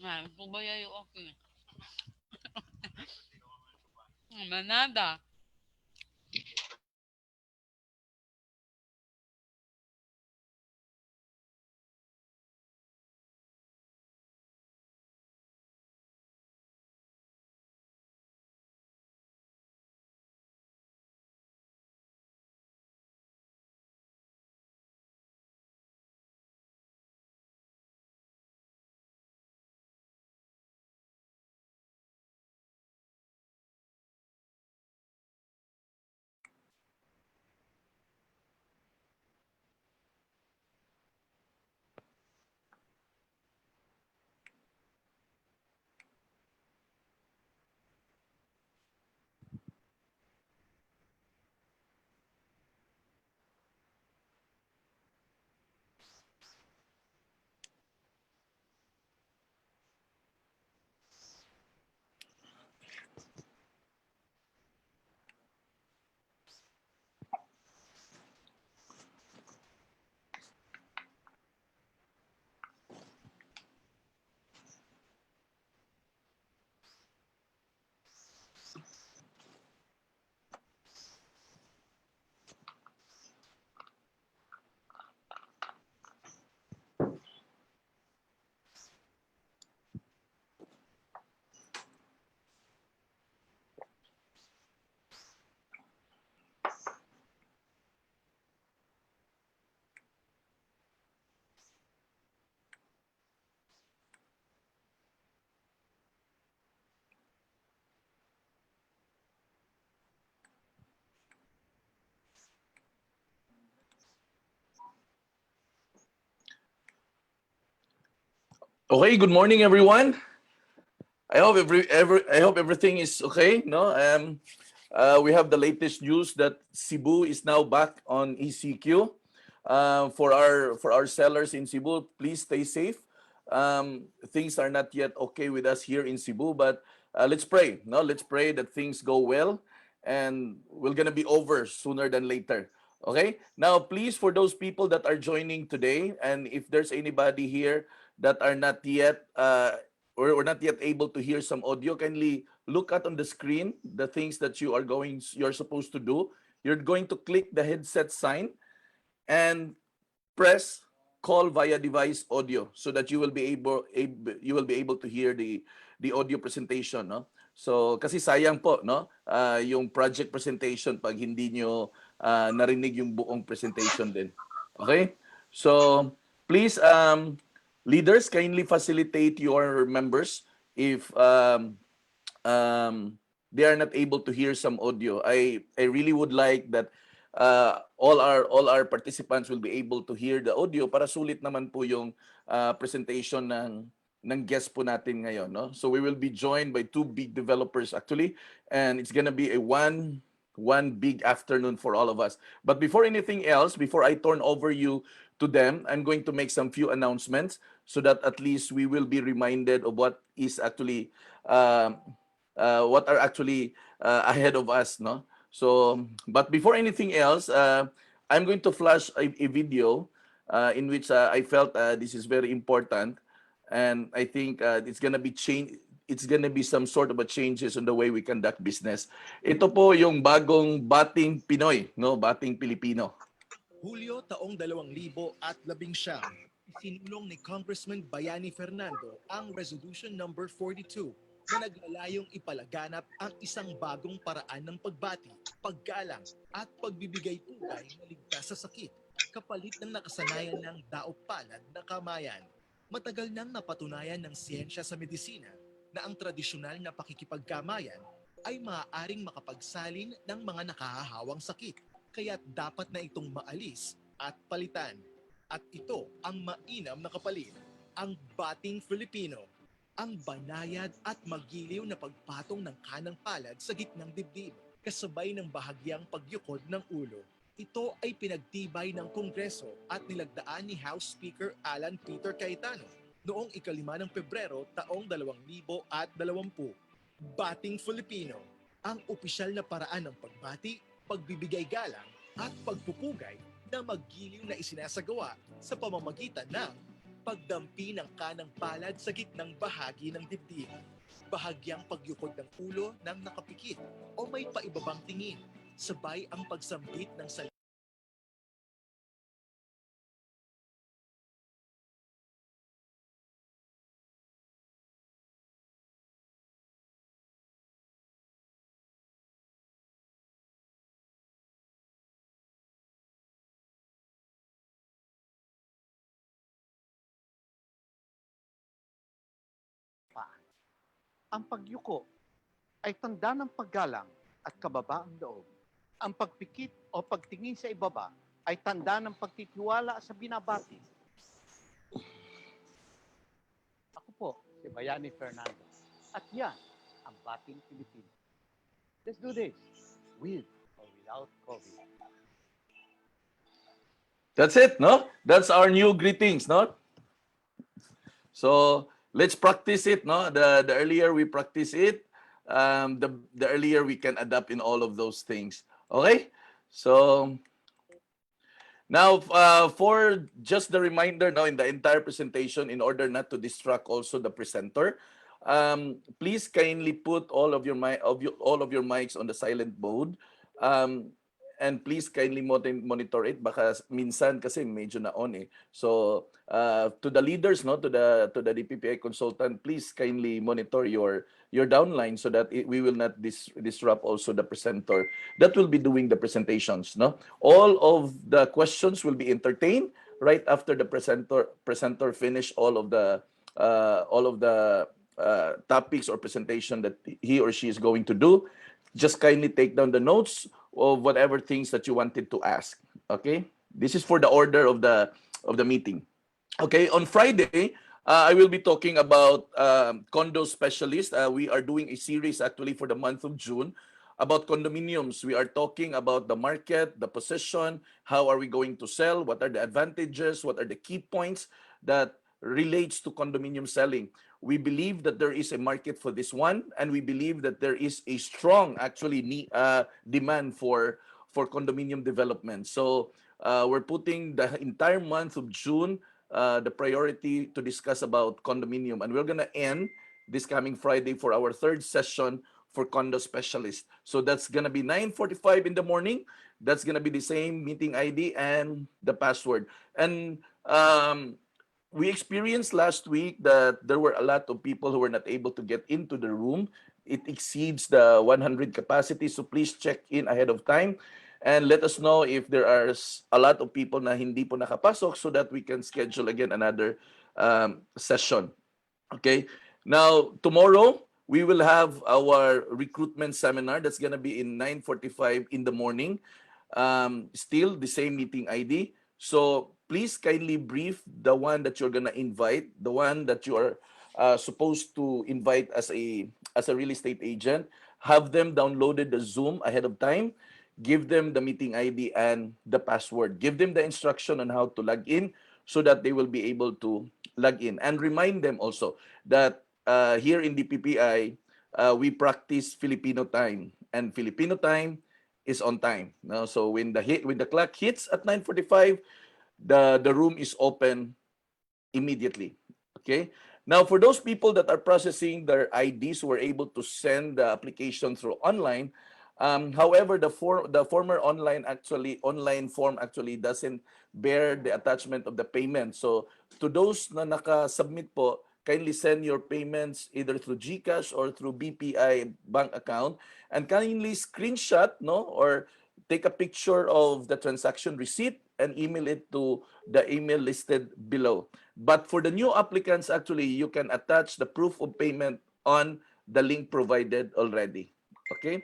Ah, pubaya yung okay. Manada. Okay, good morning, everyone. I hope everything is okay. No, we have the latest news that Cebu is now back on ECQ. For our sellers in Cebu, please stay safe. Things are not yet okay with us here in Cebu, but let's pray. No, let's pray that things go well, and we're gonna be over sooner than later. Okay. Now, please, for those people that are joining today, and if there's anybody here that are not yet or not yet able to hear some audio, kindly look at on the screen the things that you're supposed to do. You're going to click the headset sign and press call via device audio so that you will be able to hear the audio presentation, no? So kasi sayang po, no, yung project presentation pag hindi nyo narinig yung buong presentation din. Okay, so please, leaders, kindly facilitate your members if they are not able to hear some audio. I really would like that all our participants will be able to hear the audio para sulit naman po yung presentation ng guest po natin ngayon, no? So we will be joined by two big developers actually, and it's gonna be a one big afternoon for all of us. But before anything else, before I turn over you to them, I'm going to make some few announcements so that at least we will be reminded of what are actually ahead of us, no? So, but before anything else, I'm going to flash a video in which I felt this is very important, and I think it's gonna be change. It's gonna be some sort of a changes on the way we conduct business. Ito po yung bagong Bating Pinoy, no? Bating Pilipino. Hulyo taong 2019, isinulong ni Congressman Bayani Fernando ang Resolution Number 42 na naglalayong ipalaganap ang isang bagong paraan ng pagbati, paggalang at pagbibigay pugay na ligtas sa sakit, kapalit ng nakasanayan ng daop-palad na kamayan. Matagal nang napatunayan ng siyensya sa medisina na ang tradisyonal na pakikipagkamayan ay maaaring makapagsalin ng mga nakahahawang sakit, kaya't dapat na itong maalis at palitan. At ito ang mainam na kapalit, ang Bating Filipino, ang banayad at magiliw na pagpatong ng kanang palad sa gitnang dibdib, kasabay ng bahagyang pagyukod ng ulo. Ito ay pinagtibay ng Kongreso at nilagdaan ni House Speaker Alan Peter Cayetano noong 5 ng Pebrero taong 2020. Bating Filipino, ang opisyal na paraan ng pagbati, pagbibigay galang at pagpupugay na maggiliw na isinasagawa sa pamamagitan ng pagdampi ng kanang palad sa gitnang bahagi ng dibdib, bahagyang pagyukod ng ulo ng nakapikit o may paibabang tingin, sabay ang pagsambit ng salita. Ang pagyuko ay tanda ng paggalang at kababaang loob. Ang pagpikit o pagtingin sa ibaba ay tanda ng pagtitiwala sa binabati. Ako po, si Bayani Fernando. At yan, ang Bating Pilipino. Let's do this, with or without COVID. That's it, no? That's our new greetings, no? So let's practice it, no? The earlier we practice it, the earlier we can adapt in all of those things. Okay? So now, for just the reminder now in the entire presentation, in order not to distract also the presenter, please kindly put all of your mics on the silent mode. And please kindly monitor it baka minsan kasi medyo na on eh. So to the leaders, no, to the DPPI consultant, please kindly monitor your downline so that we will not disrupt also the presenter that will be doing the presentations, no. All of the questions will be entertained right after the presenter finish all of the topics or presentation that he or she is going to do. Just kindly take down the notes of whatever things that you wanted to ask. Okay, this is for the order of the meeting. Okay, on Friday, I will be talking about condo specialists. We are doing a series actually for the month of June about condominiums. We are talking about the market, the position, how are we going to sell, what are the advantages, what are the key points that relates to condominium selling. We believe that there is a market for this one, and we believe that there is a strong actually demand for condominium development. So we're putting the entire month of June the priority to discuss about condominium, and we're gonna end this coming Friday for our third session for condo specialists. So that's gonna be 9:45 in the morning. That's gonna be the same meeting ID and the password. And we experienced last week that there were a lot of people who were not able to get into the room. It exceeds the 100 capacity, so please check in ahead of time and let us know if there are a lot of people na hindi po nakapasok so that we can schedule again another session. Okay, now tomorrow we will have our recruitment seminar. That's gonna be in 9:45 in the morning. Still the same meeting ID. So please kindly brief the one that you're gonna invite, the one that you are supposed to invite as a real estate agent. Have them downloaded the Zoom ahead of time. Give them the meeting ID and the password. Give them the instruction on how to log in so that they will be able to log in. And remind them also that here in DPPI, we practice Filipino time, and Filipino time is on time. No? So when the clock hits at 9:45, the room is open immediately. Okay. Now, for those people that are processing their IDs who are able to send the application through online, however, the former online form actually doesn't bear the attachment of the payment. So to those na naka-submit po, kindly send your payments either through GCash or through BPI bank account, and kindly screenshot, no, or take a picture of the transaction receipt and email it to the email listed below. But for the new applicants, actually, you can attach the proof of payment on the link provided already. Okay.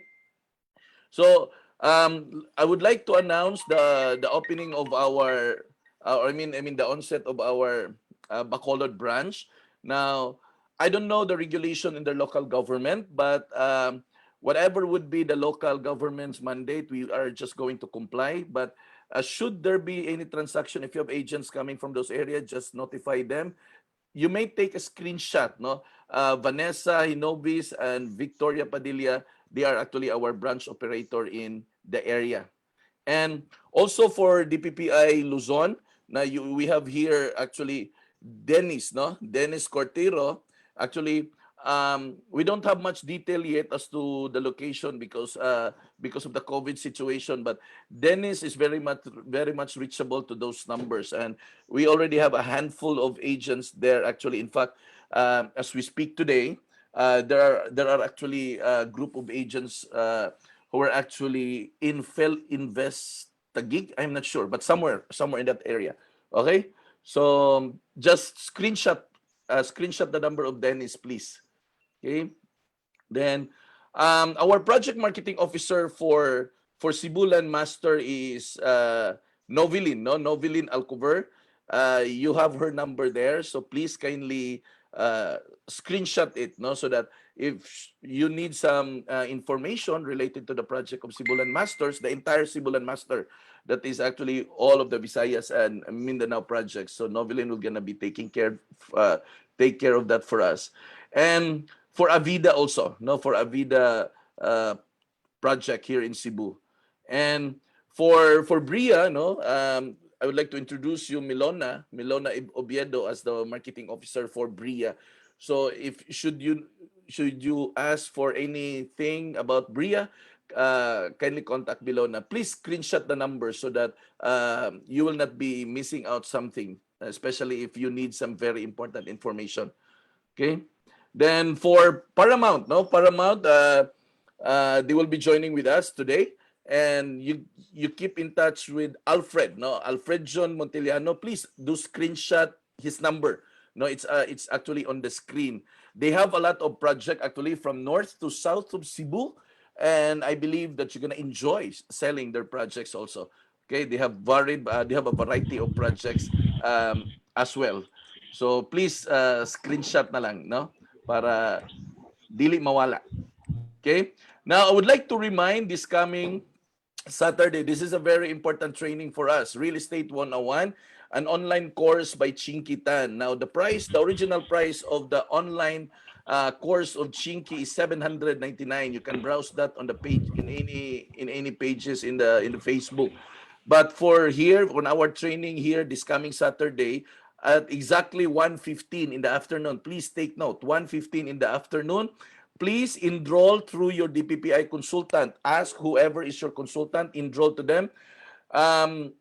So I would like to announce the opening of our, the onset of our Bacolod branch. Now, I don't know the regulation in the local government, but whatever would be the local government's mandate, we are just going to comply. But should there be any transaction, if you have agents coming from those areas, just notify them. You may take a screenshot, no? Vanessa Hinobis and Victoria Padilla, they are actually our branch operator in the area. And also for DPPI Luzon, now we have here actually Dennis, no? Dennis Cortiro. Actually, we don't have much detail yet as to the location because of the COVID situation. But Dennis is very much reachable to those numbers, and we already have a handful of agents there. Actually, in fact, as we speak today, there are actually a group of agents who are actually in FILINVEST Taguig. I'm not sure, but somewhere in that area. Okay, so just screenshot the number of Dennis, please. Okay. Then our project marketing officer for Sibulan Master is Novelin, no? Novelin Alcover. You have her number there, so please kindly screenshot it, no, so that if you need some information related to the project of Sibulan Masters, the entire Sibulan Master, that is actually all of the Visayas and Mindanao projects. So Novelin will gonna be take care of that for us. And for Avida also, no, for Avida uh, project here in Cebu. And for Bria, no, I would like to introduce you Milona Obiedo as the marketing officer for Bria. So if should you ask for anything about Bria, kindly contact Milona. Please screenshot the number so that you will not be missing out something, especially if you need some very important information. Okay. Then for Paramount, no, Paramount, they will be joining with us today, and you keep in touch with Alfred, no, Alfred John Montiliano. Please do screenshot his number. No, it's actually on the screen. They have a lot of project actually from north to south of Cebu, and I believe that you're gonna enjoy selling their projects also. Okay, they have a variety of projects as well. So please screenshot na lang, no? Para dili mawala. Okay? Now, I would like to remind this coming Saturday, this is a very important training for us. Real Estate 101, an online course by Chinky Tan. Now, the original price of the online course of Chinky is 799. You can browse that on the page in any pages in the Facebook. But for here, on our training here this coming Saturday, at exactly 1:15 in the afternoon, please take note, 1:15 in the afternoon, please enroll through your DPPI consultant. Ask whoever is your consultant, enroll to them. Um,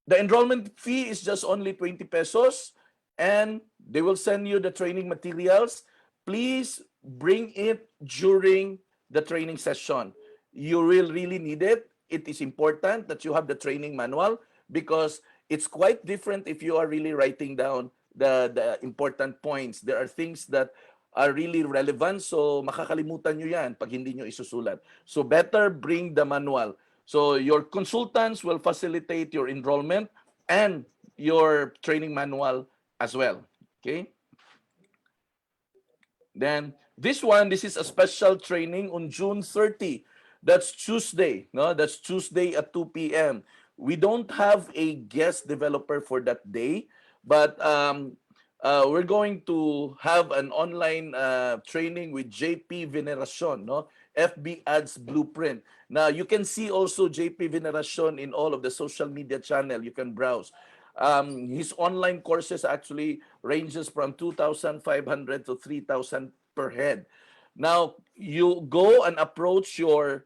the enrollment fee is just only 20 pesos, and they will send you the training materials. Please bring it during the training session. You will really need it. It is important that you have the training manual because it's quite different if you are really writing down the important points. There are things that are really relevant, so makakalimutan nyo yan pag hindi nyo isusulat. So better bring the manual. So your consultants will facilitate your enrollment and your training manual as well. Okay? Then this is a special training on June 30. That's Tuesday. No, that's Tuesday at 2 p.m. We don't have a guest developer for that day, but we're going to have an online training with JP Veneracion, no? FB Ads Blueprint. Now, you can see also JP Veneracion in all of the social media channel. You can browse. His online courses actually ranges from 2,500 to 3,000 per head. Now, you go and approach your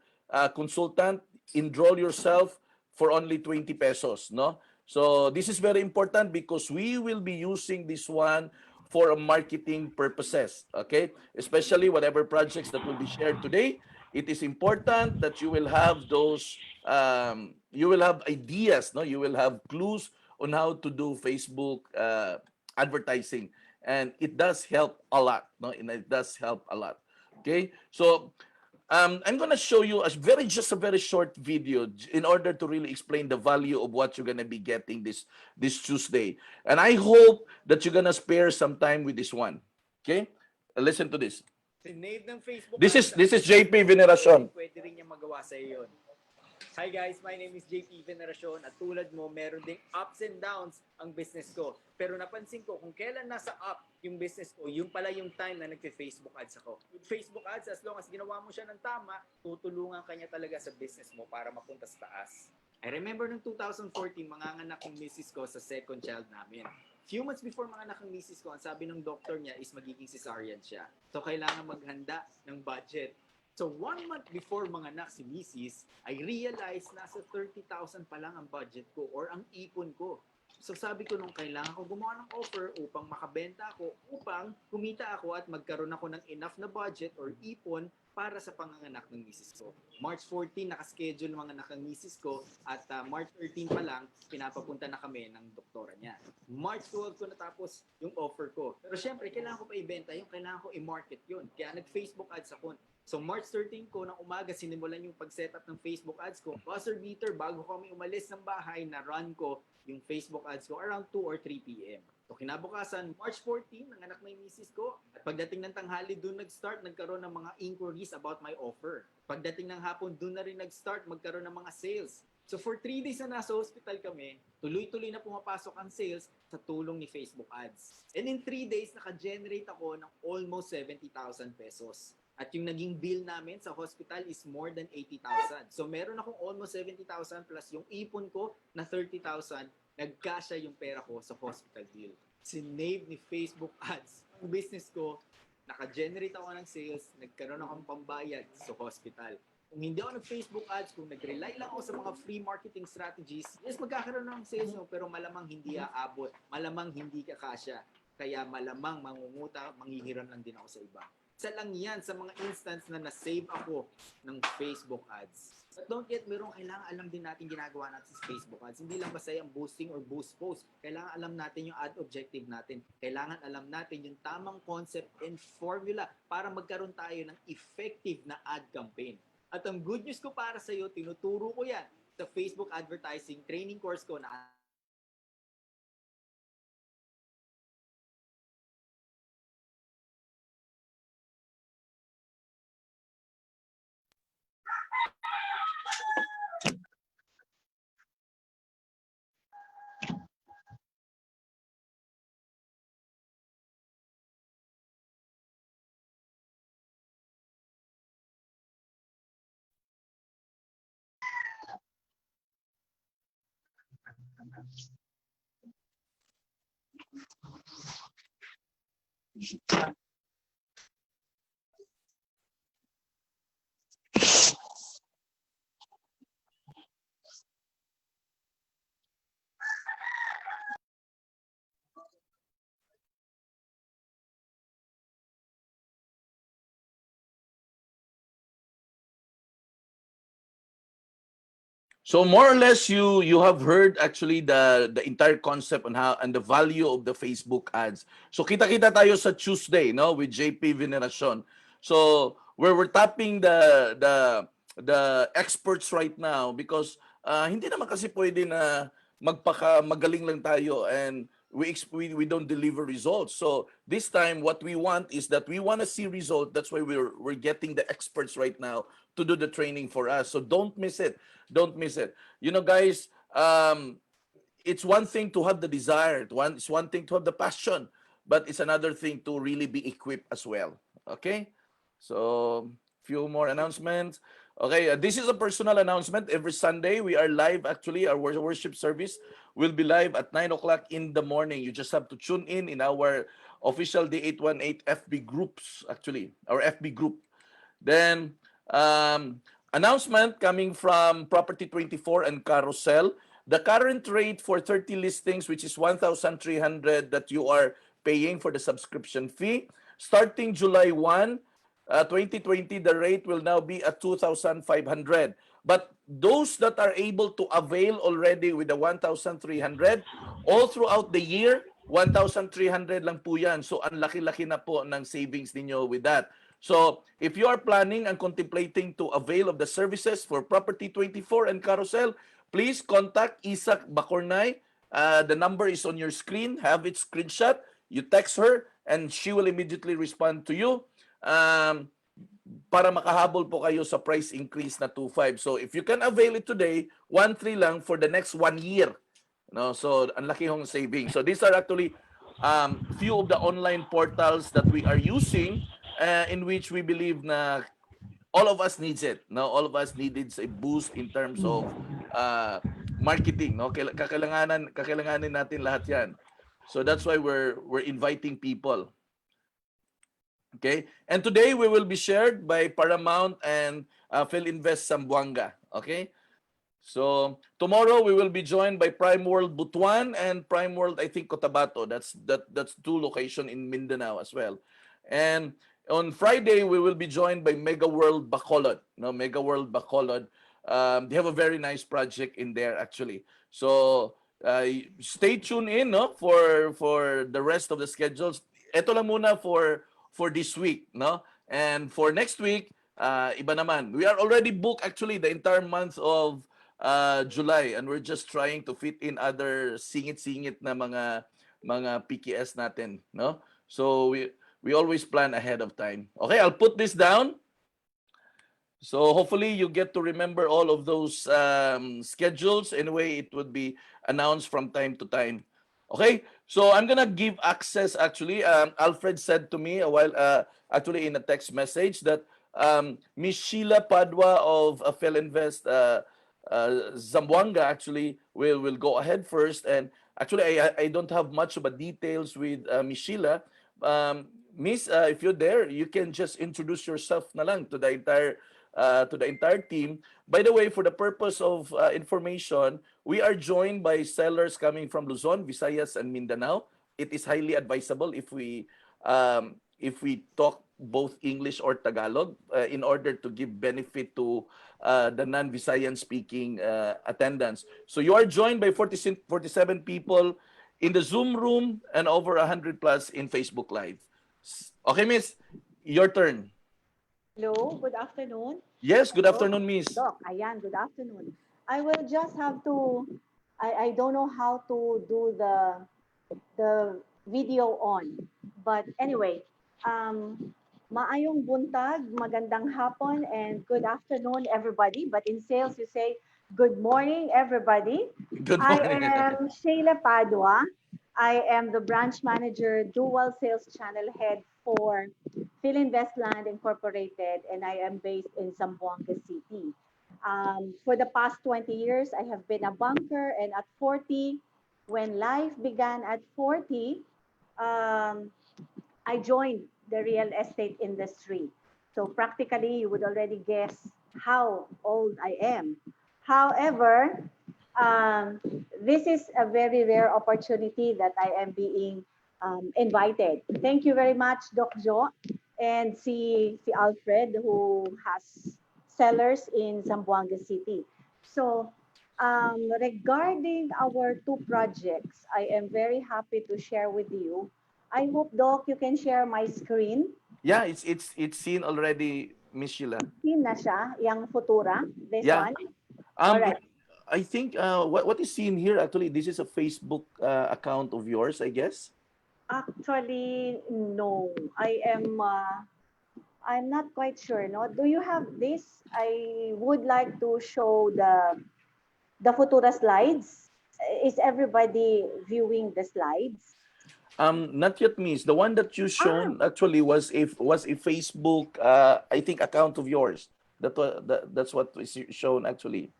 consultant, enroll yourself for only 20 pesos, no? So this is very important because we will be using this one for marketing purposes, okay? Especially whatever projects that will be shared today, it is important that you will have those, you will have ideas, no? You will have clues on how to do Facebook advertising, and it does help a lot, no? And it does help a lot. Okay, so I'm gonna show you just a very short video in order to really explain the value of what you're gonna be getting this Tuesday, and I hope that you're gonna spare some time with this one. Okay, listen to this. Sinave ng Facebook This is JP Veneracion. Pwede rin niya magawa sa iyo yun. Hi guys, my name is JP Veneracion at tulad mo, meron ding ups and downs ang business ko. Pero napansin ko kung kailan nasa up yung business ko, yung pala yung time na nagfe-Facebook ads ako. With Facebook ads, as long as ginawa mo siya ng tama, tutulungan ka niya talaga sa business mo para mapunta sa taas. I remember noong 2014, manganganak yung misis ko sa second child namin. few months before mga anak ng misis ko, ang sabi ng doctor niya is magiging cesarean siya. So, kailangan maghanda ng budget. So, 1 month before mga anak si misis, I realized nasa 30,000 pa lang ang budget ko or ang ipon ko. So sabi ko nung kailangan ko gumawa ng offer upang makabenta ako, upang kumita ako at magkaroon ako ng enough na budget or ipon para sa panganganak ng misis ko. March 14, nakaschedule ng mga anak ng misis ko at March 13 pa lang, pinapapunta na kami ng doktora niya. March 12 ko natapos yung offer ko. Pero syempre, kailangan ko pa ibenta yung kailangan ko i-market yun. Kaya nag-Facebook ads ako. So March 13 ko ng umaga, sinimulan yung pag-setup ng Facebook ads ko. Buzzer beater, bago kami umalis ng bahay, na-run ko yung Facebook ads ko around 2 or 3 p.m. So kinabukasan, March 14, nanganak na yung misis ko. At pagdating ng tanghali, doon nag-start, nagkaroon ng mga inquiries about my offer. Pagdating ng hapon, doon na rin nag-start, magkaroon ng mga sales. So for 3 days na nasa hospital kami, tuloy-tuloy na pumapasok ang sales sa tulong ni Facebook ads. And in 3 days, naka-generate ako ng almost 70,000 pesos. At yung naging bill namin sa hospital is more than 80,000. So meron akong almost 70,000 plus yung ipon ko na 30,000, nagkasya yung pera ko sa hospital bill. Sinave ni Facebook ads ang business ko, naka-generate ako ng sales, nagkaroon akong pambayad sa hospital. Kung hindi ako nag-Facebook ads, kung nag-rely lang ako sa mga free marketing strategies, yes, magkakaroon ng sales mo, pero malamang hindi aabot, malamang hindi kakasya. Kaya malamang mangunguta, manghihiram lang din ako sa iba. Isa lang yan sa mga instance na na-save ako ng Facebook ads. But don't get me wrong, kailangan alam din natin ginagawa natin sa Facebook ads. Hindi lang basta yung boosting or boost post. Kailangan alam natin yung ad objective natin. Kailangan alam natin yung tamang concept and formula para magkaroon tayo ng effective na ad campaign. At ang good news ko para sa iyo, tinuturo ko yan sa Facebook advertising training course ko na So more or less, you have heard actually the entire concept on how and the value of the Facebook ads. So kita-kita tayo sa Tuesday, no, with JP Veneracion. So where we're tapping the experts right now because hindi naman kasi pwede na magaling lang tayo and we don't deliver results. So this time what we want is that we want to see results. That's why we're getting the experts right now to do the training for us. So don't miss it. Don't miss it. You know, guys, it's one thing to have the desire. It's one thing to have the passion, but it's another thing to really be equipped as well. Okay? So, few more announcements. Okay, this is a personal announcement. Every Sunday, we are live. Actually, our worship service will be live at 9 o'clock in the morning. You just have to tune in our official D818 FB groups, actually, our FB group. Then, announcement coming from Property 24 and Carousel. The current rate for 30 listings, which is 1,300 that you are paying for the subscription fee, starting July 1, 2020, the rate will now be at 2,500. But those that are able to avail already with the 1,300, all throughout the year, 1,300 lang po yan. So, ang laki-laki na po ng savings ninyo with that. So, if you are planning and contemplating to avail of the services for Property 24 and Carousel, please contact Isak Bacornay. The number is on your screen. Have it screenshot. You text her and she will immediately respond to you para makahabol po kayo sa price increase na 2.5. So, if you can avail it today, 1.3 lang for the next 1 year. No, so ang laki hong saving. So, these are actually few of the online portals that we are using in which we believe na all of us needs it. No, all of us needed a boost in terms of marketing. No, kakailanganin natin lahat yan. So that's why we're inviting people. Okay, and today we will be shared by Paramount and FILINVEST Zamboanga. Okay, so tomorrow we will be joined by Prime World Butuan and Prime World, I think, Cotabato. That's two locations in Mindanao as well. And on Friday we will be joined by Mega World Bacolod. No, Mega World Bacolod. They have a very nice project in there actually. So stay tuned in, no, for the rest of the schedules. Ito lang muna for this week, no? And for next week, iba naman. We are already booked actually the entire month of July, and we're just trying to fit in other singit-singit na mga PKS natin, no? So we always plan ahead of time. Okay, I'll put this down. So hopefully you get to remember all of those schedules. Anyway, it would be announced from time to time. Okay, so I'm gonna give access. Actually, Alfred said to me a while, actually in a text message, that Miss Sheila Padua of FILINVEST Zamboanga actually will go ahead first. And actually, I don't have much of a details with Miss Sheila. Miss, if you're there, you can just introduce yourself na lang to the entire team. By the way, for the purpose of information, we are joined by sellers coming from Luzon, Visayas, and Mindanao. It is highly advisable if we talk both English or Tagalog in order to give benefit to the non-Visayan speaking attendants. So you are joined by 47 people in the Zoom room and over 100 plus in Facebook Live. Okay, Miss, your turn. Hello, good afternoon. Yes, good Doc, afternoon, Miss. Doc, ayan, good afternoon. I will just have to, I don't know how to do the video on. But anyway, maayong buntag, magandang hapon, and good afternoon, everybody. But in sales, you say, good morning, everybody. Good I morning. am Sheila Padua. I am the branch manager, dual sales channel head for FILINVEST Land Incorporated, and I am based in Zamboanga City. For the past 20 years, I have been a banker, and at 40, when life began at 40, um, I joined the real estate industry. So practically, you would already guess how old I am. However, um, this is a very rare opportunity that I am being invited. Thank you very much, Doc Jo, and si Alfred, who has sellers in Zamboanga City. So, regarding our two projects, I am very happy to share with you. I hope, Doc, you can share my screen. Yeah, it's seen already, Miss Sheila. Seen na siya, yung Futura, this Yeah. one. Um, Alright. I think what is seen here actually, this is a Facebook account of yours, I guess. Actually, no. I'm not quite sure. No, do you have this? I would like to show the Futura slides. Is everybody viewing the slides? Not yet, Miss. The one that you Ah, shown actually was a Facebook I think account of yours. That's what is shown actually.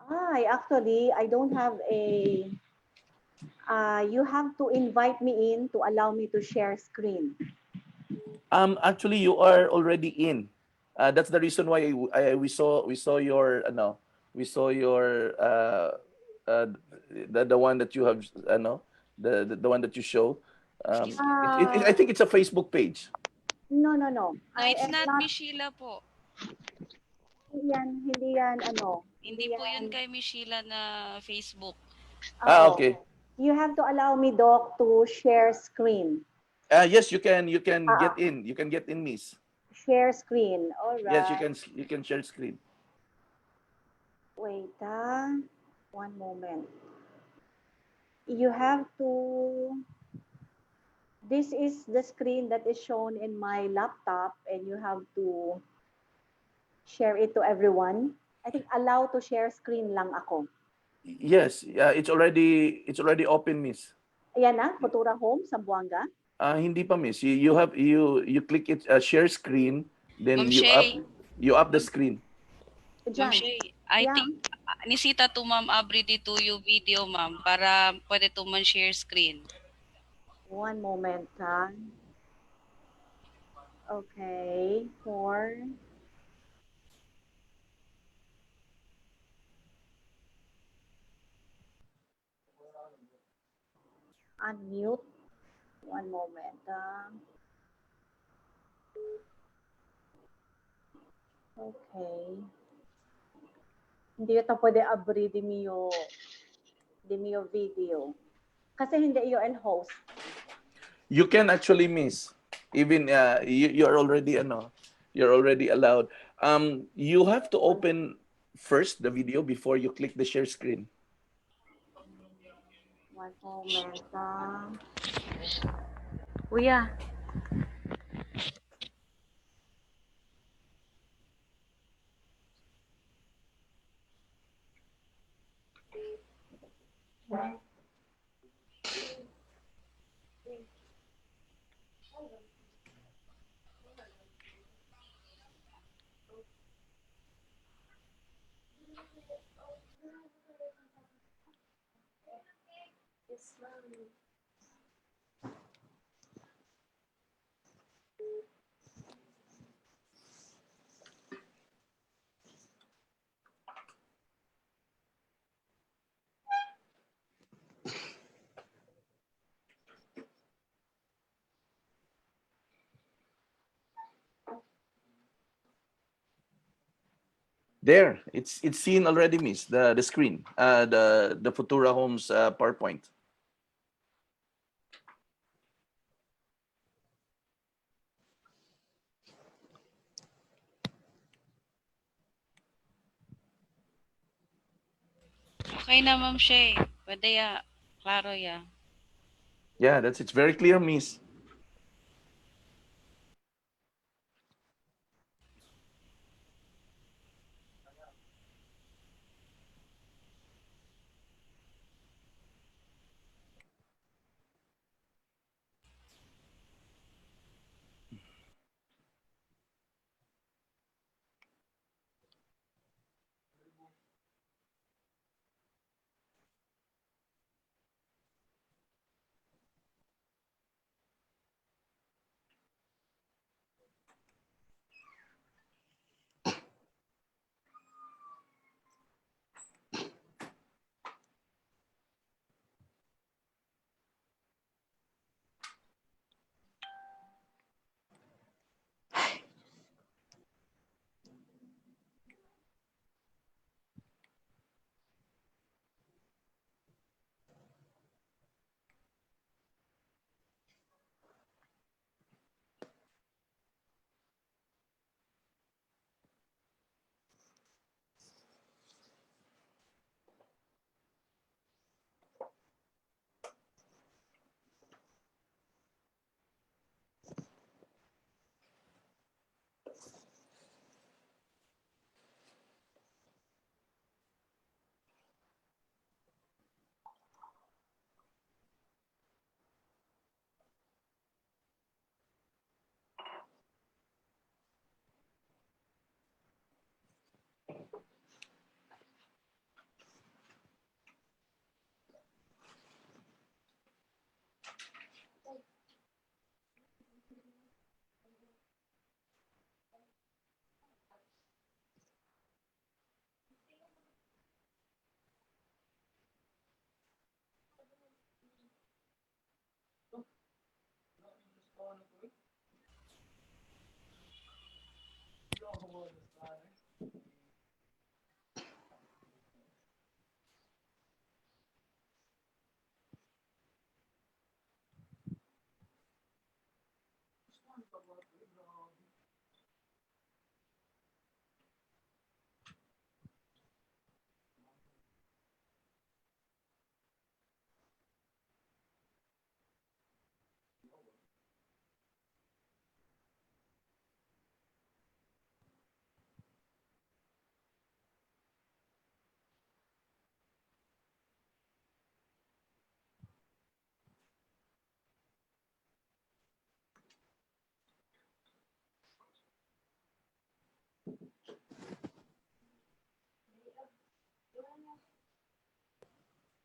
I don't have a. You have to invite me in to allow me to share screen. Actually, you are already in. That's the reason why we saw your we saw your the one that you have the one that you show. I Ah, think it's a Facebook page. no. No, I it's am not not. Miss Sheila po. Hindi yan, ano. Hindi po yun kay Miss Sheila na Facebook. Oo. Okay. You have to allow me, Doc, to share screen. Yes, you can Ah, get in. You can get in, Miss. share screen. All Yes, right. you can share screen. Wait, one moment. You have to. This is the screen that is shown in my laptop, and you have to share it to everyone. I think allow to share screen lang ako. Yes, it's already open, Miss. Ayan na, Futura Home, Zamboanga. Hindi pa, Miss. You click it share screen, then Ma'am Shay, you up the screen. Ma'am Diyan. Shay, I Yeah. think nisita to Ma'am Abri dito yung video, ma'am, para pwede to man share screen. One moment, Okay, for unmute. One moment. Okay. Hindi ito pwede abri di mio video. Kasi hindi iyo el host. You can actually miss. Even you're already you're already allowed. You have to open first the video before you click the share screen. One moment. Kuya. There, it's seen already, Miss. The screen, the Futura Homes PowerPoint. Okay na, Ma'am Shay. Pwede ya. Klaro ya. Yeah, it's very clear, Miss.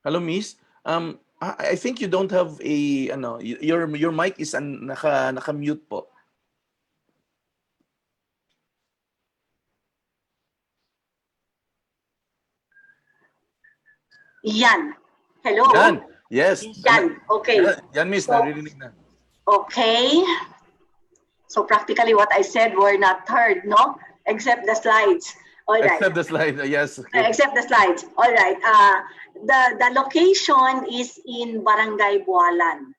Hello, Miss. I think you don't have a ano, your mic is naka-mute po. Yan. Hello? Yan. Yes. Yan. Okay. Yan, miss, So, naririnig na. okay. So practically what I said were not heard, no? Except the slides. All right. Except the slide. Yes. Okay. Except the slides. All right. The location is in Barangay Bualan.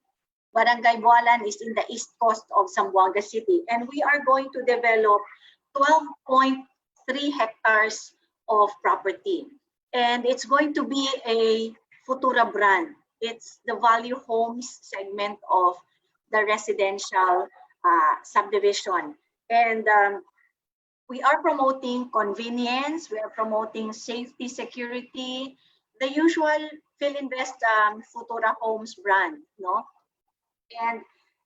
Barangay Bualan is in the east coast of Zamboanga City, and we are going to develop 12.3 hectares of property. And it's going to be a Futura brand. It's the value homes segment of the residential subdivision. And we are promoting convenience, we are promoting safety, security, the usual FILINVEST Futura Homes brand, no? And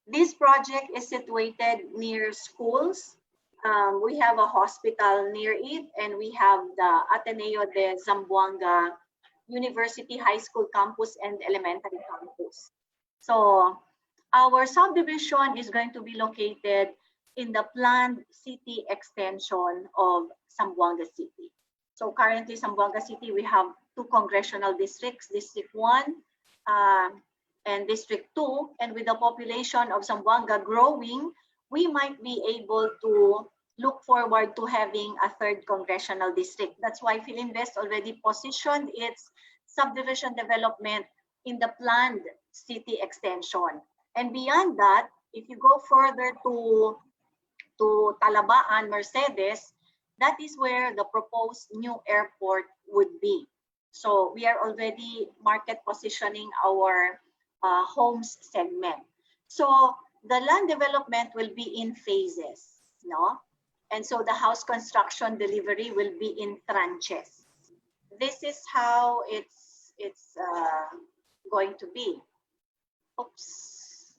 this project is situated near schools. We have a hospital near it, and we have the Ateneo de Zamboanga University High School campus and elementary campus. So our subdivision is going to be located in the planned city extension of Zamboanga City. So currently, Zamboanga City, we have 2 congressional districts, District 1 and District 2. And with the population of Zamboanga growing, we might be able to look forward to having a 3rd congressional district. That's why FILINVEST already positioned its subdivision development in the planned city extension. And beyond that, if you go further to Talabaan, Mercedes, that is where the proposed new airport would be. So we are already market positioning our homes segment. So the land development will be in phases, no? And so the house construction delivery will be in tranches. This is how it's going to be. Oops,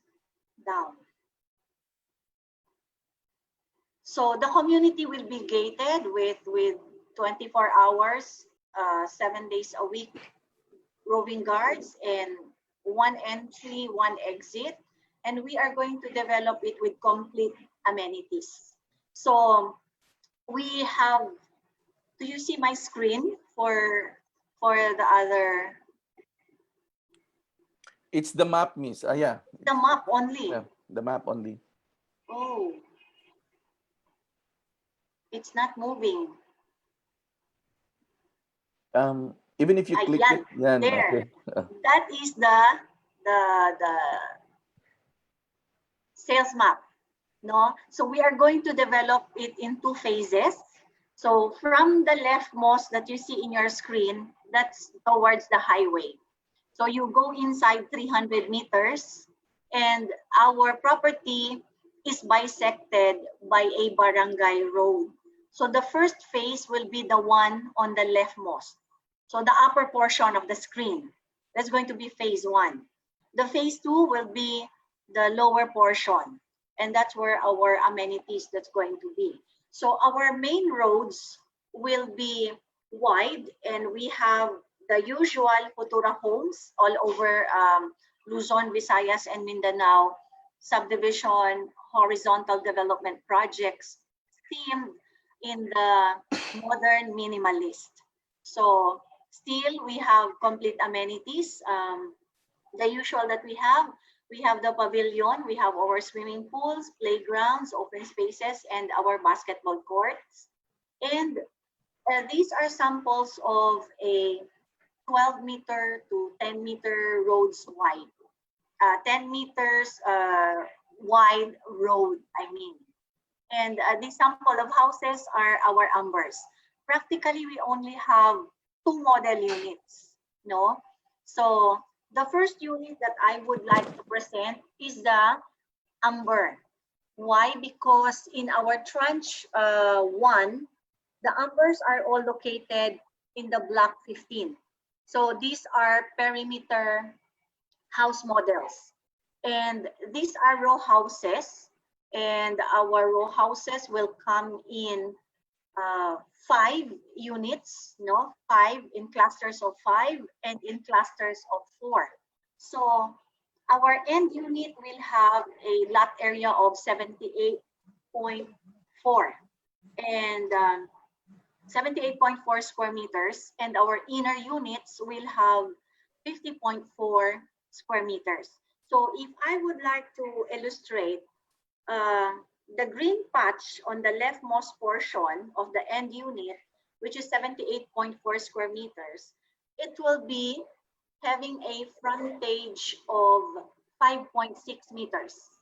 down. So the community will be gated with 24 hours, 7 days a week, roving guards, and 1 entry, 1 exit. And we are going to develop it with complete amenities. So we have, do you see my screen for the other? It's the map, miss. Yeah. The map only. Yeah, the map only. Oh. It's not moving. Even if you click it, yan, there. okay. That is the sales map, no? So we are going to develop it in 2 phases. So from the leftmost that you see in your screen, that's towards the highway. So you go inside 300 meters, and our property is bisected by a barangay road. So the first phase will be the one on the leftmost. So the upper portion of the screen, that's going to be phase 1. The phase 2 will be the lower portion, and that's where our amenities that's going to be. So our main roads will be wide, and we have the usual Futura homes all over Luzon, Visayas, and Mindanao subdivision horizontal development projects themed in the modern minimalist. So still we have complete amenities, the usual that we have the pavilion, we have our swimming pools, playgrounds, open spaces, and our basketball courts. And these are samples of a 12-meter to 10-meter roads wide. 10 meters wide road, I mean. And the sample of houses are our ambers. Practically, we only have 2 model units, no? So the first unit that I would like to present is the amber. Why? Because in our tranche 1, the ambers are all located in the block 15. So these are perimeter house models. And these are row houses. And our row houses will come in 5 units, no? 5 in clusters of 5 and in clusters of 4. So our end unit will have a lot area of 78.4 and 78.4 square meters, and our inner units will have 50.4 square meters. So if I would like to illustrate, the green patch on the leftmost portion of the end unit, which is 78.4 square meters, it will be having a frontage of 5.6 meters,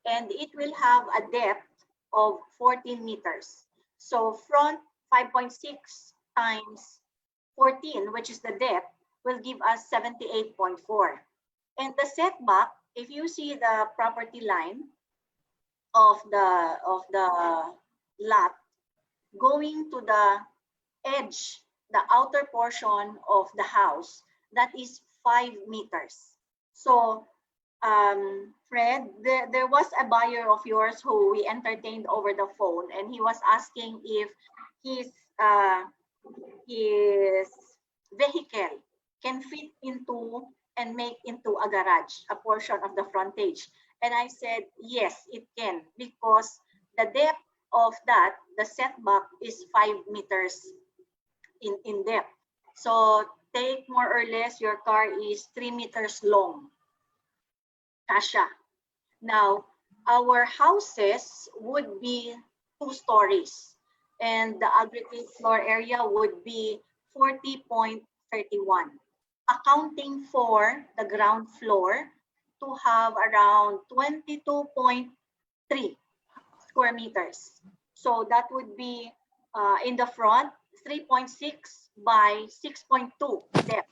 and it will have a depth of 14 meters. So front 5.6 times 14, which is the depth, will give us 78.4. And the setback, if you see the property line of the lot going to the edge, the outer portion of the house, that is 5 meters. So Fred, there was a buyer of yours who we entertained over the phone, and he was asking if his vehicle can fit into and make into a garage, a portion of the frontage. And I said, yes, it can, because the depth of that, the setback is 5 meters in depth. So take more or less, your car is 3 meters long. Kasha. Now, our houses would be 2 stories, and the aggregate floor area would be 40.31, accounting for the ground floor to have around 22.3 square meters. So that would be in the front, 3.6 by 6.2 depth.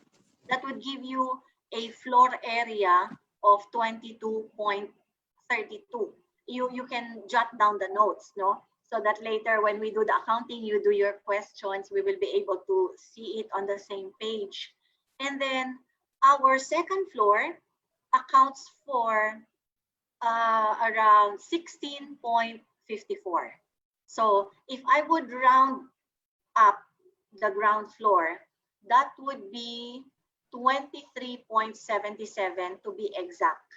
That would give you a floor area of 22.32. You can jot down the notes, no? So that later when we do the accounting, you do your questions, we will be able to see it on the same page. And then our second floor accounts for around 16.54. So if I would round up the ground floor, that would be 23.77 to be exact,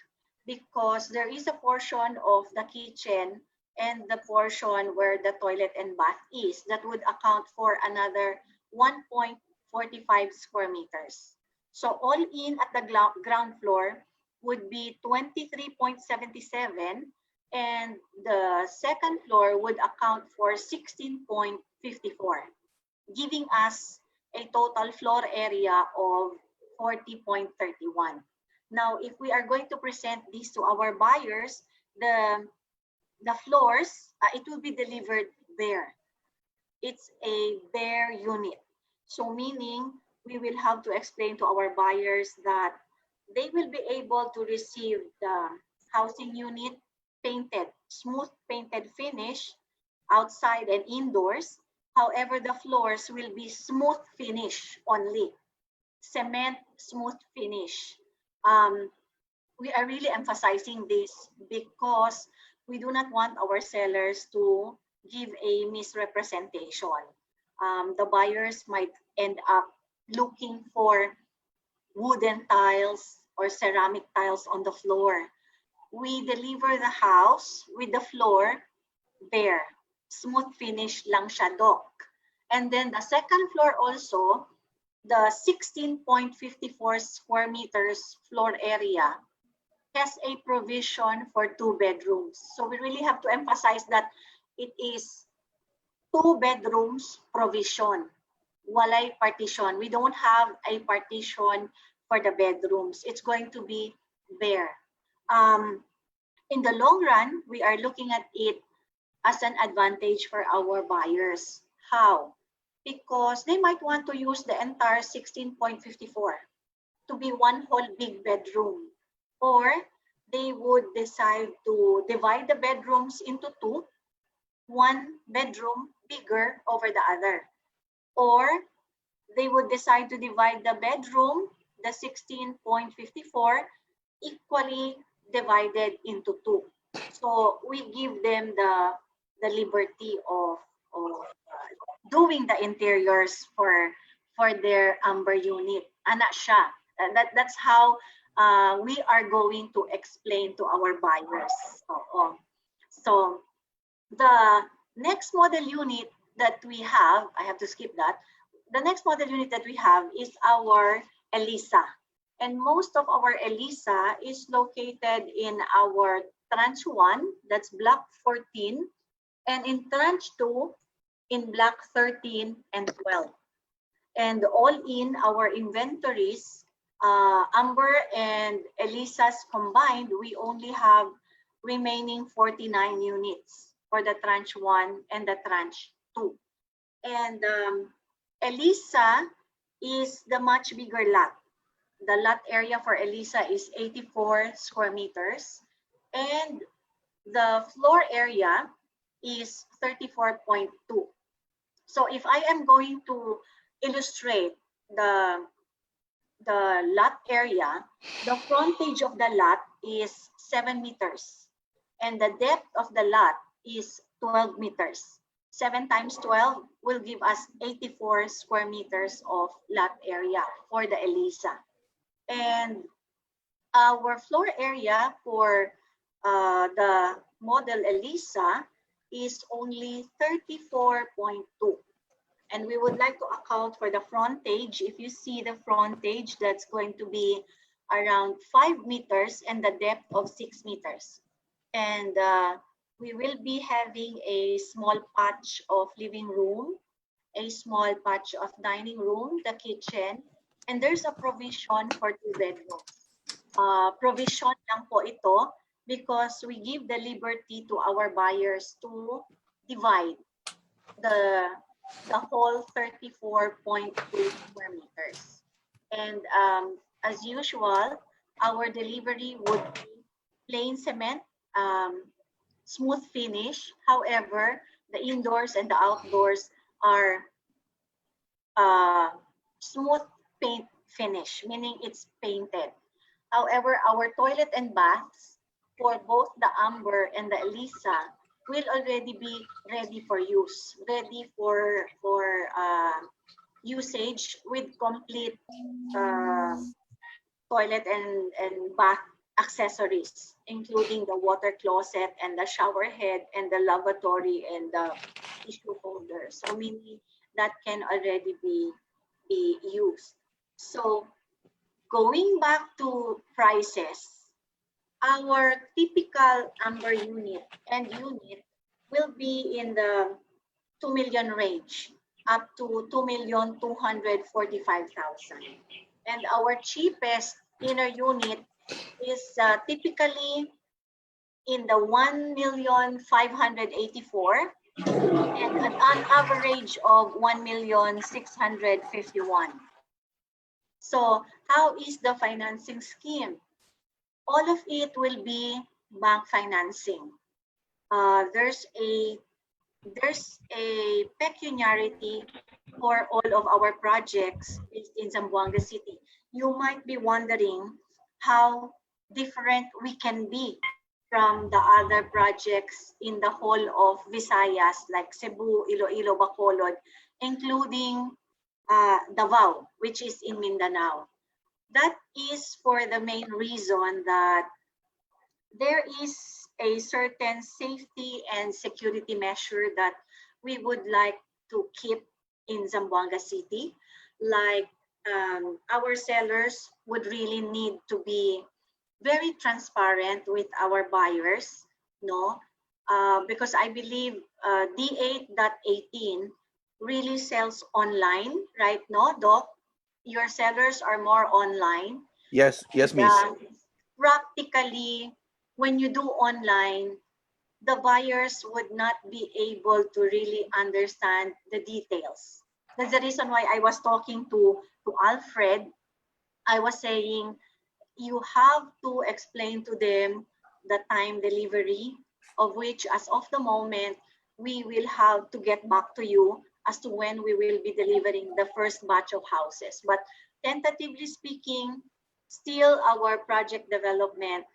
because there is a portion of the kitchen and the portion where the toilet and bath is that would account for another 1.45 square meters. So all in at the ground floor would be 23.77, and the second floor would account for 16.54, giving us a total floor area of 40.31. Now, if we are going to present this to our buyers, the floors, it will be delivered bare. It's a bare unit. So meaning we will have to explain to our buyers that they will be able to receive the housing unit painted, smooth painted finish outside and indoors. However, the floors will be smooth finish only, cement smooth finish. We are really emphasizing this because we do not want our sellers to give a misrepresentation. The buyers might end up looking for wooden tiles or ceramic tiles on the floor. We deliver the house with the floor bare, smooth finish lang siya, doc. And then the second floor also, the 16.54 square meters floor area has a provision for 2 bedrooms. So we really have to emphasize that it is 2 bedrooms provision. Walay partition. We don't have a partition for the bedrooms. It's going to be bare. In the long run, we are looking at it as an advantage for our buyers. How? Because they might want to use the entire 16.54 to be one whole big bedroom. Or they would decide to divide the bedrooms into 2, one bedroom bigger over the other. Or they would decide to divide the bedroom, the 16.54, equally divided into 2. So we give them the liberty of doing the interiors for their amber unit. Anak siya. That's how we are going to explain to our buyers. So the next model unit that we have, I have to skip that. The next model unit that we have is our ELISA. And most of our ELISA is located in our tranche 1, that's block 14, and in tranche 2, in block 13 and 12. And all in our inventories, Amber and ELISA's combined, we only have remaining 49 units for the tranche 1 and the tranche 2. And ELISA is the much bigger lot. The lot area for ELISA is 84 square meters, and the floor area is 34.2. So if I am going to illustrate the lot area, the frontage of the lot is 7 meters, and the depth of the lot is 12 meters. 7 times 12 will give us 84 square meters of lot area for the ELISA. And our floor area for the model ELISA is only 34.2. And we would like to account for the frontage. If you see the frontage, that's going to be around 5 meters and the depth of 6 meters. And we will be having a small patch of living room, a small patch of dining room, the kitchen, and there's a provision for 2 bedrooms. Provision lang po ito because we give the liberty to our buyers to divide the whole 34.2 square meters. And as usual, our delivery would be plain cement, smooth finish. However, the indoors and the outdoors are smooth paint finish, meaning it's painted. However, our toilet and baths for both the Amber and the ELISA will already be ready for use, ready for usage with complete toilet and bath accessories, including the water closet and the shower head and the lavatory and the tissue holder. So meaning that can already be used. So going back to prices, our typical Amber unit and unit will be in the 2 million range, up to 2,245,000. And our cheapest inner unit is typically in the 1,584,000 and an average of 1,651,000. So how is the financing scheme? All of it will be bank financing. There's a peculiarity for all of our projects based in Zamboanga City. You might be wondering how different we can be from the other projects in the whole of Visayas like Cebu, Iloilo, Bacolod, including Davao, which is in Mindanao. That is for the main reason that there is a certain safety and security measure that we would like to keep in Zamboanga City. Like our sellers would really need to be very transparent with our buyers, no? Because I believe D8.18 really sells online, right? No, Doc? Your sellers are more online. Yes, miss. Practically, when you do online, the buyers would not be able to really understand the details. That's the reason why I was talking to Alfred. I was saying, you have to explain to them the time delivery, of which as of the moment, we will have to get back to you as to when we will be delivering the first batch of houses. But tentatively speaking, still our project development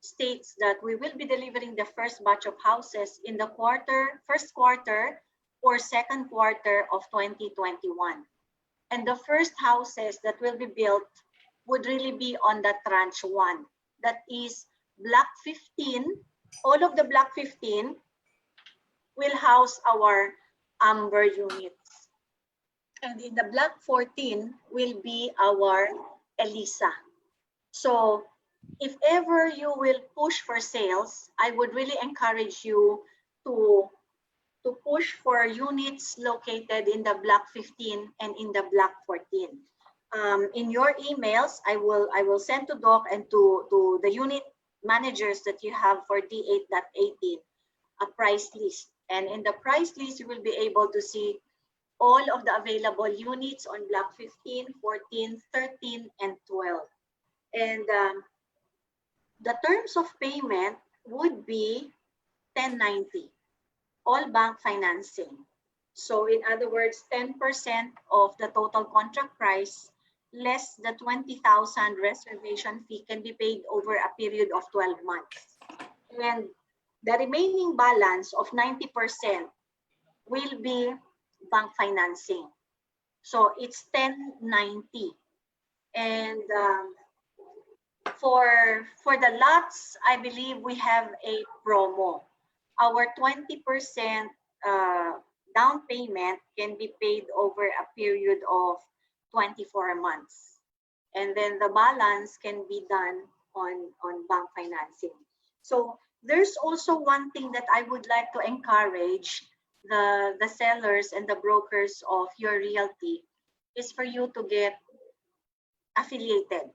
states that we will be delivering the first batch of houses in the first quarter or second quarter of 2021. And the first houses that will be built would really be on the tranche 1. That is Block 15. All of the Block 15 will house our amber units. And in the Block 14 will be our Elisa. So if ever you will push for sales, I would really encourage you to push for units located in the Block 15 and in the Block 14. In your emails, I will send to Doc and to the unit managers that you have for D8.18 a price list. And in the price list, you will be able to see all of the available units on Block 15, 14, 13, and 12. And the terms of payment would be 1090, all bank financing. So in other words, 10% of the total contract price less the 20,000 reservation fee can be paid over a period of 12 months. And the remaining balance of 90% will be bank financing. So it's 1090. And for the lots, I believe we have a promo. Our 20% down payment can be paid over a period of 24 months. And then the balance can be done on bank financing. So there's also one thing that I would like to encourage the sellers and the brokers of your realty is for you to get affiliated,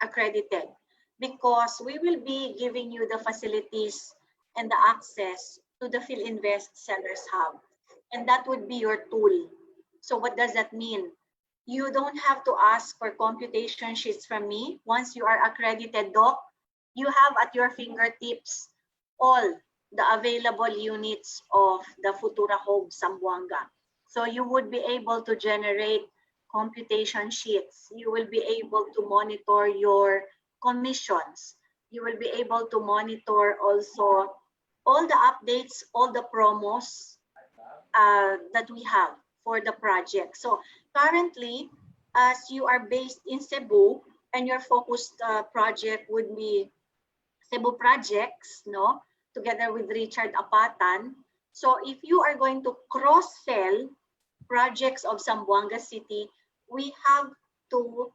accredited, because we will be giving you the facilities and the access to the FILINVEST Sellers Hub. And that would be your tool. So what does that mean? You don't have to ask for computation sheets from me. Once you are accredited, Doc, you have at your fingertips all the available units of the Futura Home Zamboanga. So you would be able to generate computation sheets. You will be able to monitor your commissions. You will be able to monitor also all the updates, all the promos that we have for the project. So currently, as you are based in Cebu and your focused project would be Cebu projects, no, together with Richard Apatan. So if you are going to cross-sell projects of Zamboanga City, we have to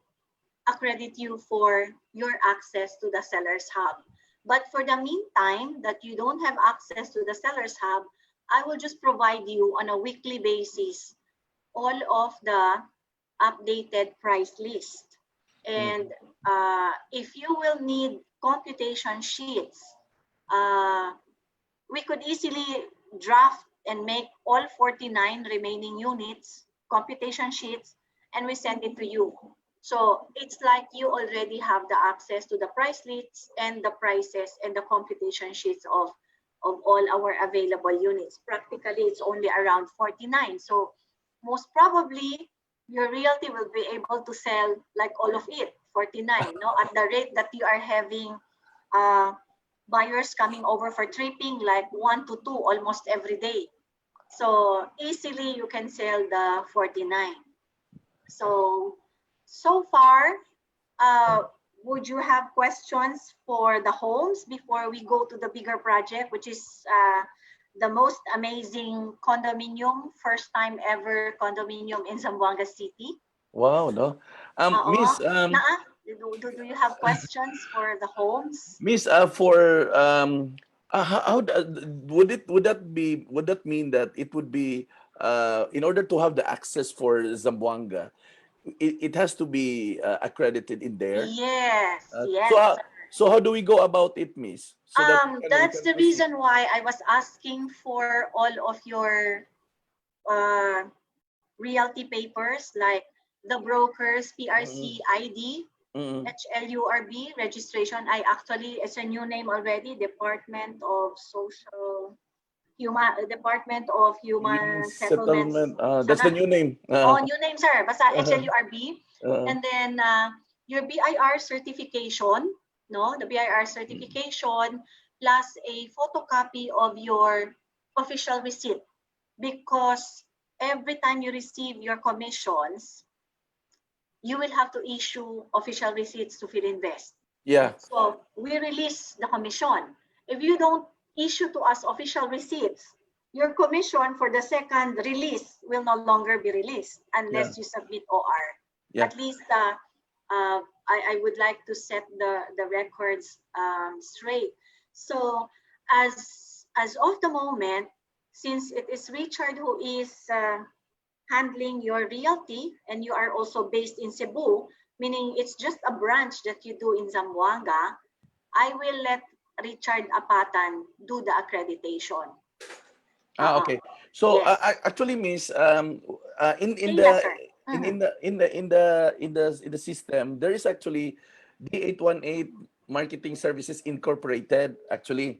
accredit you for your access to the Sellers Hub. But for the meantime, that you don't have access to the Sellers Hub, I will just provide you on a weekly basis all of the updated price list. And if you will need computation sheets, we could easily draft and make all 49 remaining units computation sheets, and we send it to you. So it's like you already have the access to the price lists and the prices and the computation sheets of all our available units. Practically, it's only around 49. So most probably, your realty will be able to sell like all of it, 49, no? At the rate that you are having buyers coming over for tripping, like 1 to 2 almost every day. So easily you can sell the 49. So far, would you have questions for the homes before we go to the bigger project, which is the most amazing condominium, first time ever condominium in Zamboanga City? Wow, no. Miss, do you have questions for the homes? Miss, for would that mean that it would be in order to have the access for Zamboanga, it has to be accredited in there? Yes, yes. So how do we go about it, Miss? So that's the reason why I was asking for all of your realty papers, like the brokers, PRC ID, HLURB registration. It's a new name already, Department of Human Settlements. That's the new name. New name, sir. Basta HLURB. And then your BIR certification, no? The BIR certification plus a photocopy of your official receipt. Because every time you receive your commissions, you will have to issue official receipts to FILINVEST. Yeah. So we release the commission. If you don't issue to us official receipts, your commission for the second release will no longer be released unless you submit OR. Yeah. At least I would like to set the records straight. So as of the moment, since it is Richard who is handling your realty and you are also based in Cebu, meaning it's just a branch that you do in Zamboanga, I will let Richard Apatan do the accreditation. Okay. So Yes. actually, Miss, in Yes, sir. the system, there is actually D818 Marketing Services Incorporated. Actually,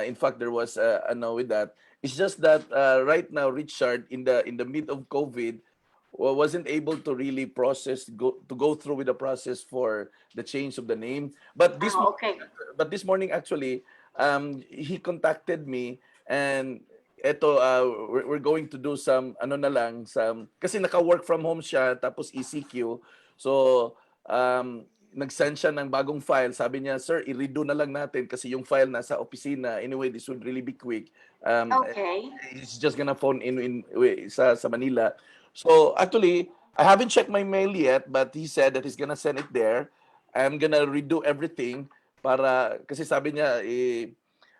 in fact, there was a no with that. It's just that right now, Richard, in the mid of COVID, wasn't able to really go through with the process for the change of the name. But Okay. this morning actually, he contacted me, and eto we're going to do some ano na lang, some kasi naka-work from home siya tapos ECQ. So nag-send siya ng bagong file. Sabi niya, "Sir, i-redo na lang natin kasi yung file nasa opisina. Anyway, this would really be quick." Okay. He's just gonna phone in sa Manila. So actually, I haven't checked my mail yet, but he said that he's gonna send it there. I'm gonna redo everything para kasi sabi niya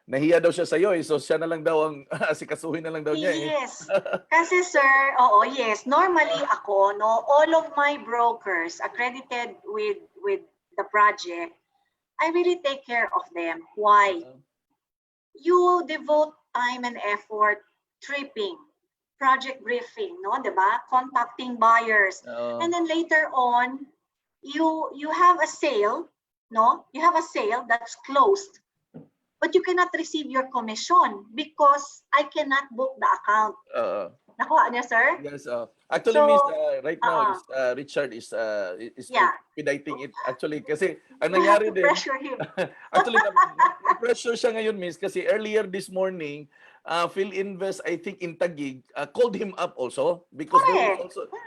nahiya daw siya sa iyo so siya na lang daw ang asikasuhin na lang daw niya Yes. Kasi sir, yes. Normally ako, no, all of my brokers accredited with the project, I really take care of them. Why? You devote time and effort tripping, project briefing, no, 'di ba? Contacting buyers. And then later on, you have a sale, no? You have a sale that's closed. But you cannot receive your commission because I cannot book the account. Nakuha niya, sir? Yes. Actually, So, Miss, right now Richard is expediting it actually kasi ang You have nangyari to din pressure him. actually pressure siya ngayon, Miss, kasi earlier this morning PhilInvest, I think in Taguig, called him up also because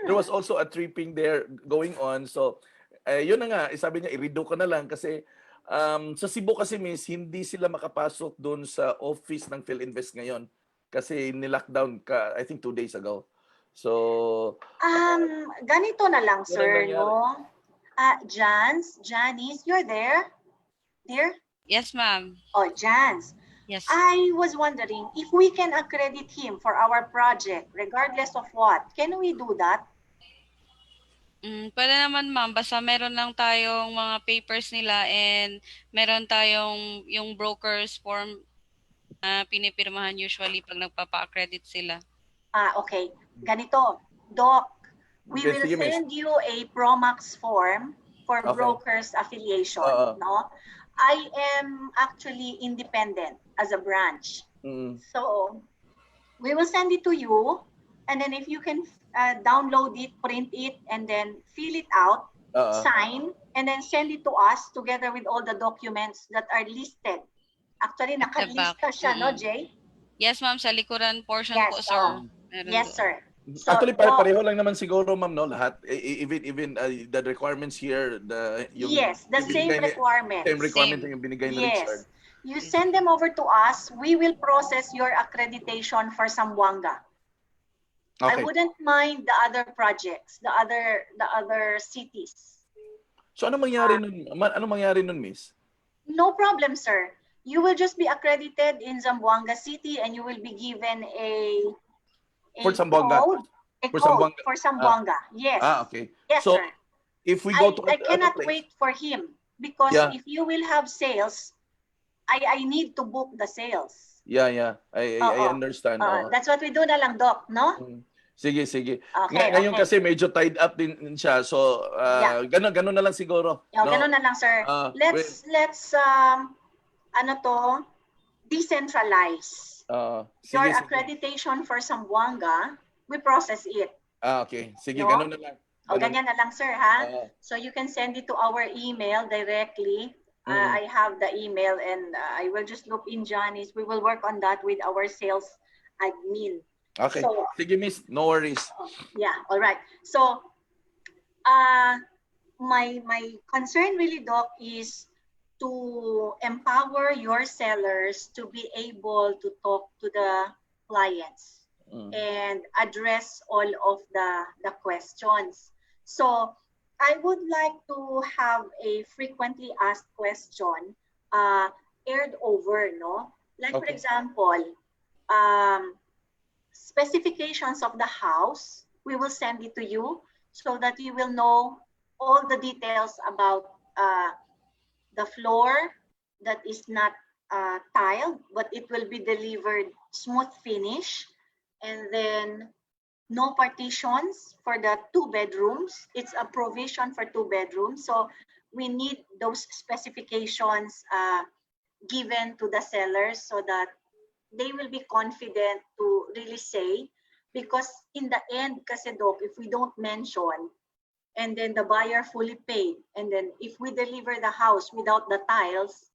there was also a tripping there going on. So yun na nga, sabi niya i-redo ko na lang kasi sa Cebu kasi, Miss, hindi sila makapasok doon sa office ng PhilInvest ngayon kasi ni-lockdown I think 2 days ago. So Ganito na lang, yun ang sir, nangyari. no? Janice, you're there? Dear? Yes, ma'am. Oh, Jans. Yes. I was wondering if we can accredit him for our project, regardless of what. Can we do that? Pwede naman, ma'am. Basta meron lang tayong mga papers nila and meron tayong yung broker's form na pinipirmahan usually pag nagpapa-accredit sila. Okay. Ganito, Doc, we Okay, will sige, Miss. send you a Promax form for Okay. brokers affiliation, no? I am actually independent as a branch. So, we will send it to you, and then if you can download it, print it, and then fill it out, sign, and then send it to us together with all the documents that are listed. Actually, nakalista siya, no, Jay? Yes, ma'am. Sa likuran portion Yes, po, sir. Meron Yes, doon. sir. So, Actually, pareho lang naman siguro, ma'am, no? Lahat. Even the requirements here, yes, the same requirements. Same requirement yung binigay ni Richard. You send them over to us. We will process your accreditation for Zamboanga. I Okay. wouldn't mind the other projects, the other cities. So ano mangyari nun, Miss? No problem, sir. You will just be accredited in Zamboanga City, and you will be given a For Zamboanga. code, For code Zamboanga. for Zamboanga. Yes. Okay. Yes, So sir. if we go to I other cannot place, wait for him because Yeah. if you will have sales, I need to book the sales. Yeah. I understand. That's what we do na lang, Doc, no? Sige. Okay, Ngayon okay. kasi medyo tied up din siya. So ganun na lang siguro. Ganun na lang, sir. Let's decentralize. Your Sige. accreditation for Zamboanga, we process it. Okay. Sige, No? ganun na lang. Ganyan na lang, sir, ha? So you can send it to our email directly. I have the email, and I will just loop in Johnny's. We will work on that with our sales admin. Okay. So, sige, Miss. No worries. yeah, all right. So My concern really, Doc, is to empower your sellers to be able to talk to the clients and address all of the questions. So I would like to have a frequently asked question aired over, no? Like for Okay. example, um, specifications of the house, we will send it to you so that you will know all the details about the floor that is not tiled, but it will be delivered smooth finish. And then no partitions for the 2 bedrooms. It's a provision for 2 bedrooms. So we need those specifications given to the sellers so that they will be confident to really say, because in the end, kasi Doc, if we don't mention and then the buyer fully paid, and then if we deliver the house without the tiles,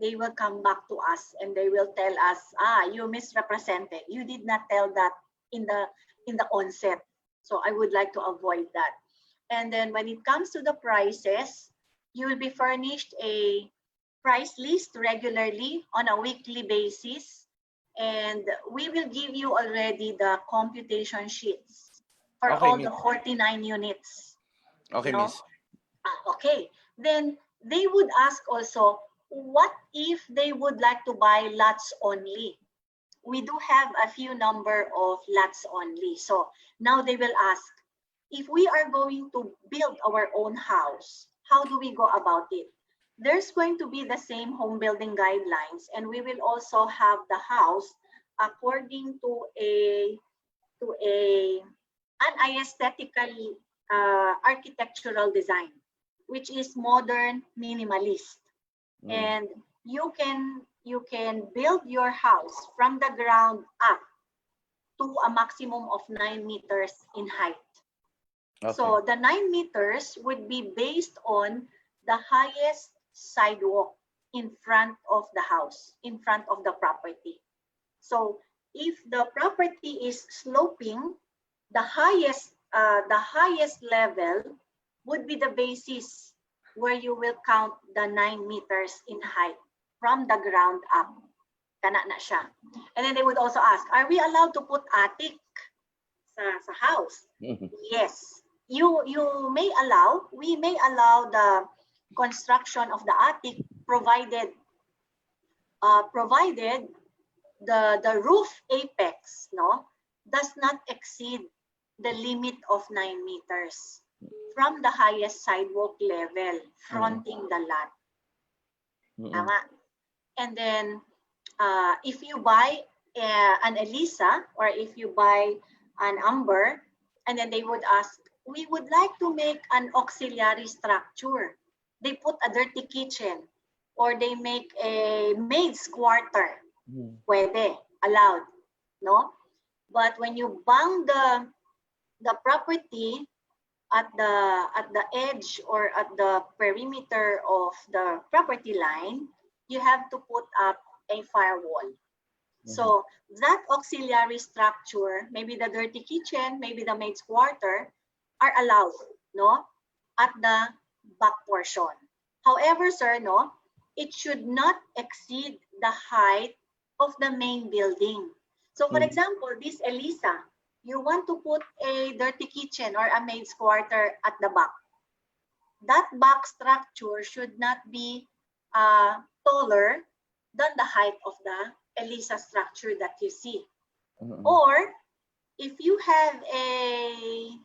they will come back to us and they will tell us, you misrepresented. You did not tell that in the onset. So I would like to avoid that. And then when it comes to the prices, you will be furnished a price list regularly on a weekly basis. And we will give you already the computation sheets for Okay, all Miss. the 49 units. Okay, No? Miss. Okay. Then they would ask also, what if they would like to buy lots only? We do have a few number of lots only. So now they will ask, if we are going to build our own house, how do we go about it? There's going to be the same home building guidelines, and we will also have the house according to an aesthetical architectural design, which is modern minimalist. And you can build your house from the ground up to a maximum of 9 meters in height. Okay. So the 9 meters would be based on the highest sidewalk in front of the house, in front of the property. So if the property is sloping, the highest level would be the basis where you will count the 9 meters in height from the ground up. Kana na siya. And then they would also ask, are we allowed to put attic sa house? Yes. We may allow the construction of the attic provided the roof apex, no, does not exceed the limit of 9 meters from the highest sidewalk level fronting the lot. Tama. And then if you buy an Elisa or if you buy an Amber, and then they would ask, we would like to make an auxiliary structure. They put a dirty kitchen or they make a maid's quarter. Pwede, allowed, no? But when you bang the property at the edge or at the perimeter of the property line, you have to put up a firewall. So that auxiliary structure, maybe the dirty kitchen, maybe the maid's quarter, are allowed, no, at the back portion. However, sir, no, it should not exceed the height of the main building. So for example, this Elisa, you want to put a dirty kitchen or a maid's quarter at the back. That back structure should not be taller than the height of the Elisa structure that you see. Or if you have a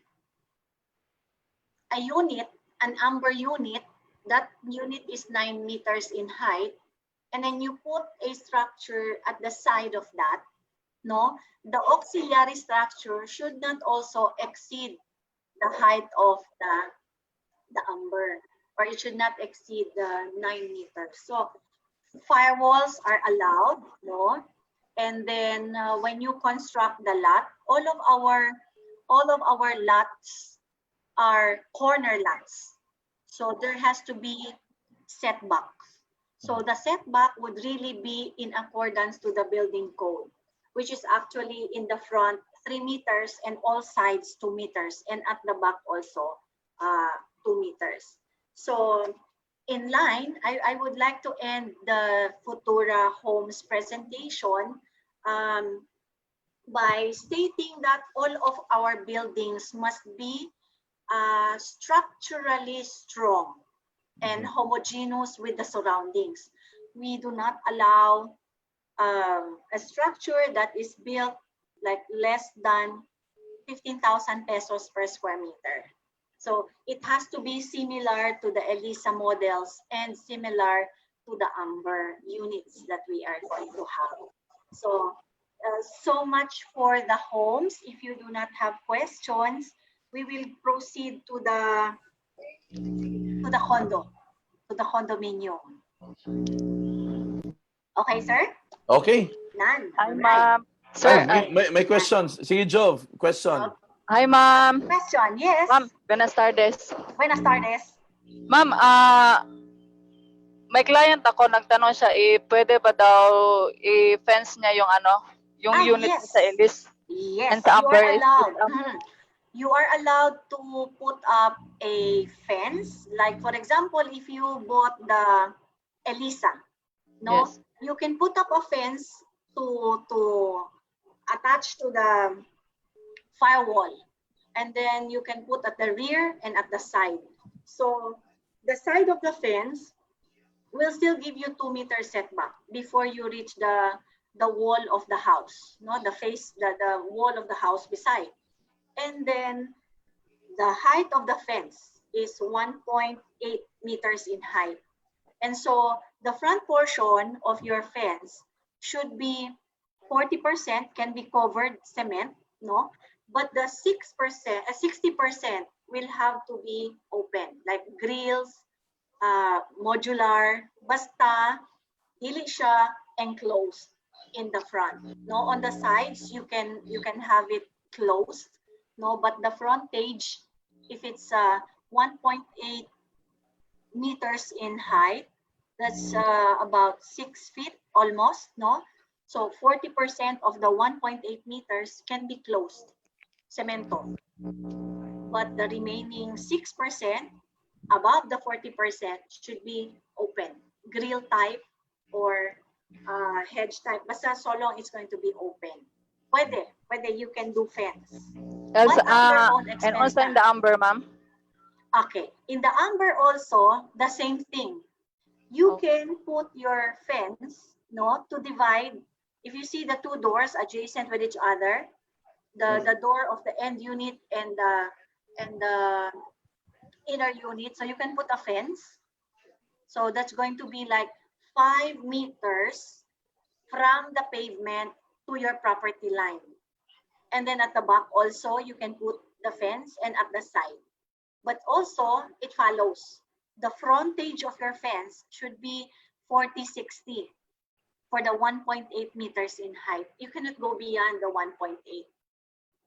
unit, an Amber unit, that unit is 9 meters in height, and then you put a structure at the side of that, no, the auxiliary structure should not also exceed the height of the Amber, or it should not exceed the 9 meters. So firewalls are allowed, no? And then when you construct the lot, all of our lots are corner lots. So there has to be setbacks. So the setback would really be in accordance to the building code, which is actually in the front 3 meters, and all sides 2 meters, and at the back also 2 meters. So in line, I would like to end the Futura Homes presentation by stating that all of our buildings must be structurally strong and homogeneous with the surroundings. We do not allow a structure that is built like less than 15,000 pesos per square meter. So it has to be similar to the ELISA models and similar to the Amber units that we are going to have. So, so much for the homes. If you do not have questions, we will proceed to the condominium. Okay, sir? Okay. None. Hi, All right. ma'am. Sir, May questions. Sige, Jove, question. hi, ma'am. Question, yes. Ma'am, buenas tardes. Buenas tardes. Ma'am, may client ako, nagtanong siya, pwede ba daw i-fence niya yung yung unit Yes. sa Ellis? Yes, And sa you are Amber allowed. You are allowed to put up a fence. Like for example, if you bought the Elisa, no, Yes. you can put up a fence to attach to the firewall, and then you can put at the rear and at the side. So the side of the fence will still give you 2 meter setback before you reach the wall of the house, no, the wall of the house beside. And then the height of the fence is 1.8 meters in height. And so the front portion of your fence should be 40% can be covered cement, no? But the 6%, 60% will have to be open, like grills, modular, basta, dili siya enclosed in the front. No, on the sides you can have it closed, no, but the frontage, if it's 1.8 meters in height, that's about 6 feet almost, no? So 40% of the 1.8 meters can be closed, cemento. But the remaining 6%, above the 40%, should be open, grill type or hedge type. Basta so long it's going to be open. Pwede, you can do fence. Else, But at your own expense. and also in the Amber, ma'am? Okay, in the Amber also, the same thing. You can put your fence, no, to divide. If you see the two doors adjacent with each other, the door of the end unit and the inner unit, so you can put a fence. So that's going to be like 5 meters from the pavement to your property line. And then at the back also, you can put the fence, and at the side. But also, it follows. The frontage of your fence should be 40-60 for the 1.8 meters in height. You cannot go beyond the 1.8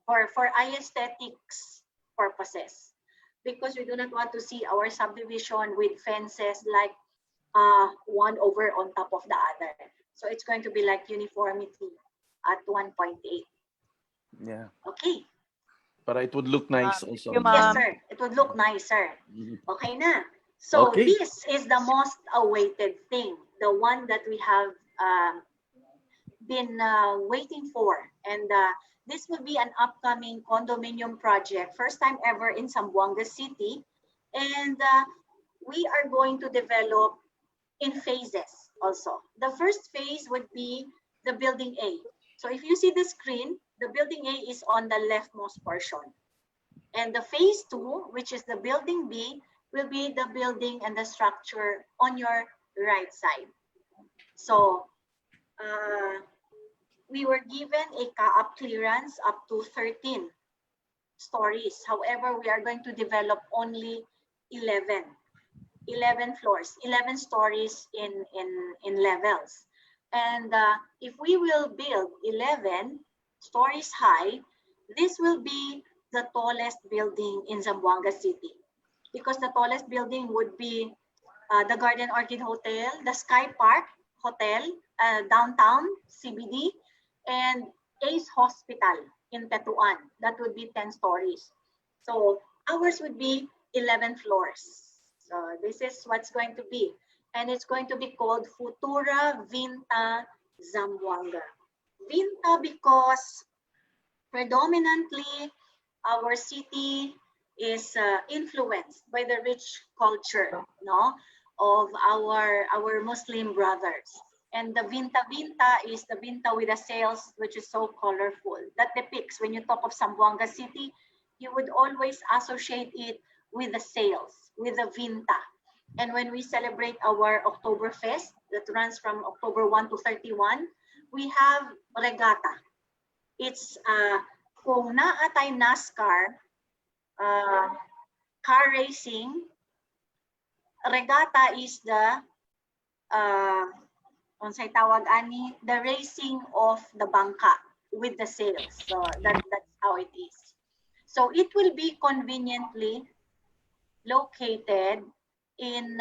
for aesthetics purposes, because we do not want to see our subdivision with fences like one over on top of the other. So it's going to be like uniformity at 1.8. Yeah. Okay. But it would look nice also. Yes, sir. It would look nicer. Okay na. So this is the most awaited thing, the one that we have been waiting for. And this will be an upcoming condominium project, first time ever in Zamboanga City. And we are going to develop in phases also. The first phase would be the building A. So if you see the screen, the building A is on the leftmost portion. And the phase 2, which is the building B, will be the building and the structure on your right side. So we were given a CAAP clearance up to 13 stories. However, we are going to develop only 11 floors, 11 stories in levels. And if we will build 11 stories high, this will be the tallest building in Zamboanga City, because the tallest building would be the Garden Orchid Hotel, the Sky Park Hotel, downtown CBD, and Ace Hospital in Tetuan. That would be 10 stories. So ours would be 11 floors. So this is what's going to be. And it's going to be called Futura Vinta Zamboanga. Vinta because predominantly our city is influenced by the rich culture, no, of our Muslim brothers. And the Vinta Vinta is the Vinta with the sails, which is so colorful. That depicts, when you talk of Zamboanga City, you would always associate it with the sails, with the Vinta. And when we celebrate our Oktoberfest that runs from October 1 to 31, we have regatta. It's kung naatay NASCAR, car racing, regatta is the unsay tawag ani, the racing of the bangka with the sails. So that's how it is. So it will be conveniently located in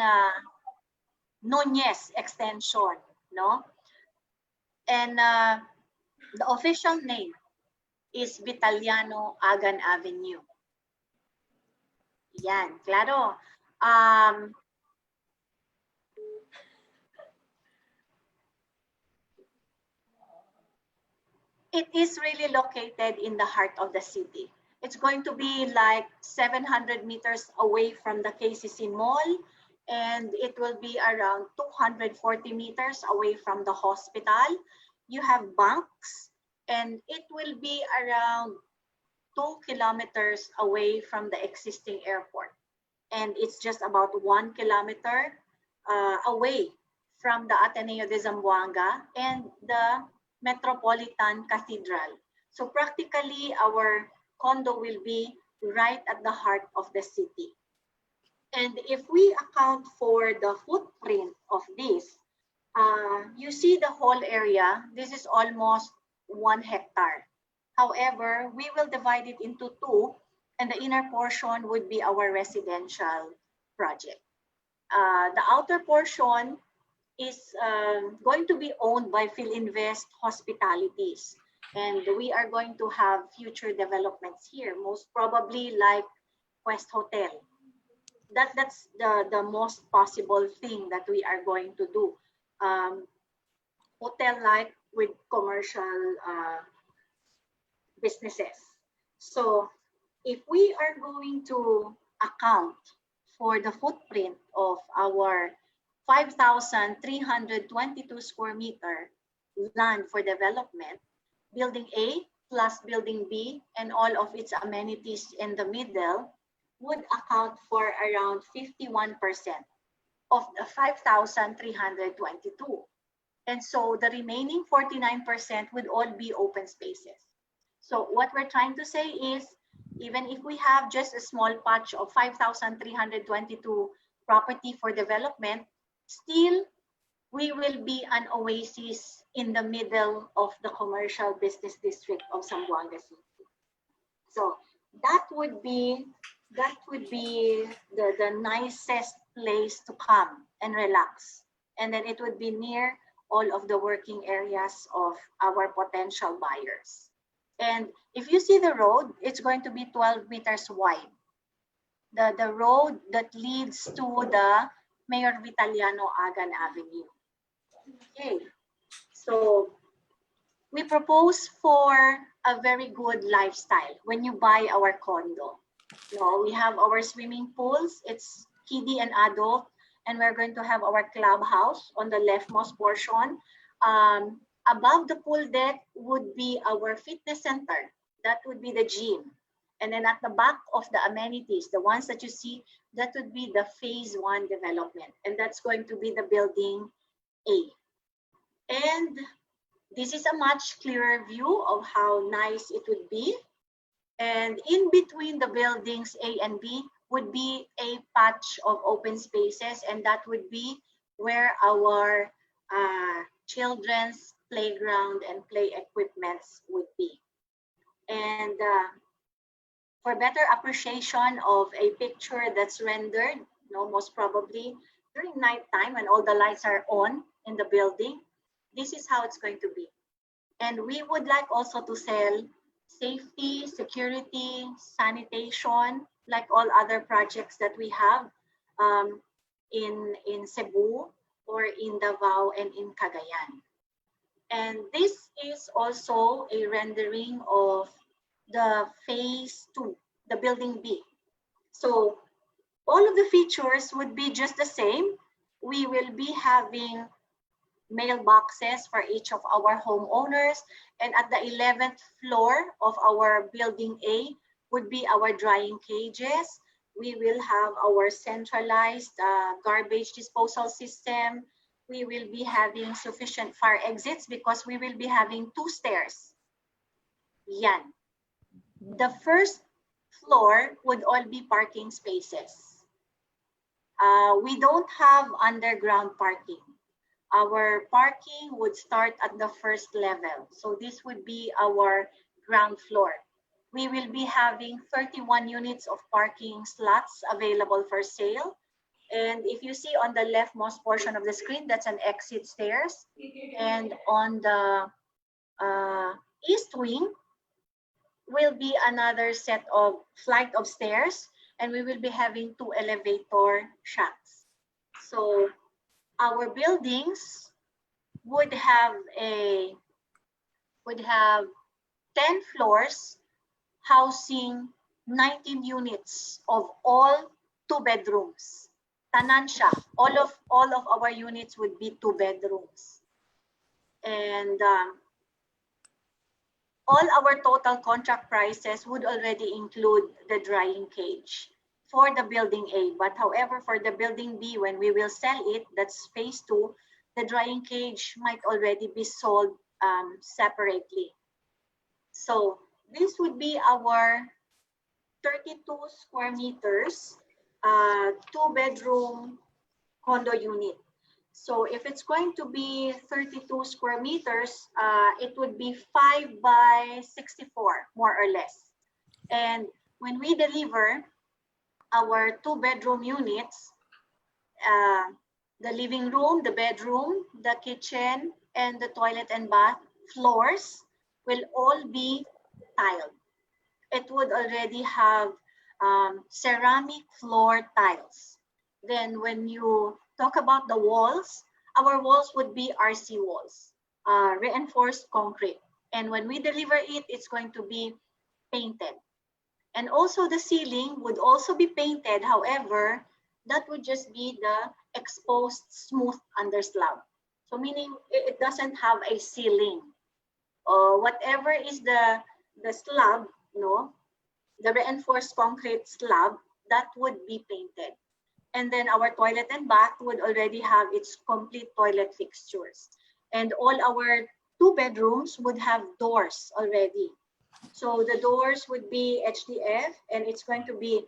Nunez Extension, no? And the official name is Vitaliano Agan Avenue. Yan, claro. It is really located in the heart of the city. It's going to be like 700 meters away from the KCC Mall, and it will be around 240 meters away from the hospital. You have banks, and it will be around 2 kilometers away from the existing airport. And it's just about 1 kilometer away from the Ateneo de Zamboanga and the Metropolitan Cathedral. So practically our condo will be right at the heart of the city. And if we account for the footprint of this, you see the whole area, this is almost 1 hectare. However, we will divide it into two, and the inner portion would be our residential project. The outer portion is going to be owned by FILINVEST Hospitalities. And we are going to have future developments here, most probably like Quest Hotel. That's the most possible thing that we are going to do. Hotel-like with commercial businesses. So if we are going to account for the footprint of our 5,322 square meter land for development, Building A plus Building B and all of its amenities in the middle would account for around 51% of the 5,322. And so the remaining 49% would all be open spaces. So what we're trying to say is, even if we have just a small patch of 5,322 property for development, still we will be an oasis in the middle of the commercial business district of Zamboanga City. So that would be the nicest place to come and relax. And then it would be near all of the working areas of our potential buyers. And if you see the road, it's going to be 12 meters wide. The road that leads to the Mayor Vitaliano Agan Avenue. Okay, so we propose for a very good lifestyle when you buy our condo. No, we have our swimming pools, it's kiddie and adult, and we're going to have our clubhouse on the leftmost portion. Above the pool deck would be our fitness center. That would be the gym. And then at the back of the amenities, the ones that you see, that would be the phase 1 development. And that's going to be the building A. And this is a much clearer view of how nice it would be. And in between the buildings A and B would be a patch of open spaces, and that would be where our children's playground and play equipments would be. And for better appreciation of a picture that's rendered, most probably during nighttime when all the lights are on in the building, this is how it's going to be. And we would like also to sell safety, security, sanitation, like all other projects that we have um, in Cebu or in Davao and in Cagayan. And this is also a rendering of the phase 2, the building B. So all of the features would be just the same. We will be having mailboxes for each of our homeowners. And at the 11th floor of our building A would be our drying cages. We will have our centralized garbage disposal system. We will be having sufficient fire exits because we will be having 2 stairs. Yan. The first floor would all be parking spaces. We don't have underground parking. Our parking would start at the first level. So this would be our ground floor. We will be having 31 units of parking slots available for sale. And if you see on the leftmost portion of the screen, that's an exit stairs. And on the east wing will be another set of flight of stairs, and we will be having 2 elevator shafts. So our buildings would have 10 floors housing 19 units of all 2 bedrooms. Tanan siya. All of our units would be 2 bedrooms. And all our total contract prices would already include the drying cage for the building A. But however, for the building B, when we will sell it, that's phase 2, the drying cage might already be sold separately. So this would be our 32 square meters, 2-bedroom condo unit. So if it's going to be 32 square meters, it would be 5 by 64, more or less. And when we deliver our 2-bedroom units, the living room, the bedroom, the kitchen, and the toilet and bath floors will all be tiled. It would already have ceramic floor tiles. Then when you talk about the walls, our walls would be RC walls, reinforced concrete. And when we deliver it, it's going to be painted. And also the ceiling would also be painted. However, that would just be the exposed smooth underslab. So meaning it doesn't have a ceiling. Whatever is the slab, the reinforced concrete slab, that would be painted. And then our toilet and bath would already have its complete toilet fixtures. And all our 2 bedrooms would have doors already. So the doors would be HDF, and it's going to be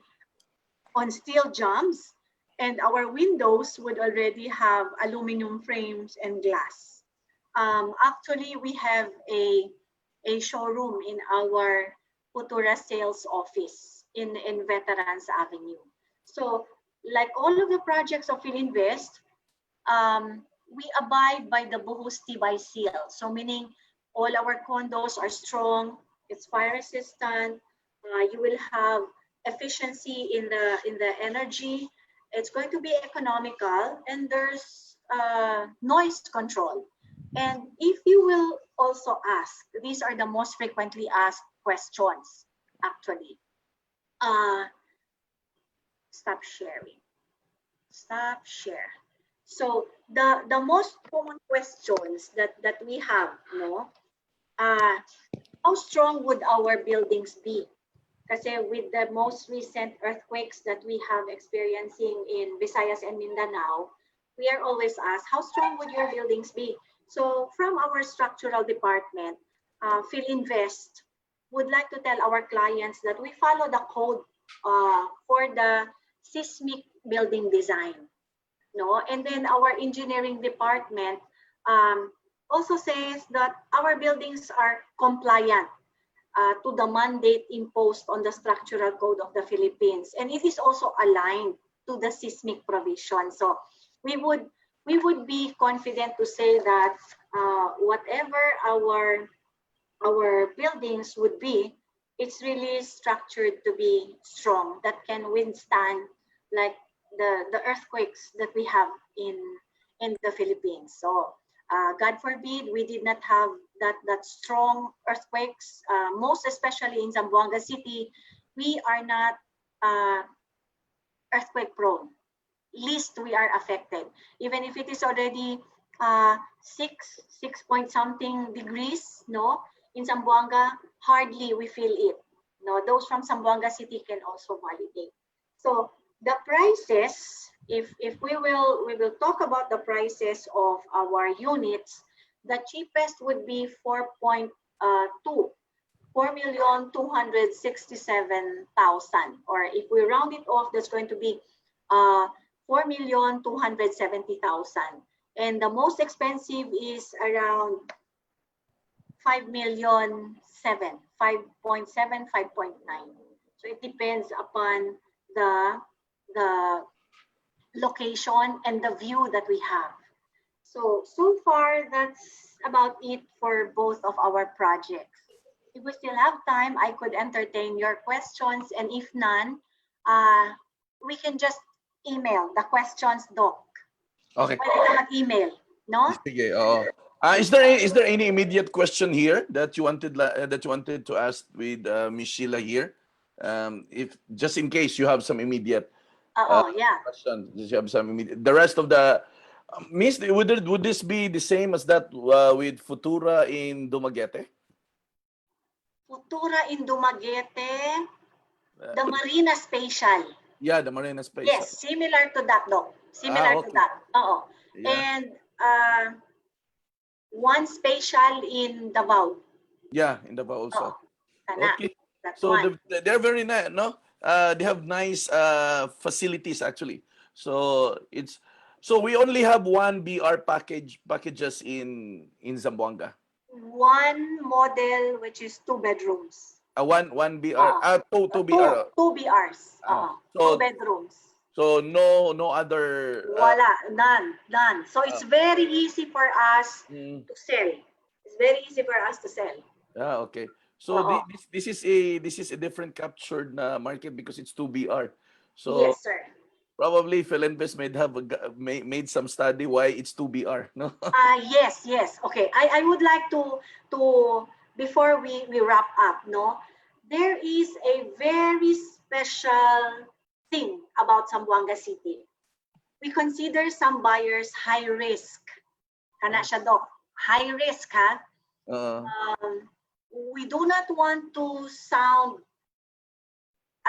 on steel jambs. And our windows would already have aluminum frames and glass. Actually, we have a showroom in our Futura sales office in Veterans Avenue. So like all of the projects of FILINVEST, we abide by the Buhos Tibay seal. So meaning all our condos are strong, it's fire resistant, you will have efficiency in the energy, it's going to be economical, and there's noise control. And if you will also ask, these are the most frequently asked questions, actually. Stop sharing. Stop share. So the most common questions that we have, how strong would our buildings be? Kasi with the most recent earthquakes that we have experiencing in Visayas and Mindanao, we are always asked, how strong would your buildings be? So from our structural department, FILINVEST would like to tell our clients that we follow the code for the seismic building design. And then our engineering department also says that our buildings are compliant to the mandate imposed on the structural code of the Philippines, and it is also aligned to the seismic provision. So we would be confident to say that whatever our our buildings would be, it's really structured to be strong, that can withstand like the earthquakes that we have in the Philippines. So God forbid we did not have that strong earthquakes, most especially in Zamboanga City. We are not earthquake prone. Least we are affected. Even if it is already six point something degrees, no, in Zamboanga, hardly we feel it. No, those from Zamboanga City can also validate. So the prices, if we will talk about the prices of our units, the cheapest would be 4.2. 4,267,000, or if we round it off, that's going to be 4,270,000. And the most expensive is around 5,000,007, 5.7, 5.9. So it depends upon the location and the view that we have. So far, that's about it for both of our projects. If we still have time, I could entertain your questions, and if none, we can just email the questions, Doc. Okay. Pwede ka mag-email, no? Sige, oo. Is there any immediate question here that you wanted to ask with Miss Sheila here? If just in case you have some immediate Yeah. question, you have some immediate. The rest of the Miss, would this be the same as that with Futura in Dumaguete? Futura in Dumaguete, the Marina Spatial. Yeah, the Marina Space. Yes, similar to that, Doc. Similar to okay. that. Oo. Yeah. And one spatial in Davao. Yeah, in Davao also. Sana. Okay. That's So one. they're very nice, no? They have nice facilities actually. So we only have one BR packages in Zamboanga. One model which is 2 bedrooms. One BR, two BR. Two BRs. So 2 bedrooms. so no other. Wala, none. So it's very easy for us to sell. It's very easy for us to sell. Okay. So this is a different captured market because it's 2 BR. So yes, sir. probably FILINVEST made some study why it's 2 BR, no? Yes. Okay. I would like to before we wrap up, no, there is a very special thing about Zamboanga City. We consider some buyers high risk. Kana siya, Doc. High risk, ha? We do not want to sound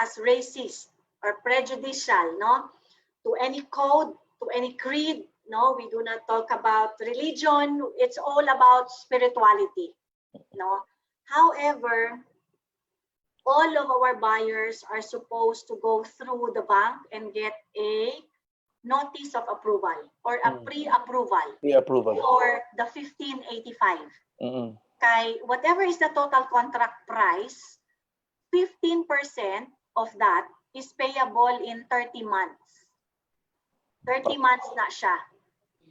as racist or prejudicial, no, to any code, to any creed. No, we do not talk about religion. It's all about spirituality, no. However, all of our buyers are supposed to go through the bank and get a notice of approval or a pre-approval for the 1585. Kay whatever is the total contract price, 15% of that is payable in 30 months. 30 months na siya.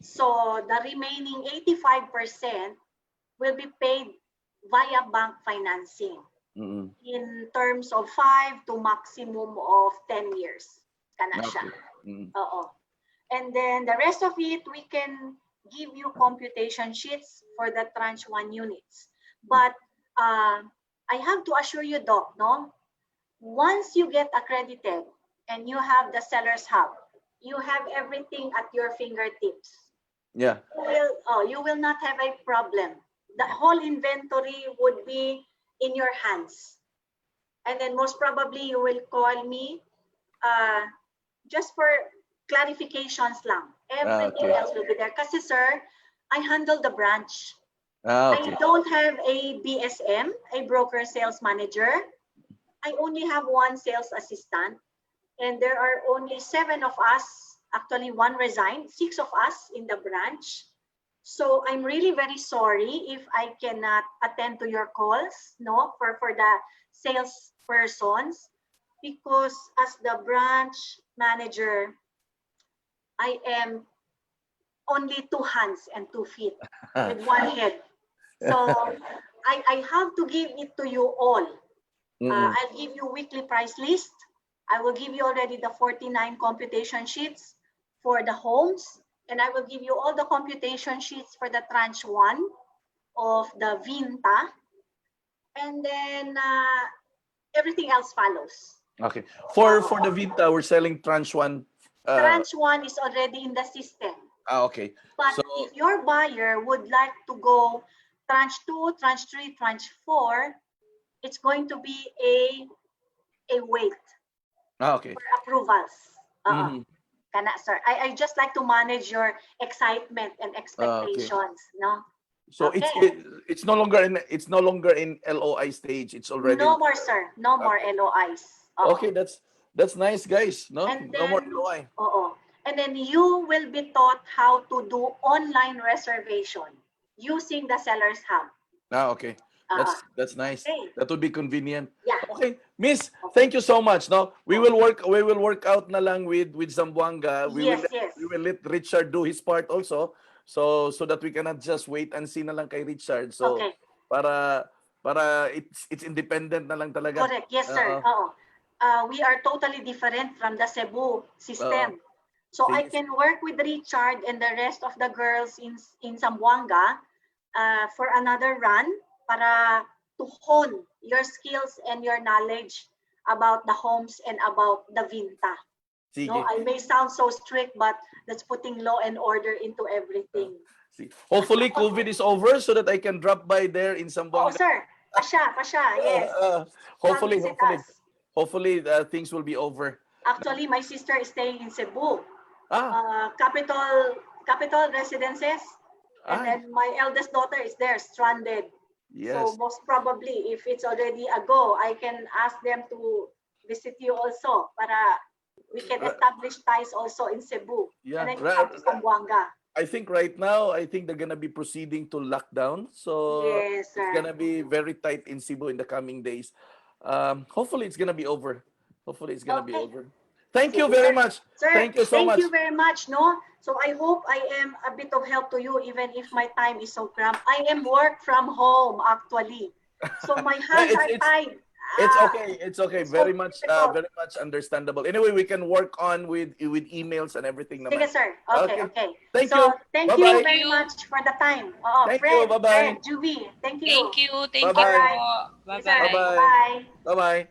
So the remaining 85% will be paid via bank financing in terms of 5 to maximum of 10 years. Kana siya. Oo. And then the rest of it, we can give you computation sheets for the tranche 1 units. But I have to assure you, Doc, no? Once you get accredited and you have the seller's hub, you have everything at your fingertips. Yeah. You will not have a problem. The whole inventory would be in your hands. And then most probably you will call me just for clarifications lang. Everything else will be there. Kasi sir, I handle the branch. I don't have a BSM, a broker sales manager. I only have one sales assistant. And there are only 7 of us. Actually, 1 resigned, 6 of us in the branch. So I'm really very sorry if I cannot attend to your calls, no, for the sales persons, because as the branch manager, I am only 2 hands and 2 feet with 1 head. So I have to give it to you all. Mm-mm. I'll give you weekly price list. I will give you already the 49 computation sheets for the homes, and I will give you all the computation sheets for the tranche 1 of the Vinta, and then everything else follows. Okay. For the Vinta, we're selling tranche 1. Tranche 1 is already in the system. Okay. But So if your buyer would like to go tranche 2, tranche 3, tranche 4, it's going to be a wait okay. for approvals. Mhm. Kana, sir. I just like to manage your excitement and Okay. expectations, no? So Okay. it's no longer in LOI stage. It's already No more, sir. No more okay. LOIs. Okay, that's nice, guys. No, And no more then, LOI. and then you will be taught how to do online reservation using the seller's hub. Okay. Oo. That's nice. Okay. That would be convenient. Yeah. Okay, Miss, Okay. thank you so much. No, we will work out na lang with Zamboanga. Yes, yes. We will let Richard do his part also. So that we cannot just wait and see na lang kay Richard. So Okay. para it's independent na lang talaga. Correct. Yes, sir. We are totally different from the Cebu Oo. system. So I Sige. can work with Richard and the rest of the girls in Zamboanga for another run para to hone your skills and your knowledge about the homes and about the Vinta. No, Sige. I may sound so strict, but that's putting law and order into everything. See. Hopefully COVID is over so that I can drop by there in Oh, Zamboanga. sir. Pasya, yes. Come Hopefully, visit hopefully. us. Hopefully, things will be over. Actually, my sister is staying in Cebu. Ah, Capital residences, and ay, then my eldest daughter is there stranded. So yes. most probably if it's already a go, I can ask them to visit you also para we can establish ties also in Cebu, Yeah. and then you come to Zamboanga. I think right now, I think they're gonna be proceeding to lockdown. So Yes, it's sir. gonna be very tight in Cebu in the coming days. Hopefully, it's gonna be over. Hopefully, it's gonna be Okay. over. Thank you Sige, very sir. much. Sir, Thank you so thank much. you very much, no? So I hope I am a bit of help to you even if my time is so cramped. I am work from home actually. So my hands are tied. It's okay. It's okay. It's so difficult. Very much understandable. Anyway, we can work on with emails and everything Sige, naman. sir. Okay, Okay. okay. Thank So, you. thank Bye you bye. very you. much for the time. Thank you. Fred, Bye bye. Juvie, thank you. Thank you. Thank Bye you bye. po. Yes, sir. Bye Bye-bye. bye. Bye-bye. Bye bye.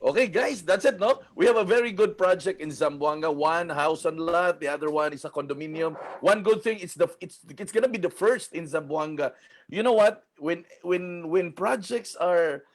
Okay, guys, that's it, no? We have a very good project in Zamboanga. One house and lot, the other one is a condominium. One good thing is it's gonna be the first in Zamboanga. You know what? When projects are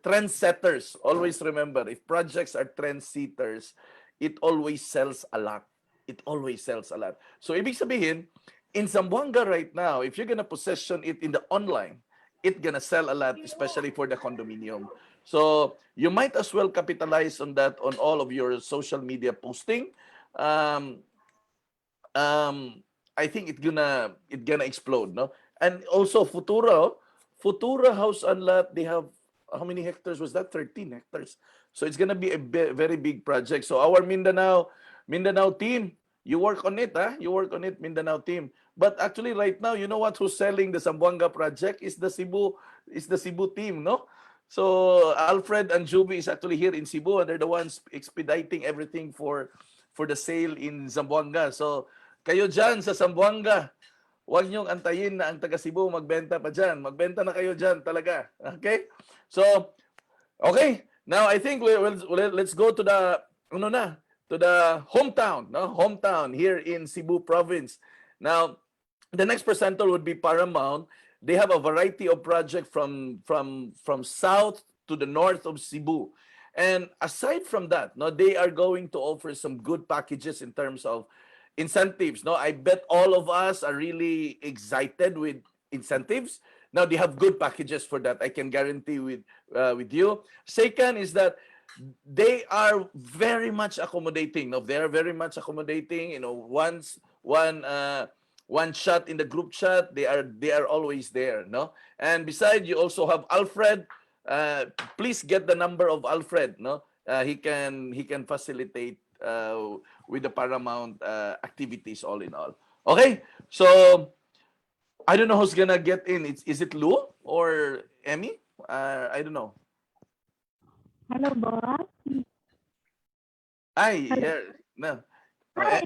trendsetters, always remember if projects are trendsetters, it always sells a lot. It always sells a lot. So ibig sabihin, in Zamboanga right now, if you're gonna possession it in the online, it's gonna sell a lot, especially for the condominium. So you might as well capitalize on that on all of your social media posting. Um, I think it gonna explode, no? And also Futura House and Lot, they have how many hectares was that? 13 hectares. So it's gonna be a very big project. So our Mindanao team, you work on it, huh? You work on it, Mindanao team. But actually, right now, you know what? Who's selling the Zamboanga project is the Cebu team, no? So Alfred and Juby is actually here in Cebu, and they're the ones expediting everything for the sale in Zamboanga. So kayo dyan sa Zamboanga, huwag niyong antayin na ang taga Cebu magbenta pa dyan. Magbenta na kayo dyan talaga. Okay? So, okay. Now, I think let's go to the, to the hometown, no? Hometown here in Cebu province. Now, the next presenter would be Paramount. They have a variety of projects from south to the north of Cebu. And aside from that, no, they are going to offer some good packages in terms of incentives. No, I bet all of us are really excited with incentives. Now they have good packages for that. I can guarantee with you. Second is that they are very much accommodating. No, they are very much accommodating. You know, one shot in the group chat, they are always there. No, and besides, you also have Alfred. Please get the number of Alfred. No, he can facilitate with the Paramount activities all in all. Okay, so I don't know who's gonna get in. Is it Lou or Emmy? I don't know. Hello, boss. Hi, Hello. here. No. Hi.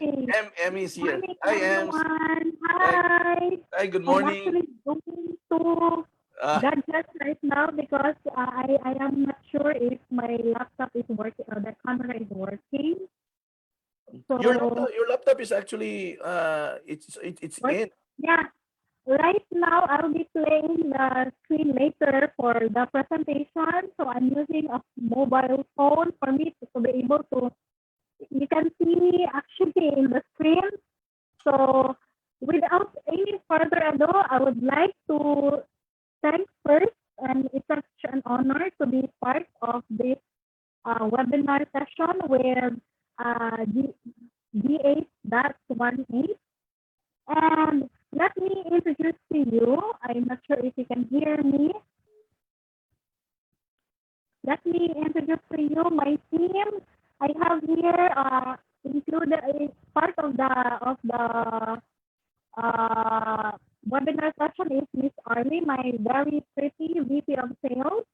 Emmy's here. Morning, Hi, Ems. everyone. Hi, Hi. hi, good I'm morning. actually going to Ah, gadget right now because I am not sure if my laptop is working or the camera is working. So, your laptop is actually it's what? in. Yeah, right now I'll be playing the screen later for the presentation. So I'm using a mobile phone for me to be able to, you can see me actually in the screen. So without any further ado, I would like to thank first, and it's such an honor to be part of this webinar session with D8.18. And let me introduce to you, I'm not sure if you can hear me. Let me introduce to you my team. I have here included part of the webinar session is Miss Arlie, my very pretty VP of Sales,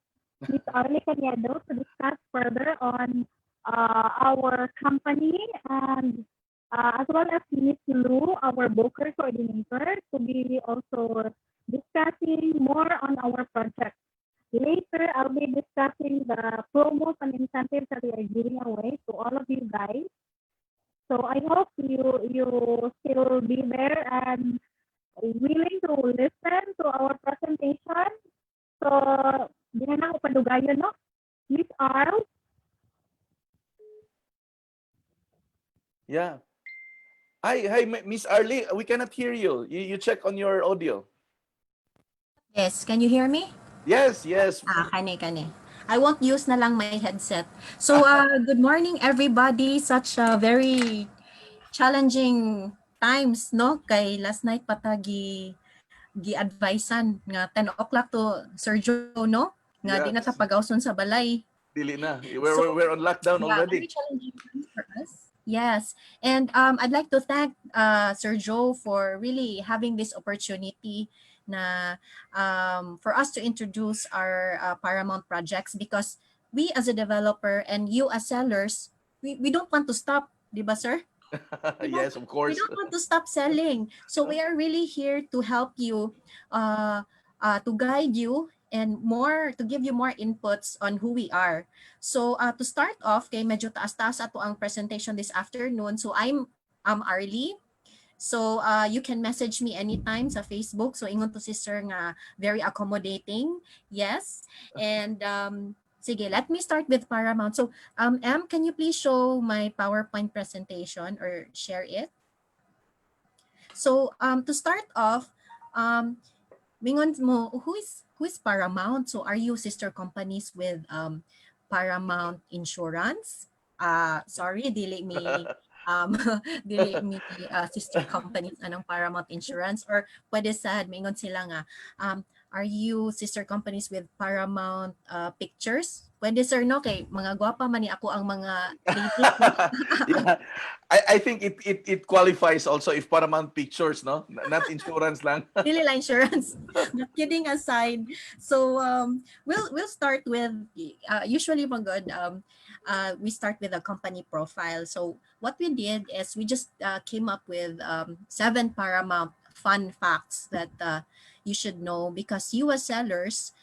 Miss Arlie Canedo, to discuss further on our company, and as well as Miss Lou, our broker coordinator, to be also discussing more on our project. Later, I'll be discussing the promos and incentives that we are giving away to all of you guys. So I hope you still be there and willing to listen to our presentation. So, di na ako padugayon, no? Miss Arl, Yeah. Hi, Miss Arlie. We cannot hear you. You check on your audio. Yes, can you hear me? Yes. Kani. I won't use na lang my headset. So, good morning everybody. Such a very challenging times, no? Kay last night patagi gi-advisean nga 10 o'clock to Sir Joe, no? Nga di na ta Yes. pagawson sa balay. Dili na. So, We're on lockdown yeah, very already. challenging times for us. Yes, and I'd like to thank Sir Joe for really having this opportunity na for us to introduce our Paramount projects, because we as a developer and you as sellers, we don't want to stop, di ba, sir? Yes, of We course. don't want to stop selling. So we are really here to help you, to guide you, and more to give you more inputs on who we are. So to start off, kay medyo taas-taas ato ang presentation this afternoon. So I'm Arlie. So you can message me anytime sa Facebook. So ingon to sister nga very accommodating. Yes. And sige, let me start with Paramount. So Em, can you please show my PowerPoint presentation or share it? So to start off, mingon mo, who is Paramount? So are you sister companies with Paramount Insurance? Sorry, dili me um dili me sister companies anong Paramount Insurance, or pwede sad mingon sila nga are you sister companies with Paramount Pictures? Pwede sir, no, kay mga gwapa man ni ako ang mga ladies. Yeah. I think it qualifies also if Paramount Pictures, no? Not insurance lang. Dili lang insurance. But kidding aside, so we'll start with usually magod we start with a company profile. So what we did is we just came up with 7 Paramount fun facts that you should know, because you as sellers,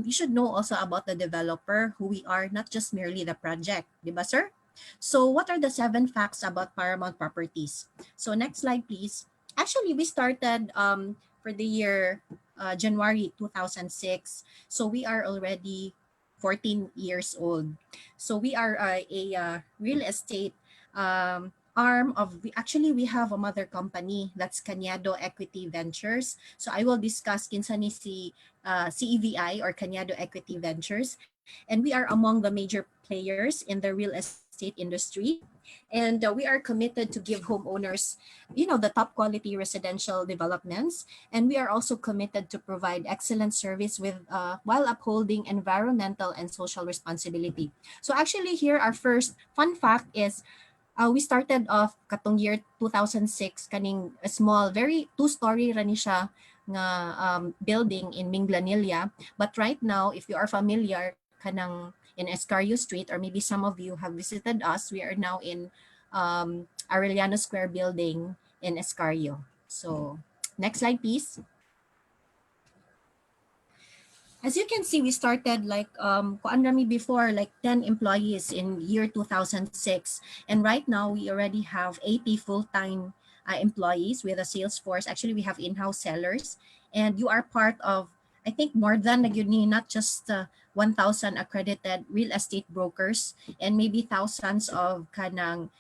you should know also about the developer, who we are, not just merely the project, di ba, sir? So what are the 7 facts about Paramount Properties? So next slide, please. Actually, we started for the year January 2006. So we are already 14 years old. So we are a real estate arm of, actually we have a mother company, that's Cañado Equity Ventures. So I will discuss kinsa ni si CEVI or Cañado Equity Ventures, and we are among the major players in the real estate industry. And we are committed to give homeowners, the top quality residential developments. And we are also committed to provide excellent service with while upholding environmental and social responsibility. So actually here, our first fun fact is we started off katong year 2006 kaning a small, very two-story ra ni siya nga building in Minglanilla. But right now, if you are familiar kanang in Escario Street, or maybe some of you have visited us, we are now in Arellano Square building in Escario. So next slide, please. As you can see, we started like kuan rami before, like 10 employees in year 2006, and right now we already have 80 full-time employees with a sales force. Actually, we have in-house sellers, and you are part of, I think, more than not just 1,000 accredited real estate brokers and maybe thousands of kanang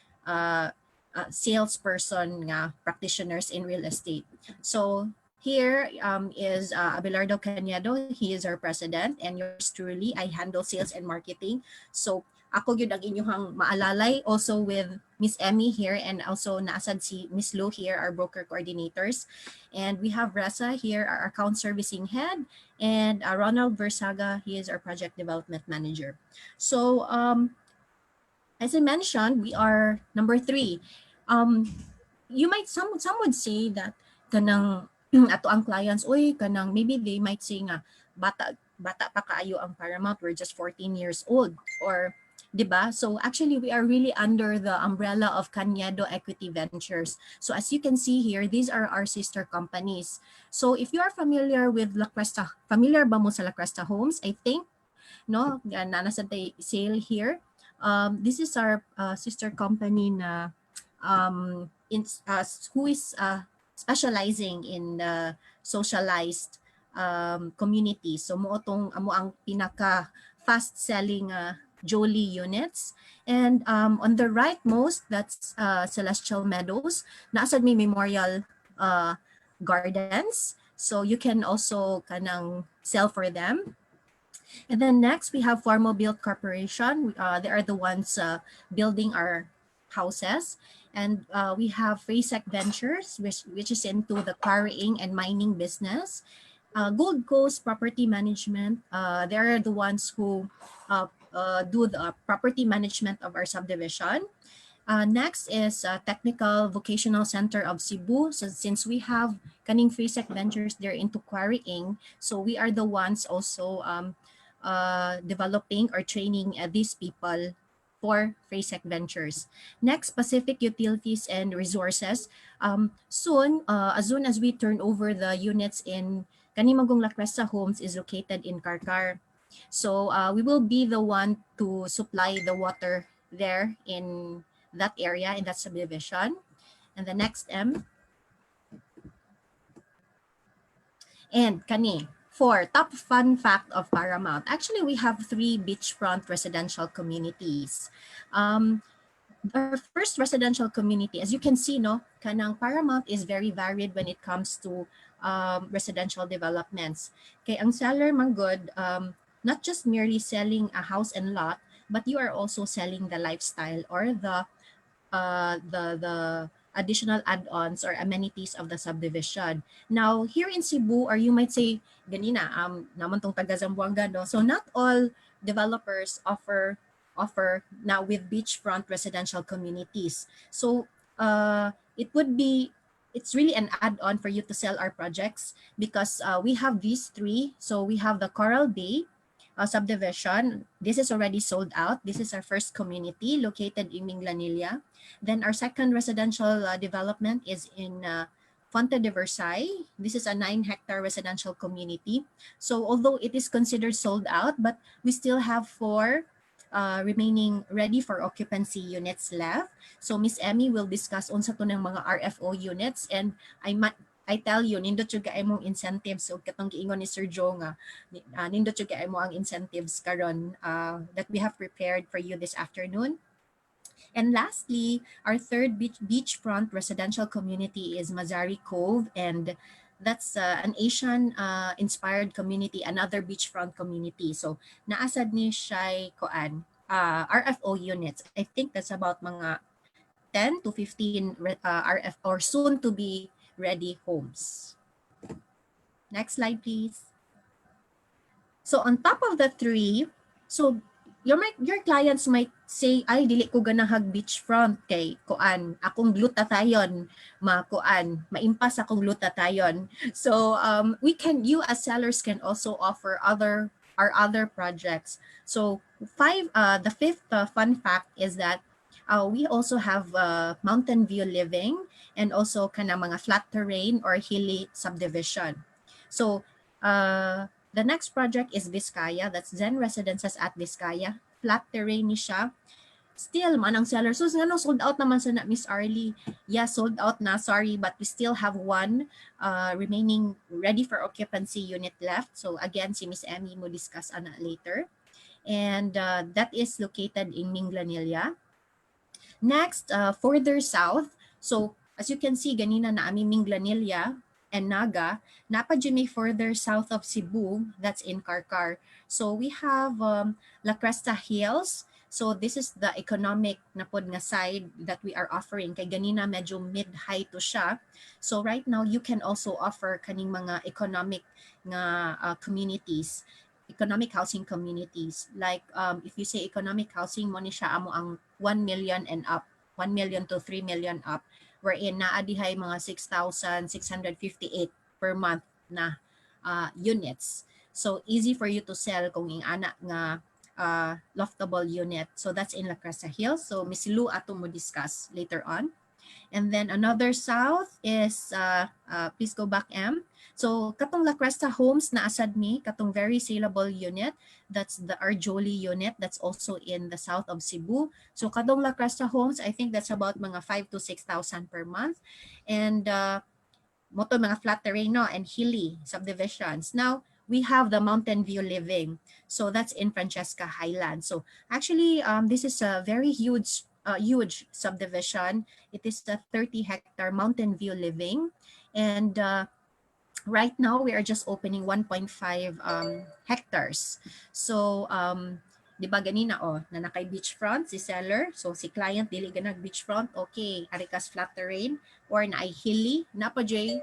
salesperson nga practitioners in real estate. So here is Abelardo Cañedo. He is our president, and yours truly. I handle sales and marketing. So ako yun ang inyong maalalay. Also with Miss Emmy here, and also naasad si Miss Lou here, our broker coordinators. And we have Reza here, our account servicing head, and Ronald Versaga, he is our project development manager. So as I mentioned, we are number 3. You might some would say that kanang ato ang clients, oy kanang maybe they might say nga bata pa kaayo ang Paramount, we're just 14 years old, or 'di ba? So actually we are really under the umbrella of Cañedo Equity Ventures. So as you can see here, these are our sister companies. So if you are familiar with La Cresta, familiar ba mo sa La Cresta Homes? I think no, nasa sale here. This is our sister company na who is specializing in the socialized community. So mo ang pinaka fast selling Jolie units. And on the right most, that's Celestial Meadows. Naasad may memorial gardens. So you can also kanang sell for them. And then next, we have Formal Build Corporation. They are the ones building our houses. And we have Freesec Ventures, which is into the quarrying and mining business. Gold Coast Property Management, they are the ones who do the property management of our subdivision. Next is Technical Vocational Center of Cebu. So since we have Kaning Freesec Ventures, they're into quarrying. So we are the ones also developing or training these people for Freesec Ventures. Next, Pacific Utilities and Resources. Soon as we turn over the units in Kanimagong La Cresta Homes is located in Karkar. So we will be the one to supply the water there in that area, in that subdivision. And the next M. And kani, for top fun fact of Paramount, actually we have 3 beachfront residential communities. Our first residential community, as you can see, no, kanang Paramount is very varied when it comes to residential developments. Okay, ang seller manggod, not just merely selling a house and lot, but you are also selling the lifestyle or the additional add-ons or amenities of the subdivision. Now, here in Cebu, or you might say, ganina, naman tong taga Zamboanga, no? So not all developers offer now with beachfront residential communities. So it's really an add-on for you to sell our projects because we have these 3. So we have the Coral Bay subdivision. This is already sold out. This is our first community located in Minglanilla. Then our second residential development is in Fonte de Versailles. This is a 9-hectare residential community. So although it is considered sold out, but we still have 4 remaining ready for occupancy units left. So Miss Emmy will discuss unsa to ng mga RFO units, and I tell you, nindot yung kaay mong incentives. So katong giingon ni Sir Joe nga, nindot yung kaay mo ang incentives karon that we have prepared for you this afternoon. And lastly, our third beachfront residential community is Mazari Cove, and that's an Asian-inspired community, another beachfront community. So naasad ni siya koan RFO units. I think that's about mga 10 to 15 RF or soon to be ready homes. Next slide, please. So on top of the 3, so your clients might say, ay dili ko ganahag beachfront kay kuan akong glutatayon maimpas akong glutatayon. So we can, you as sellers can also offer other projects. So the fifth fun fact is that we also have mountain view living and also kana mga flat terrain or hilly subdivision. So the next project is Vizcaya. That's Zen Residences at Vizcaya. Flat terrain ni siya. Still, manang seller. So, nga no, sold out naman sa Miss Arlie. Yeah, sold out na. Sorry, but we still have one remaining ready for occupancy unit left. So, again, si Miss Emmy mo discuss ana later. And that is located in Minglanilla. Next, further south. So, as you can see, ganina na aming Minglanilla and Naga, napadjumi further south of Cebu, that's in Karkar. So we have La Cresta Hills. So this is the economic na pod nga side that we are offering. Kay ganina medyo mid-high to siya. So right now, you can also offer kaning mga economic nga communities, economic housing communities. Like if you say economic housing, mo ni siya amo ang 1 million and up, 1 million to 3 million up, wherein naadihay mga 6,658 per month na units. So easy for you to sell kung ing ana nga loftable unit. So that's in La Cresta Hills. So Miss Lou ato mo discuss later on. And then another south is, please go back, M. So katong La Cresta Homes na asad mi, katong very saleable unit, that's the Arjoli unit, that's also in the south of Cebu. So katong La Cresta Homes, I think that's about mga 5,000 to 6,000 per month. And moto mga flat terrain no, and hilly subdivisions. Now, we have the Mountain View Living. So that's in Francesca Highlands. So actually, this is a very huge subdivision. It is the 30-hectare Mountain View Living. And right now, we are just opening 1.5 hectares. So, di ba ganina na nakay beachfront si seller, so si client dili ganag beachfront, okay, arikas flat terrain or na ay hilly, napajay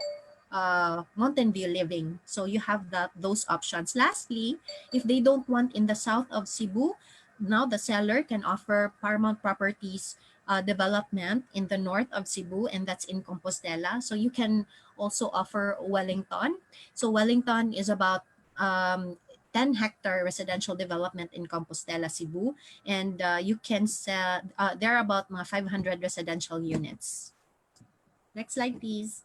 mountain view living. So you have those options. Lastly, if they don't want in the south of Cebu, now the seller can offer Paramount Properties development in the north of Cebu, and that's in Compostela. So you can also offer Wellington. So Wellington is about 10-hectare residential development in Compostela, Cebu, and you can sell, there are about 500 residential units. Next slide, please.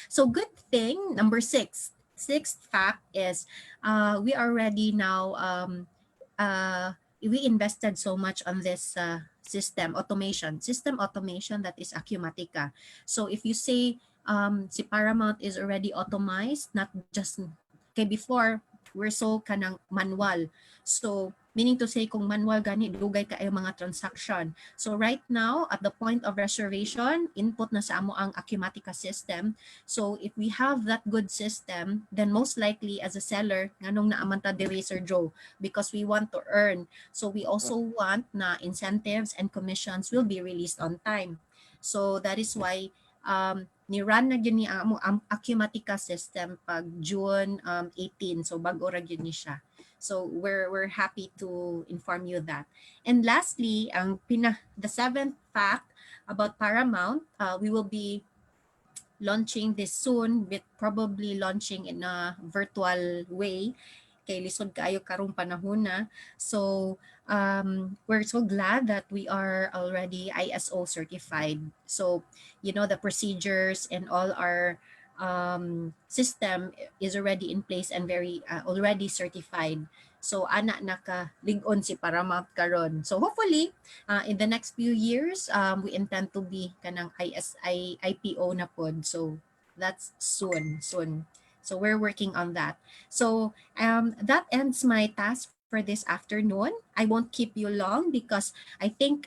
So good thing, number sixth fact is we already now, we invested so much on this system automation that is Acumatica. So if you say si Paramount is already automized, not just kay before, we're so kanang manual. So meaning to say kung manual gani dugay kaayo mga transaction. So right now at the point of reservation, input na sa amo ang Acumatica system. So if we have that good system, then most likely as a seller nganong naaman ta diri Sir Joe, because we want to earn. So we also want na incentives and commissions will be released on time. So that is why ni-run na gyud ni amo ang Acumatica system pag June 18. So bago ra gyud ni siya. So we're happy to inform you that. And lastly, the seventh fact about Paramount, we will be launching this soon, with probably launching in a virtual way. Kay lisod kaayo karong panahon na. So we're so glad that we are already ISO certified. So the procedures and all our system is already in place and very already certified. So ana naka-lig-on si Paramount karon. So hopefully in the next few years we intend to be kanang IPO na pod. So that's soon. So we're working on that. So that ends my task for this afternoon. I won't keep you long because I think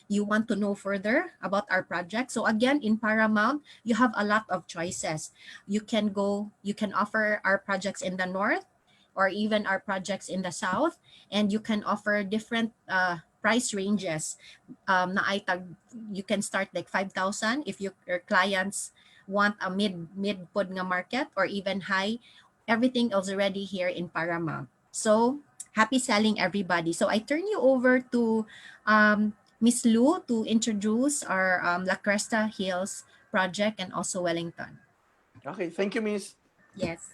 you want to know further about our project. So again, in Paramount, you have a lot of choices. You can offer our projects in the north or even our projects in the south, and you can offer different price ranges. You can start like 5,000 if your clients want a mid pod nga market, or even high. Everything is already here in Paramount. So happy selling, everybody. So I turn you over to Miss Lou to introduce our La Cresta Hills project and also Wellington. Okay, thank you, Miss. Yes.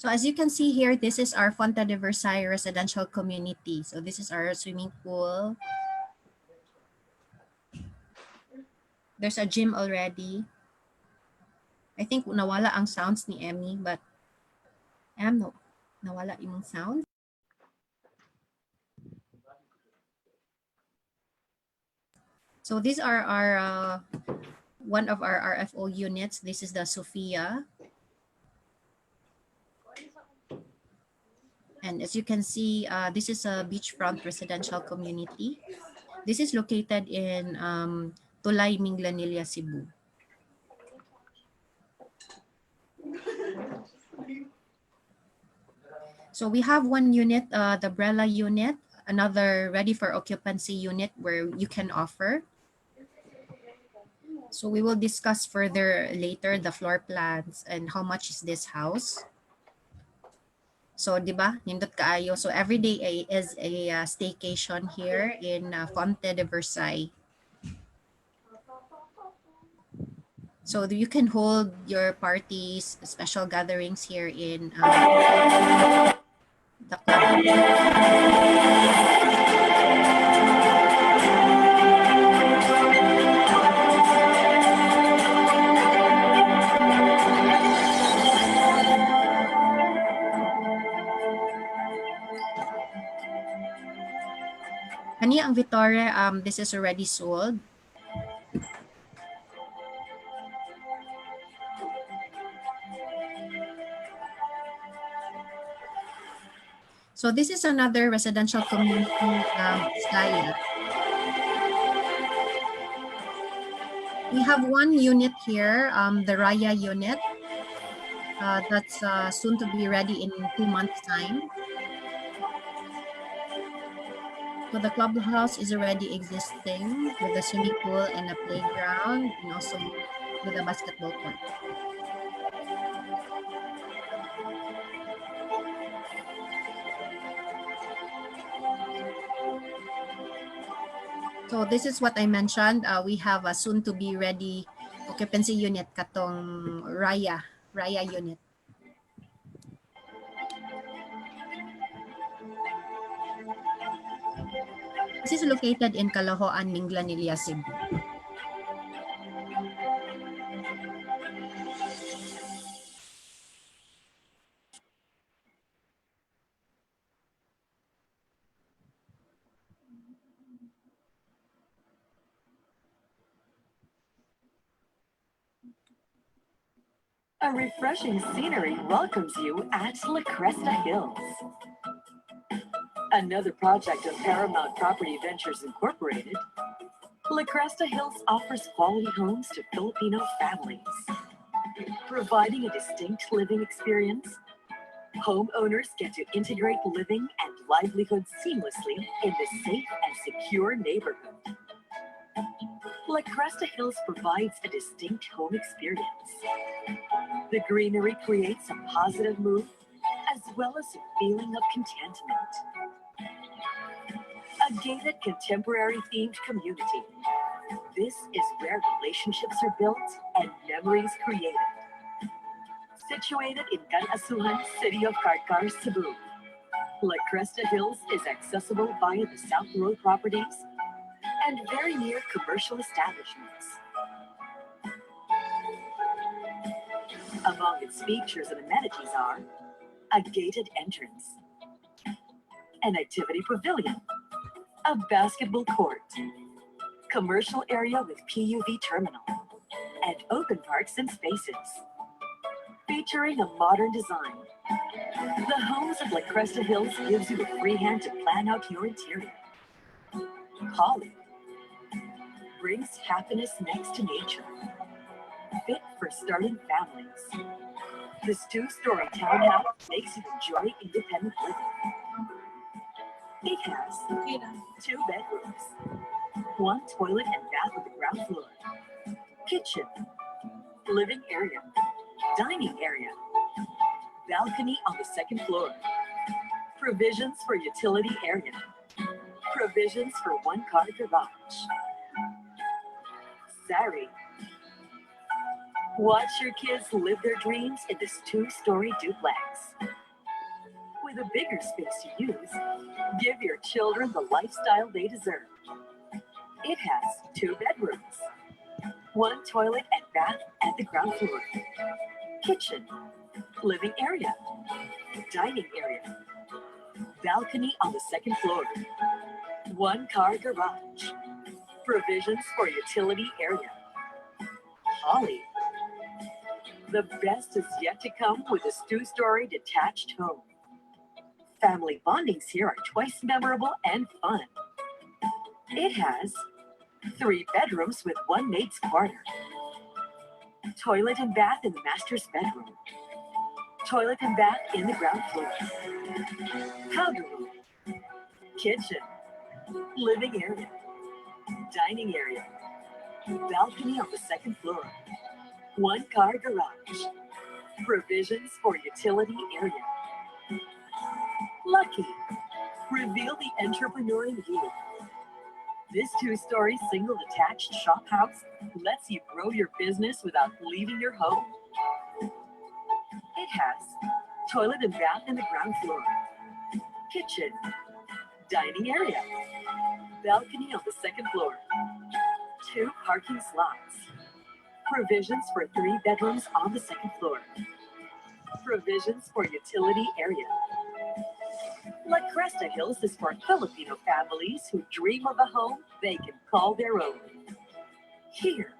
So as you can see here, this is our Fonte de Versailles residential community. So this is our swimming pool. There's a gym already. I think nawala ang sounds ni Emmy, but no, nawala yung sound. So these are our one of our RFO units. This is the Sophia. And as you can see, this is a beachfront residential community. This is located in Tulay, Minglanilla, Cebu. So we have one unit, the Brella unit, another ready for occupancy unit where you can offer. So we will discuss further later the floor plans and how much is this house. So, di ba? Nindot kaayo. So, every day is a staycation here in Fonte de Versailles. So, you can hold your parties, special gatherings here in the club. Kani ang Vitore, this is already sold. So this is another residential community, Skaya. We have one unit here, the Raya unit. That's soon to be ready in 2 months' time. So the clubhouse is already existing with a swimming pool and a playground, and also with a basketball court. So this is what I mentioned. We have a soon to be ready occupancy unit, katong Raya unit. This is located in Calahoan, Minglanilla, Cebu. A refreshing scenery welcomes you at La Cresta Hills. Another project of Paramount Property Ventures Incorporated, La Cresta Hills offers quality homes to Filipino families. Providing a distinct living experience, homeowners get to integrate living and livelihood seamlessly in this safe and secure neighborhood. La Cresta Hills provides a distinct home experience. The greenery creates a positive mood as well as a feeling of contentment. A gated contemporary themed community. This is where relationships are built and memories created. Situated in Ganasuhan, City of Karkar, Cebu, La Cresta Hills is accessible via the South Road properties and very near commercial establishments. Among its features and amenities are a gated entrance, an activity pavilion, a basketball court, commercial area with PUV terminal, and open parks and spaces. Featuring a modern design, the homes of La Cresta Hills gives you a free hand to plan out your interior. Holly brings happiness next to nature, fit for starting families. This two-story townhouse makes you enjoy independent living. It has 2 bedrooms, 1 toilet and bath on the ground floor, kitchen, living area, dining area, balcony on the 2nd floor, provisions for utility area, provisions for 1-car garage. Sorry. Watch your kids live their dreams in this 2-story duplex. With a bigger space to use, give your children the lifestyle they deserve. It has 2 bedrooms, 1 toilet and bath at the ground floor, kitchen, living area, dining area, balcony on the 2nd floor, 1-car garage, provisions for utility area. Holly. The best is yet to come with this 2-story detached home. Family bondings here are twice memorable and fun. It has 3 bedrooms with 1 maid's quarter, toilet and bath in the master's bedroom, toilet and bath in the ground floor, powder room, kitchen, living area, dining area, balcony on the 2nd floor, 1-car garage, provisions for utility area. Lucky, reveal the entrepreneur in you. This 2-story single detached shop house lets you grow your business without leaving your home. It has toilet and bath in the ground floor, kitchen, dining area, balcony on the 2nd floor, 2 parking slots, provisions for 3 bedrooms on the 2nd floor, provisions for utility area. La Cresta Hills is for Filipino families who dream of a home they can call their own. Here,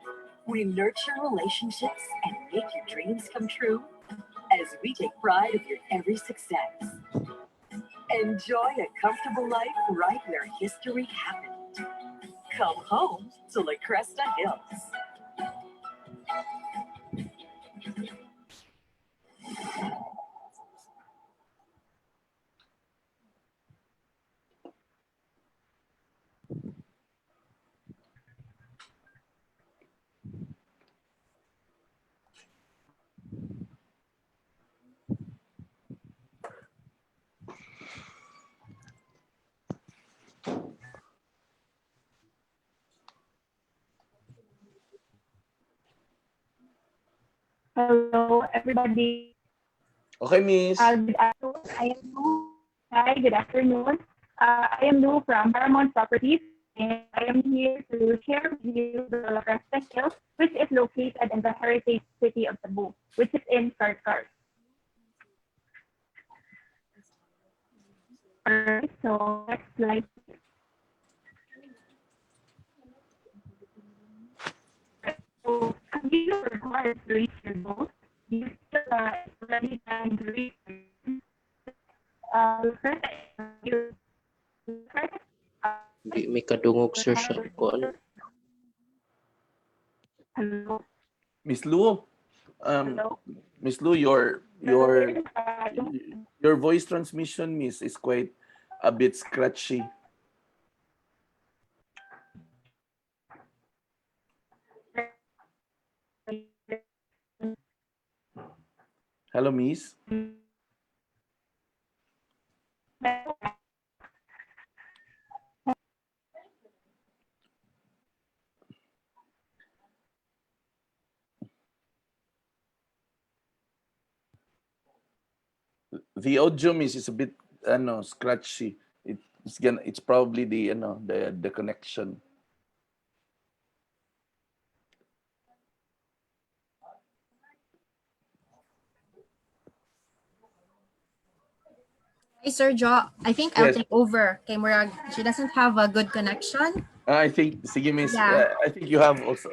we nurture relationships and make your dreams come true as we take pride of your every success. Enjoy a comfortable life right where history happened. Come home to La Cresta Hills. Hello, everybody. Okay, Miss. Good afternoon. I am Lou. Hi, good afternoon. I am Lou from Paramount Properties, and I am here to share with you the La Cresta Hills, which is located in the heritage city of Cebu, which is in Karkar. Alright, so next slide. So, as you are required to reach your goals, you still ready time to reach May kadungog sir sa kuan. Hello. Miss Lou, Hello. Miss Lou, your voice transmission, Miss, is quite a bit scratchy. Hello, Miss. The audio is a bit scratchy. It's probably the connection. Hey, Sir Joe, I think I'll Yes. take over. Okay, Murag, she doesn't have a good connection. I think sige miss. Yeah. I think you have also.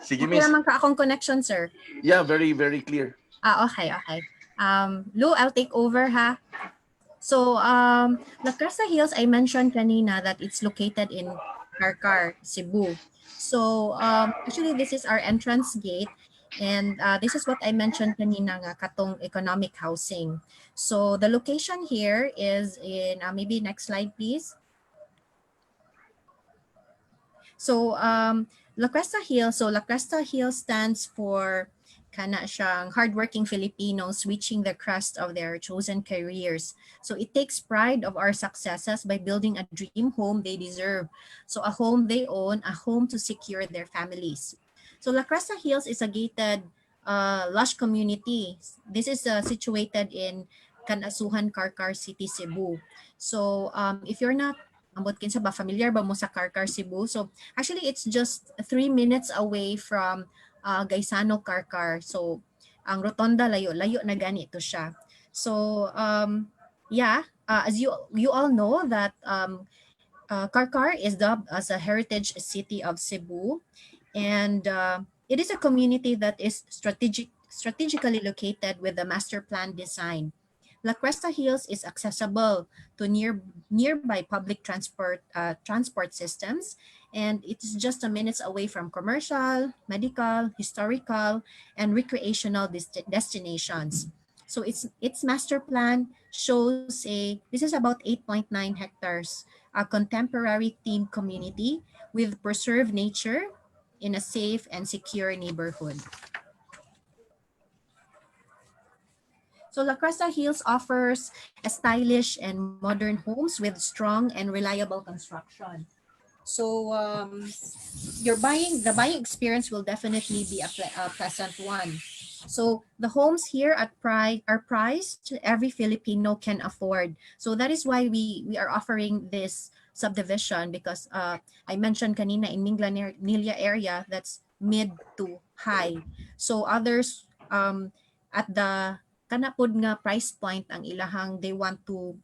Sige Okay miss. naman ka akong connection, sir. Yeah, very very clear. Okay. Lou, I'll take over, ha? So, La Cresta Hills, I mentioned kanina that it's located in Karkar, Cebu. So, actually, this is our entrance gate. And this is what I mentioned kanina nga, katong economic housing. So, the location here is in, maybe next slide, please. So, La Cresta Hill, La Cresta Hill stands for kana siyang hardworking Filipinos reaching the crest of their chosen careers. So it takes pride of our successes by building a dream home they deserve. So a home they own, a home to secure their families. So La Cresta Hills is a gated lush community. This is situated in Kanasuhan, Karkar City, Cebu. So if you're not ambot kinsa ba familiar ba mo sa Karkar, Cebu? So actually it's just 3 minutes away from Gaisano, Karkar. So ang rotonda layo na ganito siya. So as you all know that Karkar is dubbed as a heritage city of Cebu, and it is a community that is strategically located with a master plan design. La Cuesta Hills is accessible to nearby public transport systems, and it is just a minutes away from commercial, medical, historical, and recreational destinations. So its master plan shows this is about 8.9 hectares, a contemporary themed community with preserved nature in a safe and secure neighborhood. So La Cresta Hills offers a stylish and modern homes with strong and reliable construction. So the buying experience will definitely be a pleasant one. So the homes here are priced every Filipino can afford. So that is why we are offering this subdivision, because I mentioned kanina in Minglanilla area that's mid to high. So others at the kanapod nga price point ang ilahang they want to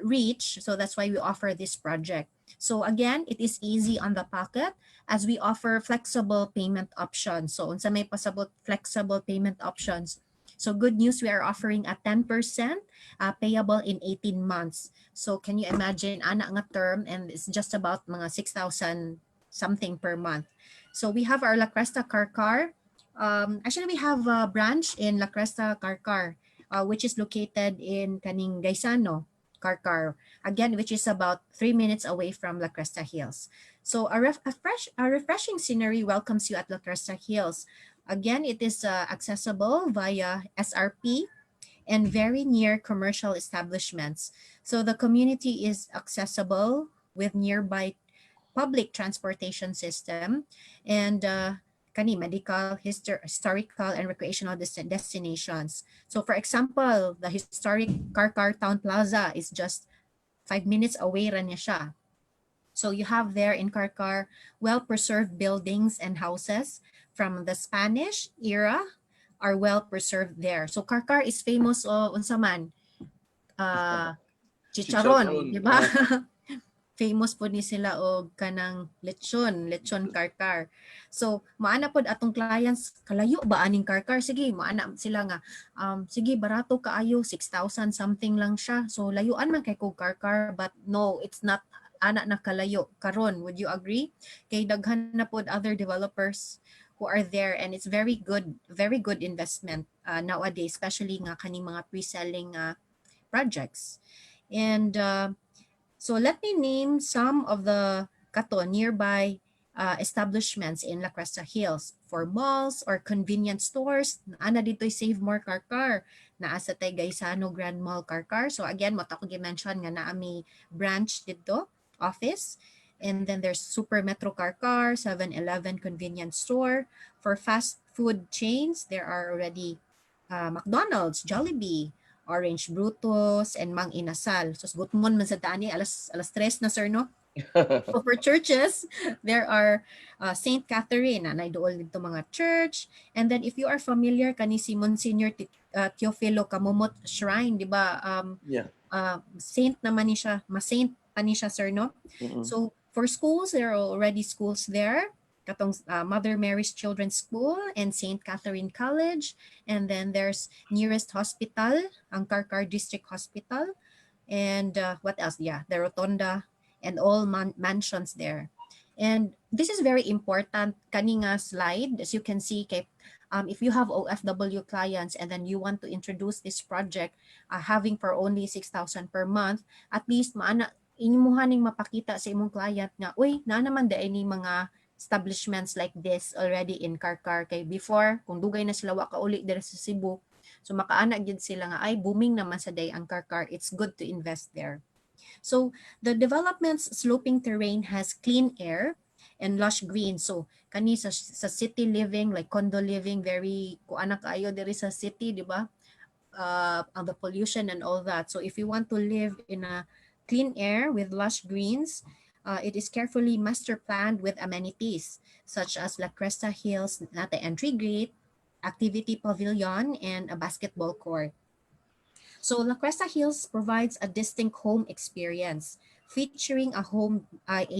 reach. So that's why we offer this project. So again, it is easy on the pocket as we offer flexible payment options. So unsa may pasabot flexible payment options. So good news, we are offering a 10% payable in 18 months. So can you imagine, ana nga term, and it's just about mga 6,000 something per month. So we have our La Cresta Karkar. Actually, we have a branch in La Cresta Karkar, which is located in Kaning Gaisano, Karkar, again, which is about 3 minutes away from La Cresta Hills. So a refreshing scenery welcomes you at La Cresta Hills. Again, it is accessible via SRP and very near commercial establishments. So the community is accessible with nearby public transportation system and medical, historical, and recreational destinations. So for example, the historic Karkar Town Plaza is just 5 minutes away ra niya siya. So you have there in Karkar well-preserved buildings and houses from the Spanish era are well-preserved there. So Karkar is famous unsa man? Chicharon, Chicharon. di ba? Famous po ni sila og kanang lechon karkar. So maana pod atong clients, kalayo ba aning karkar? Sige, maana sila nga sige barato kaayo, 6,000 something lang siya. So layuan man kay kog karkar, but no, it's not ana na kalayo karon. Would you agree? Kay daghan na pod other developers who are there, and it's very good investment nowadays, especially nga kaning mga pre-selling projects. And so let me name some of the nearby establishments in La Cresta Hills. For malls or convenience stores, ana dito'y Save More Karkar, naa sa tay Gaisano Grand Mall Karkar. So again, mo ko gi-mention nga naa may branch dito, office. And then there's Super Metro Karkar, 7-Eleven convenience store. For fast food chains, there are already McDonald's, Jollibee, Orange Brutus, and Mang Inasal. So gutmon man sa dani, alas 3 na sir, no? So for churches, there are Saint Catherine, na dool dito mga church. And then if you are familiar kani si Monsignor Teofilo Camomot Shrine, di ba? Yeah. Saint naman ni siya, ma-saint pa ni siya, sir, no? So for schools, there are already schools there. Katong Mother Mary's Children's School and Saint Catherine College. And then there's nearest hospital, ang Karkar District Hospital. And what else? Yeah, the Rotonda and all mansions there. And this is very important. Kaninga slide, as you can see, if you have OFW clients and then you want to introduce this project, having for only 6,000 per month, at least inimuhaning mapakita sa imong client nga, uy, na naman dahil ni mga establishments like this already in Karkar. Kay before, kung dugay na sila waka uli dira sa Cebu, so makaanak gid sila nga ay booming naman sa day ang Karkar. It's good to invest there. So the development's sloping terrain has clean air and lush green. So kani sa city living, like condo living, very kuana kaayo diri sa city, di ba? The pollution and all that. So if you want to live in a clean air with lush greens, it is carefully master planned with amenities such as La Cresta Hills, the entry gate, activity pavilion, and a basketball court. So La Cresta Hills provides a distinct home experience featuring a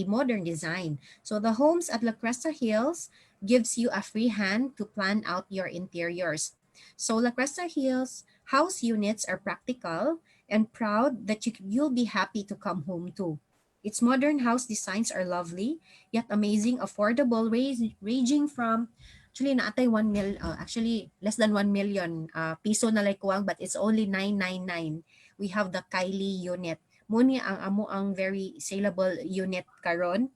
modern design. So the homes at La Cresta Hills gives you a free hand to plan out your interiors. So La Cresta Hills house units are practical and proud that you'll be happy to come home to. Its modern house designs are lovely, yet amazing, affordable, ranging from actually naatay 1 mil, actually less than 1 million piso na like kuwang, but it's only 999. We have the Kylie unit. Muni ang amo ang very saleable unit karon,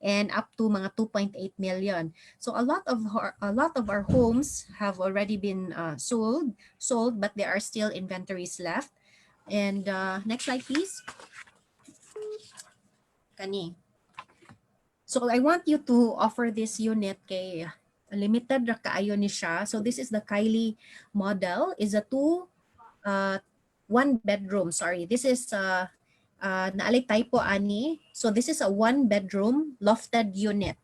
and up to mga 2.8 million. So a lot of our homes have already been sold, but there are still inventories left. And next slide, please. Kani. So I want you to offer this unit kay limited ra kaayo ni siya. So this is the Kylie model. Is a one bedroom. Sorry, this is naalay typo ani. So this is a 1 bedroom lofted unit.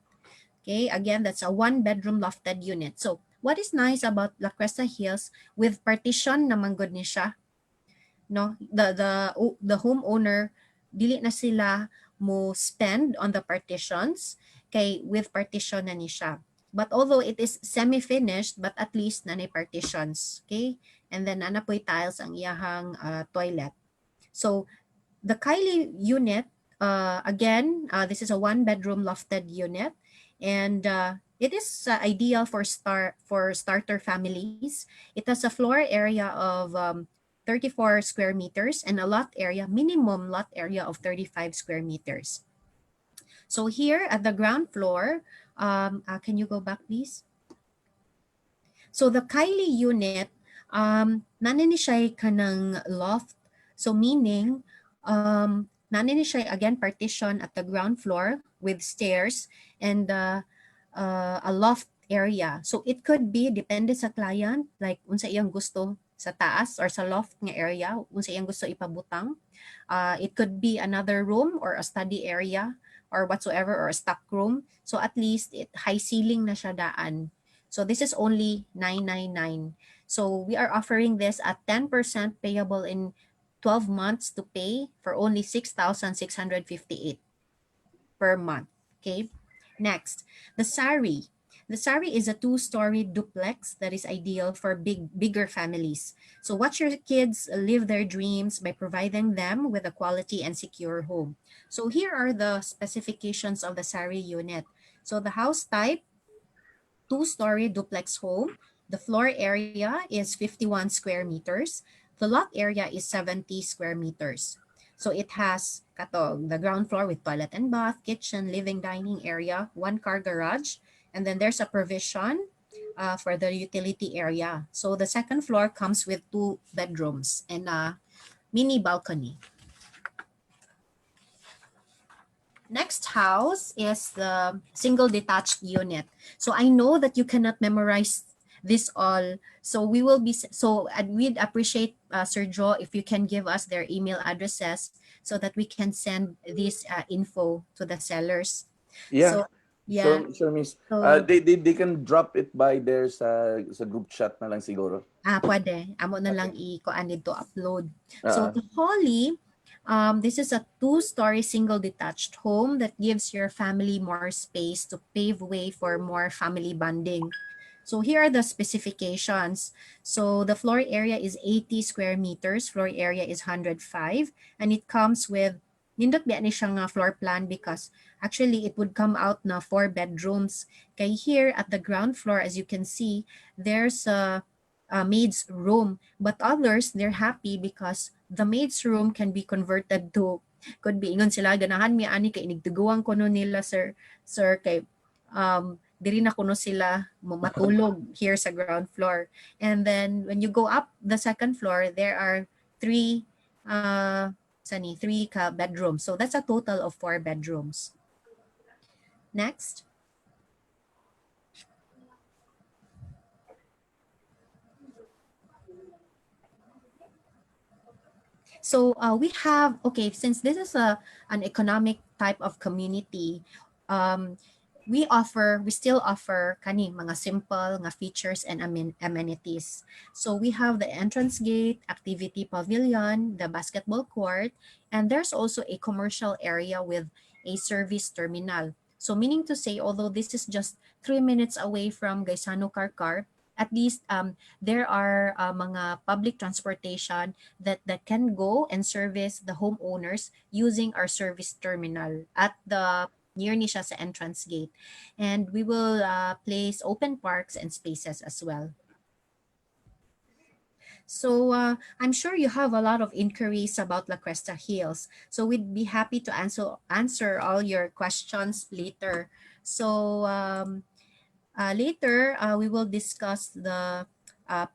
Okay, again, that's a 1 bedroom lofted unit. So what is nice about La Cresta Hills, with partition naman good ni siya, no? The homeowner dili na sila mo spend on the partitions kay with partition na ni siya. But although it is semi-finished, but at least nanay partitions, okay? And then nanapoy tiles ang iyahang toilet. So the Kylie unit, again, this is a 1 bedroom lofted unit, and it is ideal for starter families. It has a floor area of 34 square meters and a minimum lot area of 35 square meters. So here at the ground floor, can you go back please? So the Kylie unit, nanin siya kanang loft. So meaning, nanin siya again partition at the ground floor with stairs and a loft area. So it could be depende sa client, like unsa iyang gusto sa taas or sa loft nga area, unsa iyang gusto ipabutang. It could be another room or a study area or whatsoever, or a stock room. So at least high ceiling na siya daan. So this is only 999. So we are offering this at 10% payable in 12 months to pay for only 6,658 per month. Okay. Next, the Sari. The Sari is a 2-story duplex that is ideal for bigger families. So watch your kids live their dreams by providing them with a quality and secure home. So here are the specifications of the Sari unit. So the house type, 2-story duplex home. The floor area is 51 square meters. The lot area is 70 square meters. So it has the ground floor with toilet and bath, kitchen, living, dining area, 1-car garage, and then there's a provision for the utility area. So the second floor comes with 2 bedrooms and a mini balcony. Next house is the single detached unit. So I know that you cannot memorize this all. So we will be and we'd appreciate Sir Joe if you can give us their email addresses so that we can send this info to the sellers. Yeah, So yeah. sure, miss. So They can drop it by there sa group chat na lang siguro. pwede. Amo na lang Okay. i-kuan dito upload. So Uh, the Holly, this is a two-story single detached home that gives your family more space to pave way for more family bonding. So here are the specifications. So the floor area is 80 square meters, floor area is 105, and it comes with nindot ba ni siya nga floor plan because actually it would come out na 4 bedrooms. Kay here at the ground floor, as you can see, there's a maid's room, but others they're happy because the maid's room can be converted to, could be ingon sila ganahan mi ani kay inigduguan ko no nila sir kay diri na kuno sila matulog here sa ground floor. And then when you go up the second floor, there are three bedrooms. So that's a total of 4 bedrooms. Next. So we have, okay, since this is an economic type of community, um, we still offer kani mga simple nga features and amenities. So we have the entrance gate, activity pavilion, the basketball court, and there's also a commercial area with a service terminal. So meaning to say, although this is just 3 minutes away from Gaisano Karkar, at least there are mga public transportation that can go and service the homeowners using our service terminal at the near ni siya sa entrance gate. And we will place open parks and spaces as well. So I'm sure you have a lot of inquiries about La Cresta Hills. So we'd be happy to answer all your questions later. So later, we will discuss the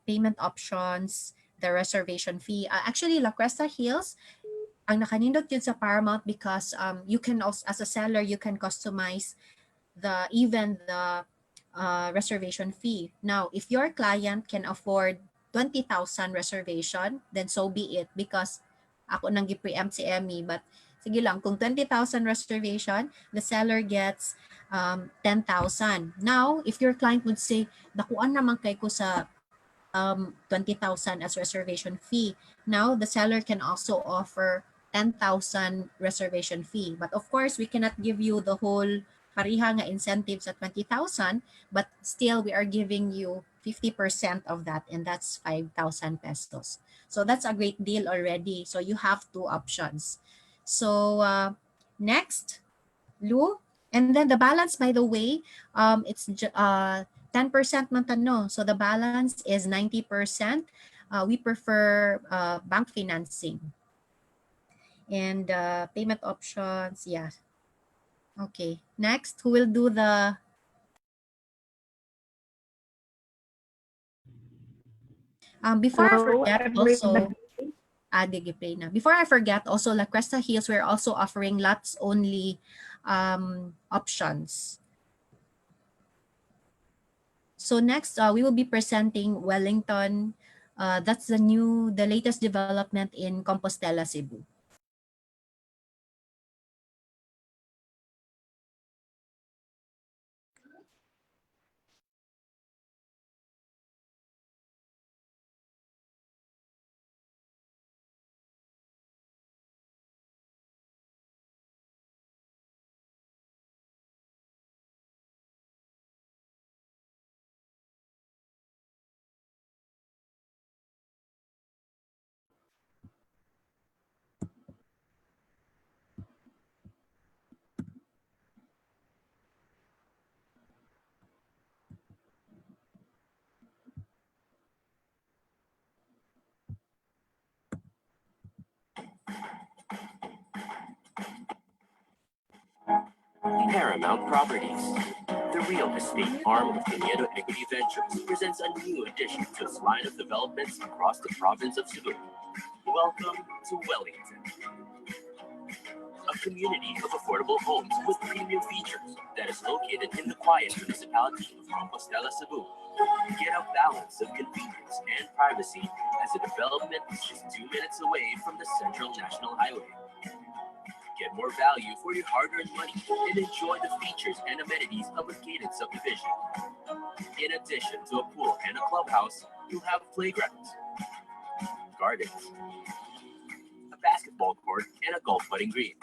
payment options, the reservation fee. Actually, La Cresta Hills, ang nakanindot yun sa Paramount because you can also, as a seller, you can customize the reservation fee. Now, if your client can afford 20,000 reservation, then so be it because ako nang gi-preempt si Emmy, but sige lang, kung 20,000 reservation, the seller gets 10,000. Now, if your client would say, dakuan naman kay ko sa 20,000 as reservation fee. Now, the seller can also offer 10,000 reservation fee. But of course, we cannot give you the whole pariha nga incentives at 20,000, but still we are giving you 50% of that, and that's 5,000 pesos. So that's a great deal already. So you have two options. So next, Lou. And then the balance, by the way, it's 10% man tano. So the balance is 90%. We prefer bank financing. And payment options, yeah. Okay, next, who will do the... before I Hello, forget also, everybody. before I forget, also La Cresta Hills, we're also offering lots only options. So next, we will be presenting Wellington. That's the latest development in Compostela, Cebu. Paramount Properties, the real estate arm of Caniedo Equity Ventures, presents a new addition to its line of developments across the province of Cebu. Welcome to Wellington, a community of affordable homes with premium features that is located in the quiet municipality of Compostela, Cebu. Get a balance of convenience and privacy as the development is just 2 minutes away from the Central National Highway. Get more value for your hard-earned money and enjoy the features and amenities of a gated subdivision. In addition to a pool and a clubhouse, you have playgrounds, gardens, a basketball court, and a golf putting green.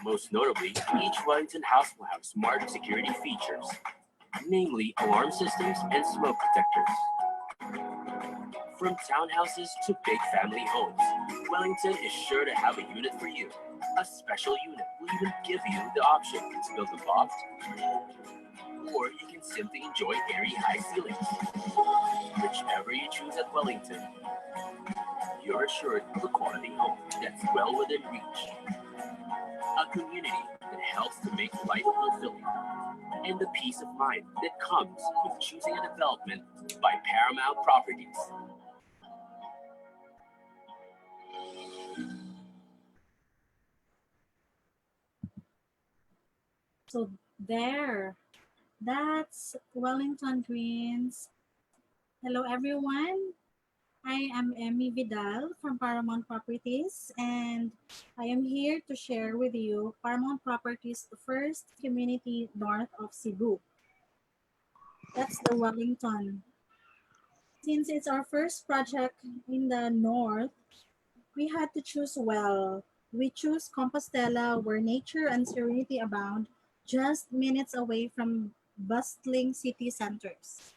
Most notably, each Wellington house will have smart security features, namely alarm systems and smoke detectors. From townhouses to big family homes, Wellington is sure to have a unit for you. A special unit will even give you the option to build a loft, or you can simply enjoy airy high ceilings. Whichever you choose at Wellington, you're assured of a quality home that's well within reach. A community that helps to make life fulfilling, and the peace of mind that comes with choosing a development by Paramount Properties. So there, that's Wellington Greens. Hello everyone. I am Emmy Vidal from Paramount Properties, and I am here to share with you Paramount Properties' first community north of Cebu. That's the Wellington. Since it's our first project in the north, we had to choose well. We choose Compostela, where nature and serenity abound, just minutes away from bustling city centers.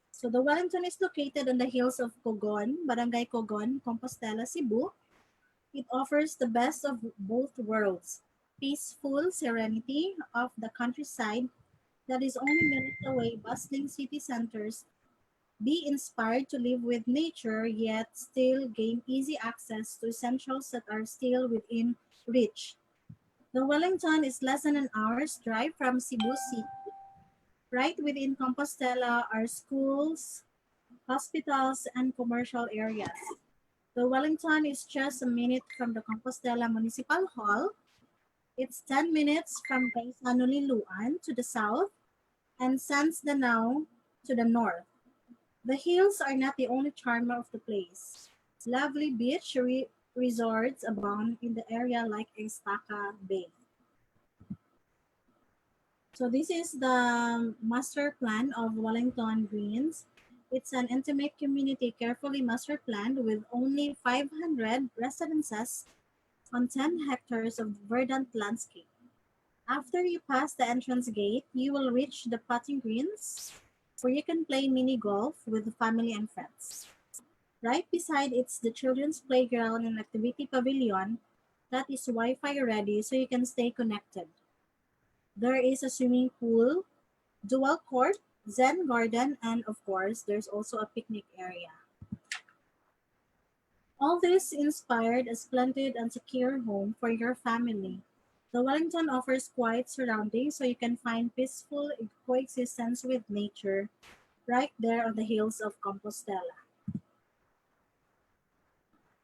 So the Wellington is located on the hills of Cogon, Barangay Cogon, Compostela, Cebu. It offers the best of both worlds. Peaceful serenity of the countryside that is only minutes away, bustling city centers. Be inspired to live with nature, yet still gain easy access to essentials that are still within reach. The Wellington is less than an hour's drive from Cebu City. Right within Compostela are schools, hospitals, and commercial areas. The Wellington is just a minute from the Compostela Municipal Hall. It's 10 minutes from Paisano Liloan to the south and Sans Danao to the north. The hills are not the only charm of the place. Lovely beach resorts abound in the area like Estaca Bay. So this is the master plan of Wellington Greens. It's an intimate community carefully master planned with only 500 residences on 10 hectares of verdant landscape. After you pass the entrance gate, you will reach the putting greens where you can play mini golf with the family and friends. Right beside it's the children's playground and activity pavilion that is Wi-Fi ready so you can stay connected. There is a swimming pool, dual court, Zen garden, and of course, there's also a picnic area. All this inspired a splendid and secure home for your family. The Wellington offers quiet surroundings so you can find peaceful coexistence with nature right there on the hills of Compostela.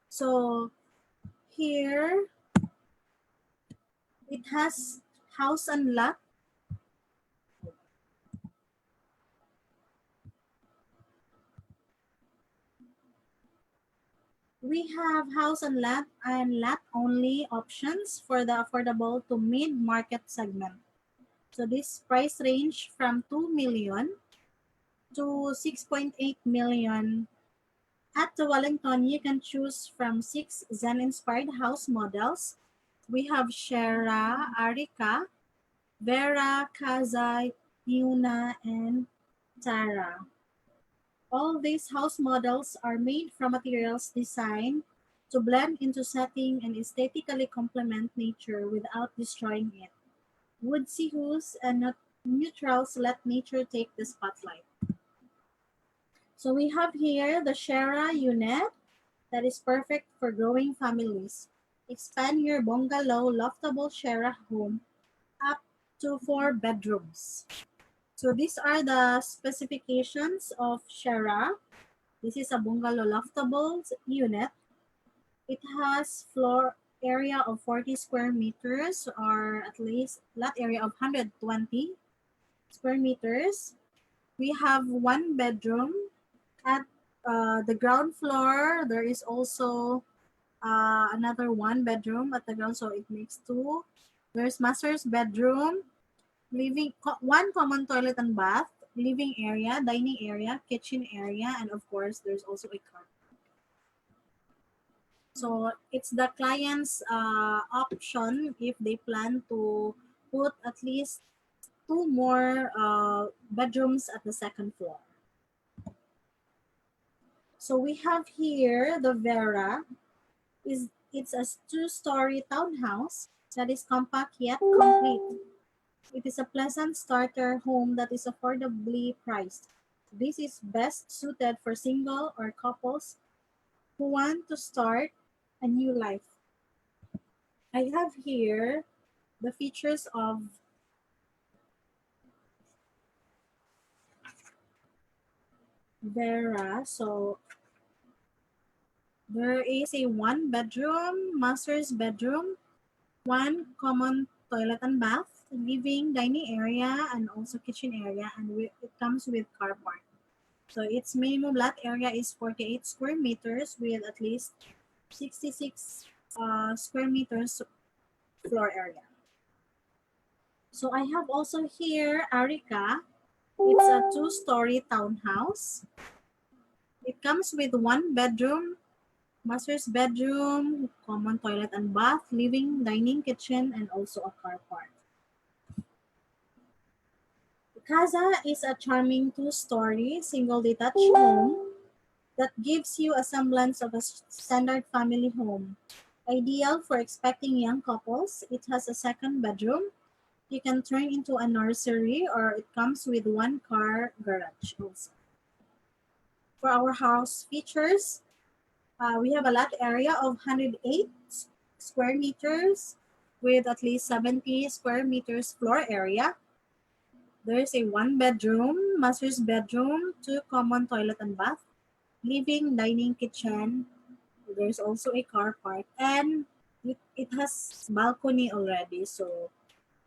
So here it has house and lot. We have house and lot only options for the affordable to mid-market segment. So this price range from 2 million to 6.8 million. At the Wellington, you can choose from 6 Zen-inspired house models. We have Shera, Arika, Vera, Kaza, Yuna, and Tara. All these house models are made from materials designed to blend into setting and aesthetically complement nature without destroying it. Woodsy hues and neutrals let nature take the spotlight. So we have here the Shera unit that is perfect for growing families. Expand your bungalow loftable Shera home up to 4 bedrooms. So these are the specifications of Shera. This is a bungalow loftable unit. It has floor area of 40 square meters or at least lot area of 120 square meters. We have one bedroom. At the ground floor, there is also another one bedroom at the ground, so it makes two. There's master's bedroom, one common toilet and bath, living area, dining area, kitchen area, and of course, there's also a car. So it's the client's option if they plan to put at least two more bedrooms at the second floor. So we have here the Vera. It's a two-story townhouse that is compact yet complete. It is a pleasant starter home that is affordably priced. This is best suited for single or couples who want to start a new life. I have here the features of Vera. So there is a one bedroom, master's bedroom, one common toilet and bath, living, dining area, and also kitchen area, and it comes with car park. So its minimum lot area is 48 square meters with at least 66 square meters floor area. So I have also here Arica. It's a two-story townhouse. It comes with one bedroom, master's bedroom, common toilet and bath, living, dining, kitchen, and also a car park. Casa is a charming two-story single detached home that gives you a semblance of a standard family home. Ideal for expecting young couples, it has a second bedroom. You can turn into a nursery, or it comes with one car garage also. For our house features, we have a lot area of 108 square meters with at least 70 square meters floor area. There is a one bedroom, master's bedroom, two common toilet and bath, living, dining, kitchen. There's also a car park, and it has balcony already. So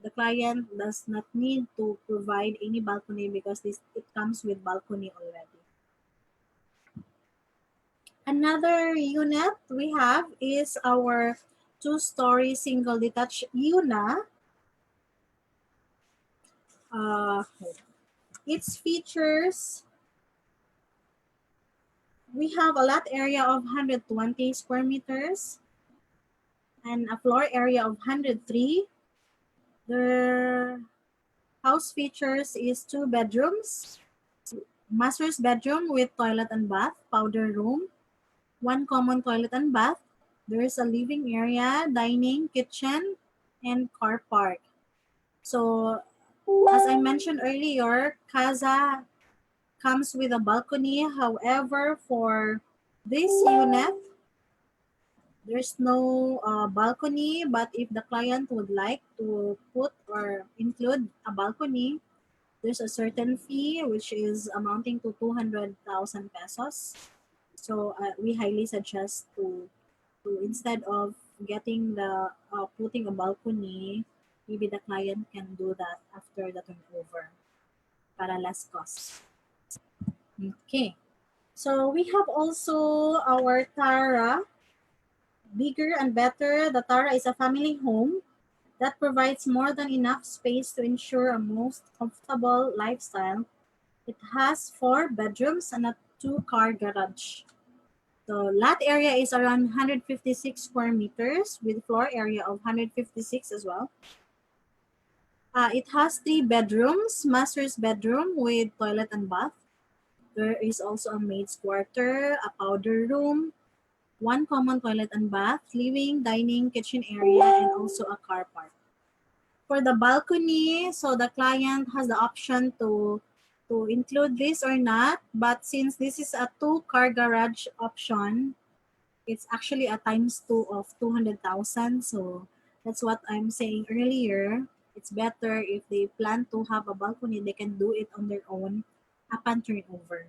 the client does not need to provide any balcony because it comes with balcony already. Another unit we have is our two-story single detached unit. Its features, we have a lot area of 120 square meters and a floor area of 103. The house features is two bedrooms, master's bedroom with toilet and bath, powder room, one common toilet and bath. There is a living area, dining, kitchen, and car park. So, as I mentioned earlier, casa comes with a balcony. However, for this unit, there's no balcony, but if the client would like to put or include a balcony, there's a certain fee which is amounting to 200,000 pesos. So we highly suggest to instead of getting the putting a balcony, maybe the client can do that after the turnover para less cost. Okay. So we have also our Tara, bigger and better. The Tara is a family home that provides more than enough space to ensure a most comfortable lifestyle. It has 4 bedrooms and a 2-car garage. The lot area is around 156 square meters with floor area of 156 as well. It has 3 bedrooms, master's bedroom with toilet and bath. There is also a maid's quarter, a powder room, 1 common toilet and bath, living, dining, kitchen area, and also a car park. For the balcony, so the client has the option to include this or not, but since this is a 2-car garage option, it's actually a ×2 of 200,000. So that's what I'm saying earlier. It's better if they plan to have a balcony, they can do it on their own upon turnover.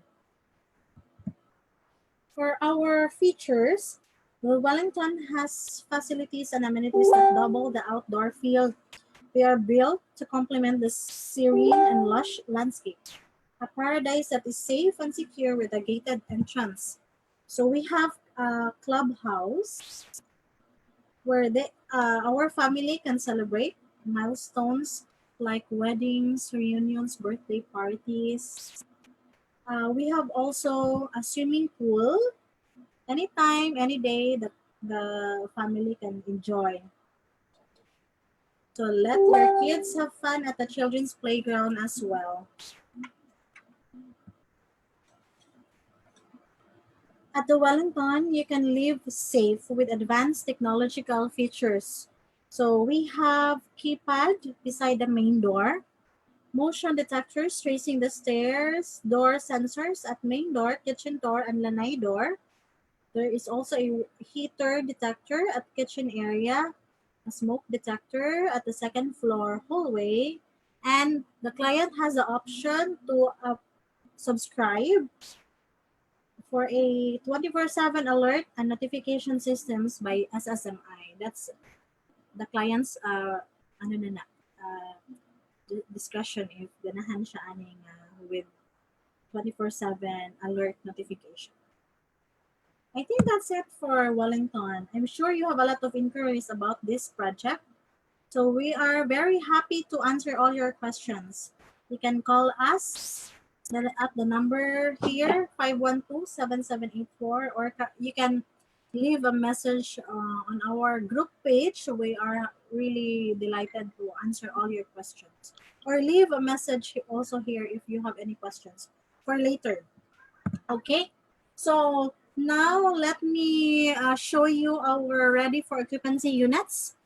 For our features, the Wellington has facilities and amenities that double the outdoor field. They are built to complement the serene and lush landscape. a paradise that is safe and secure with a gated entrance. So we have a clubhouse where our family can celebrate milestones like weddings, reunions, birthday parties. We have also a swimming pool. Anytime, any day that the family can enjoy. So let your kids have fun at the children's playground as well. At the Wellington, you can live safe with advanced technological features. So we have keypad beside the main door, motion detectors tracing the stairs, door sensors at main door, kitchen door, and lanai door. There is also a heater detector at kitchen area, a smoke detector at the second floor hallway, and the client has the option to subscribe for a 24/7 alert and notification systems by SSMI. That's the client's ano na discretion if ganahan siya aning with 24/7 alert notification. I think that's it for Wellington. I'm sure you have a lot of inquiries about this project. So we are very happy to answer all your questions. You can call us at the number here, 512-7784, or you can leave a message on our group page. We are really delighted to answer all your questions. Or leave a message also here if you have any questions for later. Okay, so now let me show you our ready for occupancy units.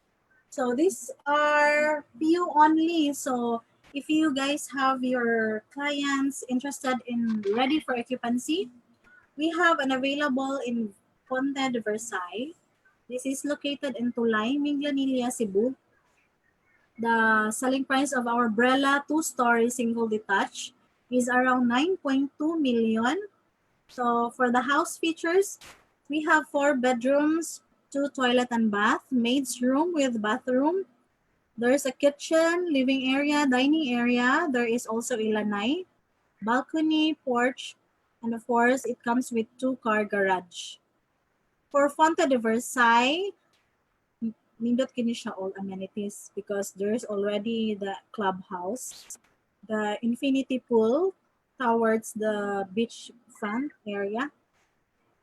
So these are few only. So if you guys have your clients interested in ready for occupancy, we have an available in Ponte de Versailles. This is located in Tulay, Minglanilla, Cebu. The selling price of our Brella 2-story single detached is around 9.2 million. So for the house features, we have 4 bedrooms, 2 toilet and bath, maid's room with bathroom. There's a kitchen, living area, dining area. There is also a lanai, balcony, porch, and of course, it comes with 2-car garage. For Fonte de Versailles, nindot kini siya all amenities because there's already the clubhouse, the infinity pool towards the beach front area,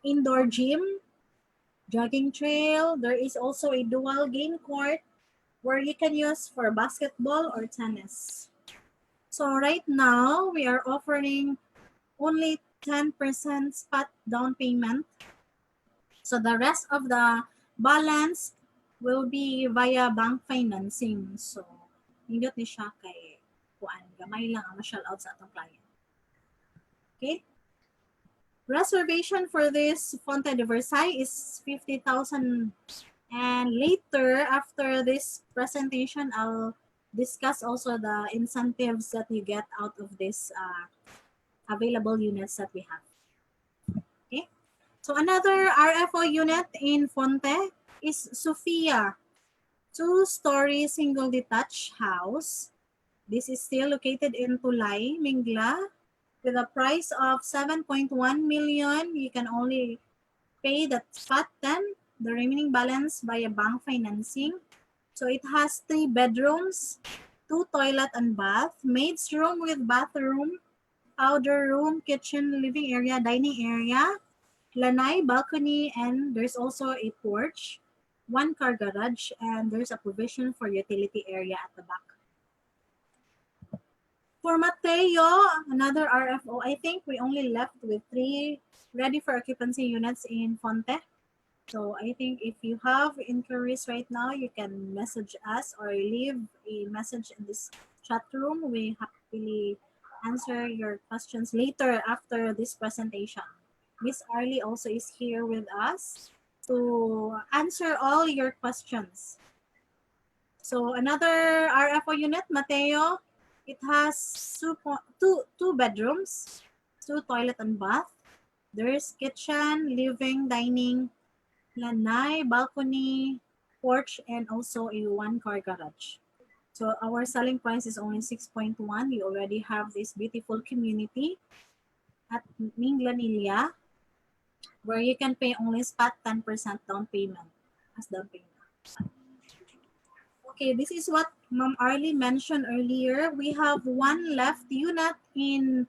indoor gym, jogging trail. There is also a dual game court where you can use for basketball or tennis. So right now, we are offering only 10% spot down payment. So the rest of the balance will be via bank financing. So, hindot ni siya kay kuan, gamay lang ang ma-shell out sa atong client. Okay? Reservation for this Fonte de Versailles is 50,000. And later, after this presentation, I'll discuss also the incentives that you get out of this available units that we have. Okay. So another RFO unit in Fonte is Sophia, 2-story single detached house. This is still located in Tulay, Mingla, with a price of 7.1 million. You can only pay the spot 10, the remaining balance via bank financing. So it has 3 bedrooms, 2 toilet and bath, maid's room with bathroom, powder room, kitchen, living area, dining area, lanai, balcony, and there's also a porch, 1-car garage, and there's a provision for utility area at the back. For Mateo, another RFO, I think we only left with 3 ready for occupancy units in Fonte. So I think if you have inquiries right now, you can message us or leave a message in this chat room. We happily answer your questions later after this presentation. Miss Arlie also is here with us to answer all your questions. So another RFO unit, Mateo, it has two bedrooms, 2 toilet and bath. There's kitchen, living, dining, lanai, balcony, porch, and also a 1-car garage. So our selling price is only 6.1. We already have this beautiful community at Minglanilla where you can pay only spot 10% down payment as down payment. Okay, this is what Ma'am Arlie mentioned earlier. We have one left unit in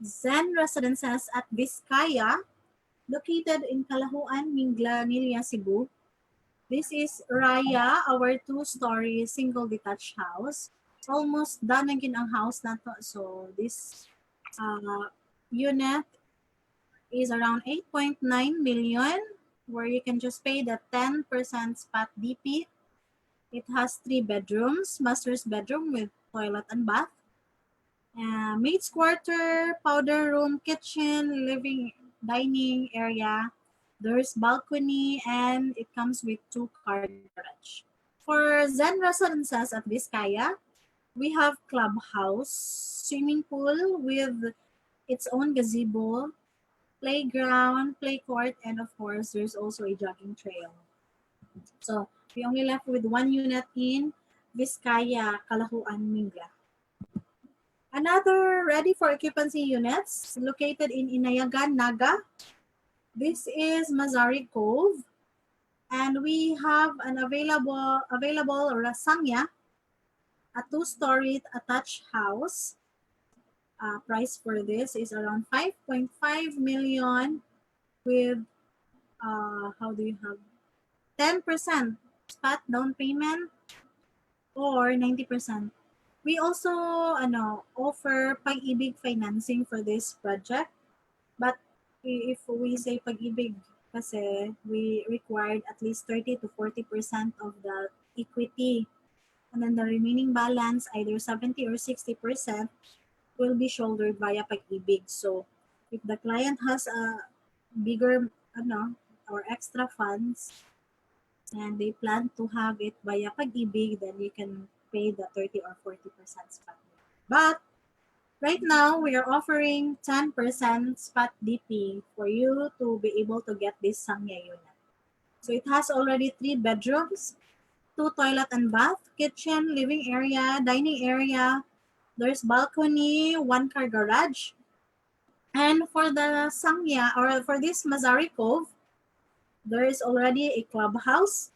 Zen Residences at Vizcaya, located in Calahuan, Minglanilla, Cebu. This is Raya, our two-story single detached house. Almost done again ang house na to. So this unit is around 8.9 million, where you can just pay the 10% spot DP. It has 3 bedrooms, master's bedroom with toilet and bath, maid's quarter, powder room, kitchen, living, dining area. There's balcony and it comes with 2-car garage. For Zen Residences at Vizcaya, we have clubhouse, swimming pool with its own gazebo, playground, play court, and of course, there's also a jogging trail. So we only left with one unit in Vizcaya, Calahuan, Mingla. Another ready for occupancy units located in Inayagan, Naga. This is Mazari Cove, and we have an available Rasangya, a 2-story attached house. Price for this is around 5.5 million with how do you have 10% spot down payment or 90%. We also offer pag-ibig financing for this project. But if we say pag-ibig, kasi we required at least 30 to 40% of the equity. And then the remaining balance, either 70 or 60%, will be shouldered via pag-ibig. So if the client has a bigger or extra funds and they plan to have it via pag-ibig, then you can pay the 30 or 40% spot. But right now, we are offering 10% spot DP for you to be able to get this Sangya unit. So it has already 3 bedrooms, 2 toilet and bath, kitchen, living area, dining area. There's balcony, 1-car garage. And for the Sangya, or for this Mazari Cove, there is already a clubhouse,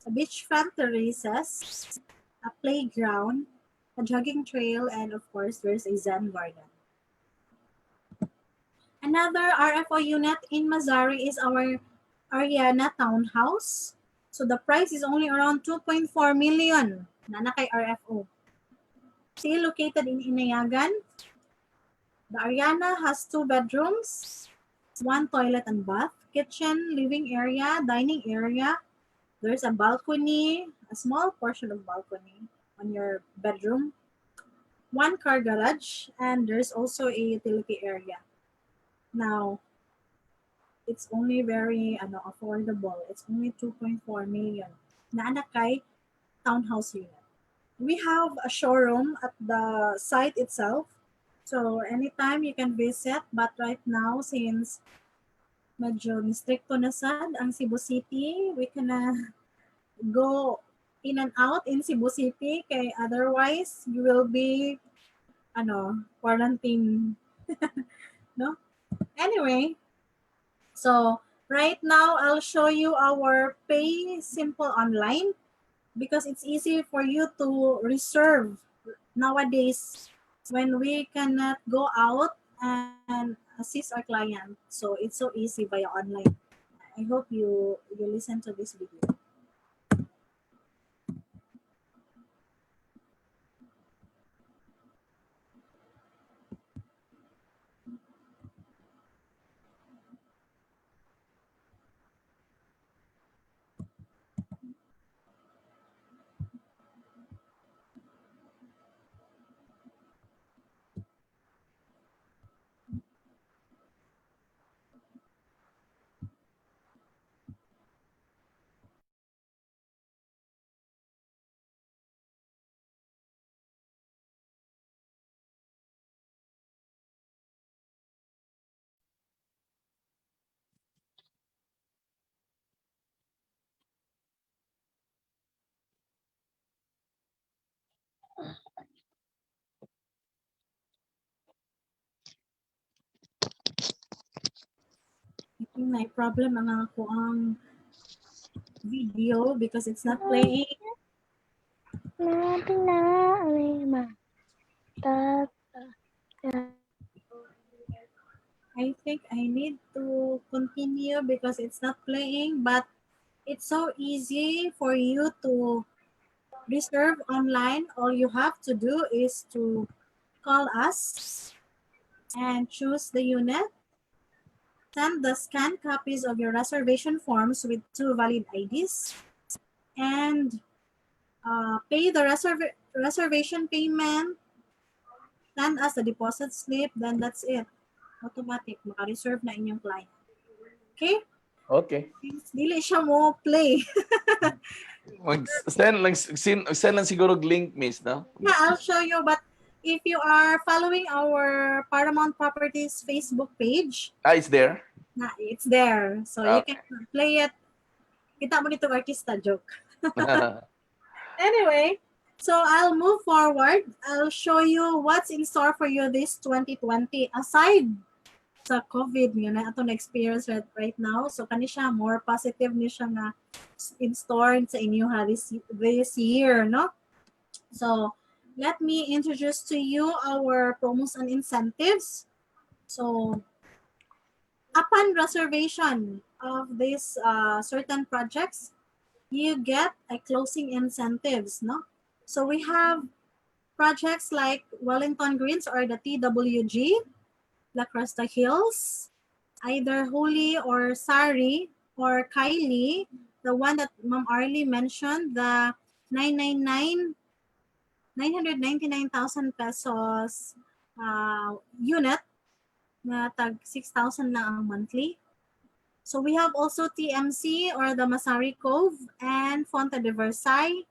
a beachfront terraces, a playground, a jogging trail, and of course, there's a Zen garden. Another RFO unit in Mazari is our Ariana Townhouse. So the price is only around 2.4 million na kay RFO. Still located in Inayagan. The Ariana has 2 bedrooms, 1 toilet and bath, kitchen, living area, dining area. There's a balcony, a small portion of balcony on your bedroom, 1-car garage, and there's also a utility area. Now, it's only very affordable. It's only 2.4 million na kay townhouse unit. We have a showroom at the site itself. So anytime you can visit, but right now since medyo mistrikto na sad ang Cebu City, we can go in and out in Cebu City kay otherwise you will be quarantine. No? Anyway, so right now I'll show you our Pay Simple Online because it's easy for you to reserve nowadays when we cannot go out and assist our client. So it's so easy via online. I hope you listen to this video. May problem ang ako ang video because it's not playing. I think I need to continue because it's not playing, but it's so easy for you to reserve online. All you have to do is to call us and choose the unit. Send the scanned copies of your reservation forms with 2 valid IDs and pay the reservation payment. Send us the deposit slip, then that's it. Automatic, maka-reserve na inyong client. Okay? Okay. Dili siya mo play. Send lang siguro link, miss, no? Yeah, I'll show you. But if you are following our Paramount Properties Facebook page, It's there. it's there. So you Okay. can play it. Kita mo nitong artista joke. Anyway, so I'll move forward. I'll show you what's in store for you this 2020. Aside sa COVID nga na ato na experience right now, so kani siya more positive ni siya nga in store sa inyo ha this year, no? So let me introduce to you our promos and incentives. So upon reservation of these certain projects, you get a closing incentives, no? So we have projects like Wellington Greens or the TWG, La Cresta Hills, either Holy or Sari or Kylie, the one that Ma'am Arlie mentioned, the 999,000 pesos unit na tag 6,000 na ang monthly. So we have also TMC or the Masari Cove and Fonte de Versailles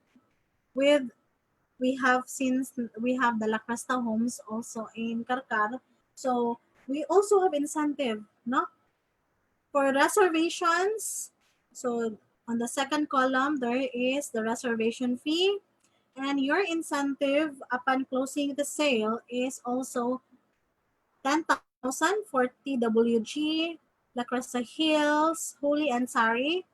we have the La Cresta homes also in Karkar. So we also have incentive, no? For reservations, so on the second column, there is the reservation fee. And your incentive upon closing the sale is also 10,000 for TWG, La Cresta Hills, Holy and Sari.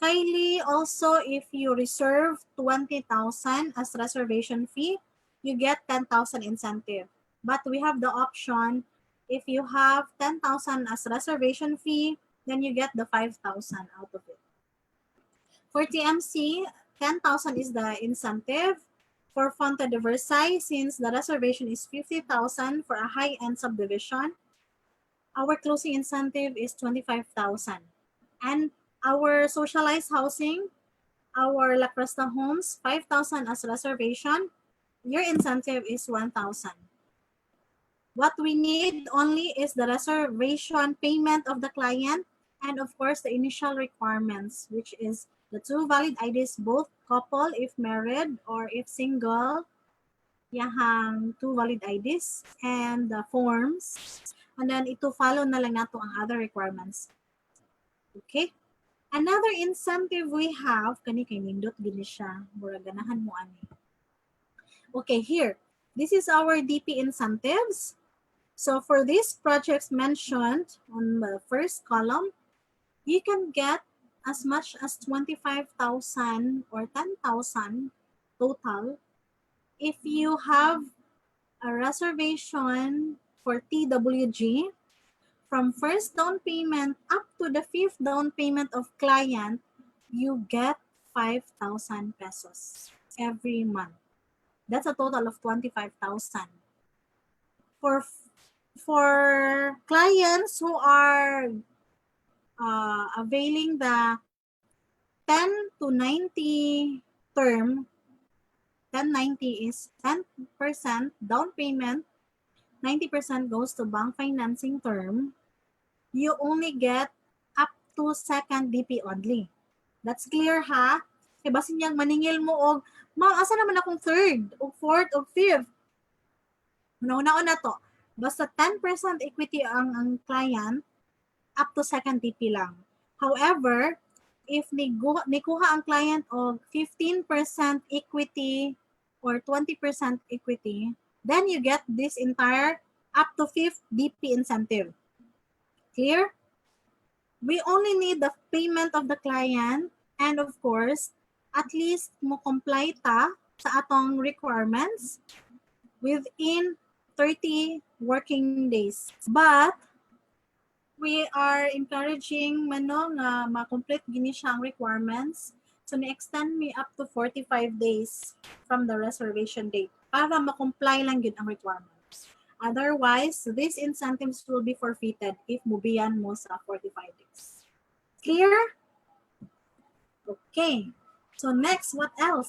Kylie, also, if you reserve 20,000 as reservation fee, you get 10,000 incentive. But we have the option, if you have 10,000 as reservation fee, then you get the 5,000 out of it. For TMC, 10,000 is the incentive. For Fonte de Versailles, since the reservation is 50,000 for a high-end subdivision, our closing incentive is 25,000. And our socialized housing, our La Cresta homes, 5,000 as reservation, your incentive is 1,000. What we need only is the reservation payment of the client and of course the initial requirements, which is the 2 valid IDs, both couple if married or if single, yahang 2 valid IDs and the forms. And then ito follow na lang nato ang other requirements. Okay? Another incentive we have, kani kay nindot gini siya, mura ganahan mo ani. Okay, here. This is our DP incentives. So for these projects mentioned on the first column, you can get as much as 25,000 or 10,000 total if you have a reservation for TWG. From first down payment up to the 5th down payment of client, you get 5,000 pesos every month. That's a total of 25,000. For clients who are availing the 10 to 90 term, 1090 is 10% down payment, 90% goes to bank financing term, you only get up to second DP only. That's clear ha? Kaya basin niyang maningil mo og, ma'am, asa naman akong third, o fourth, o fifth? Una-una na to. Basta 10% equity ang client, up to second DP lang. However, if nikuha ang client og 15% equity or 20% equity, then you get this entire up to 5th DP incentive. Clear? We only need the payment of the client and of course, at least mo comply ta sa atong requirements within 30 working days. But we are encouraging mano nga ma-complete gini siya ang requirements. So ni-extend me up to 45 days from the reservation date para ma-comply lang yun ang requirements. Otherwise, these incentives will be forfeited if mubiyan mo sa 45 days. Clear? Okay. So next, what else?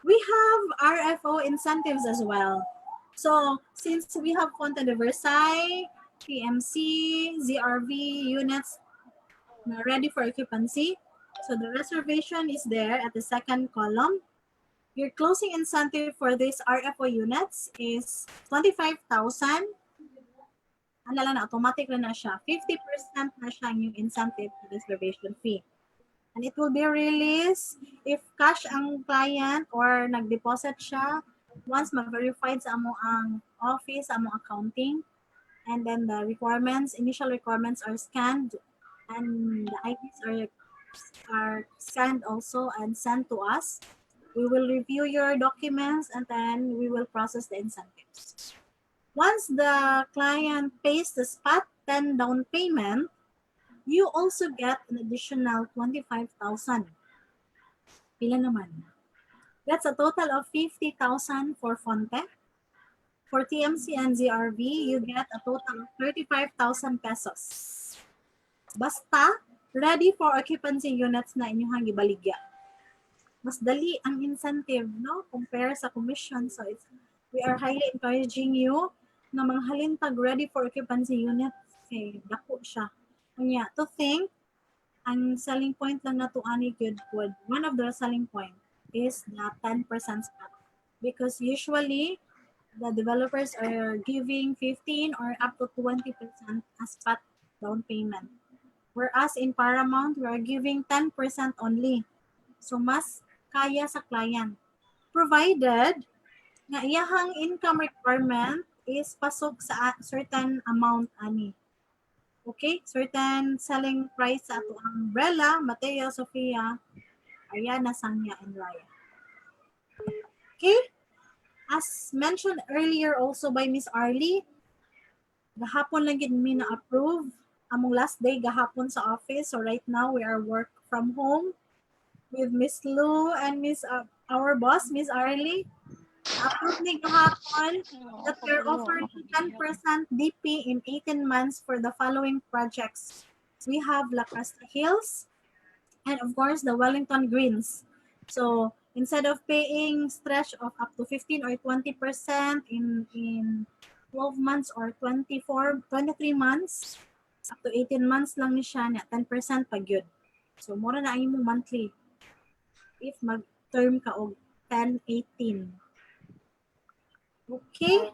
We have RFO incentives as well. So since we have Fonte de Versailles, PMC, ZRV units ready for occupancy, so the reservation is there at the second column. Your closing incentive for these RFO units is 25,000. Alala na, automatic na siya. 50% na siya yung incentive reservation fee. And it will be released if cash ang client or nag-deposit siya once ma-verified sa amo ang office, amo accounting. And then the requirements, initial requirements are scanned and the IDs are scanned also and sent to us. We will review your documents and then we will process the incentives. Once the client pays the spot 10 down payment, you also get an additional 25,000. Pila naman? That's a total of 50,000 for Fonte. For TMC and ZRV, you get a total of 35,000 pesos. Basta, ready for occupancy units na inyong gibaligya. Mas dali ang incentive, no? Compare sa commission. So we are highly encouraging you na manghalin tag ready for occupancy unit. Okay, dako siya. Kanya, to think, ang selling point lang na to ani good wood. One of the selling point is the 10% spot. Because usually, the developers are giving 15 or up to 20% as spot down payment. Whereas in Paramount, we are giving 10% only. So mas kaya sa client. Provided nga iyahang income requirement is pasok sa certain amount ani. Okay? Certain selling price sa ato umbrella, Mateo, Sofia, Ariana, Sanya, and Raya. Okay? As mentioned earlier also by Miss Arlie, gahapon lang gid mi na-approve among last day gahapon sa office. So right now we are work from home with Miss Lou and our boss, Miss Arlie. Na-approve ni gahapon that we're offering 10% DP in 18 months for the following projects. We have La Cresta Hills and of course the Wellington Greens. So instead of paying stretch of up to 15 or 20% in 12 months or 23 months, up to 18 months lang ni siya na 10% pag yun. So mura na imo monthly if mag-term ka og 10-18. Okay.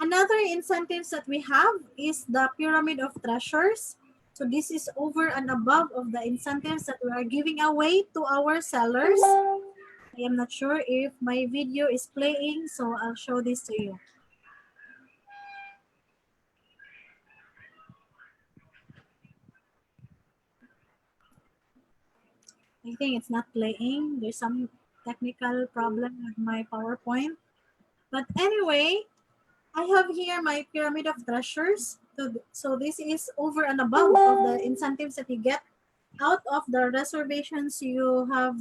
Another incentives that we have is the Pyramid of Treasures. So this is over and above of the incentives that we are giving away to our sellers. I am not sure if my video is playing, so I'll show this to you. I think it's not playing. There's some technical problem with my PowerPoint. But anyway, I have here my Pyramid of Treasures. So this is over and above of the incentives that you get out of the reservations you have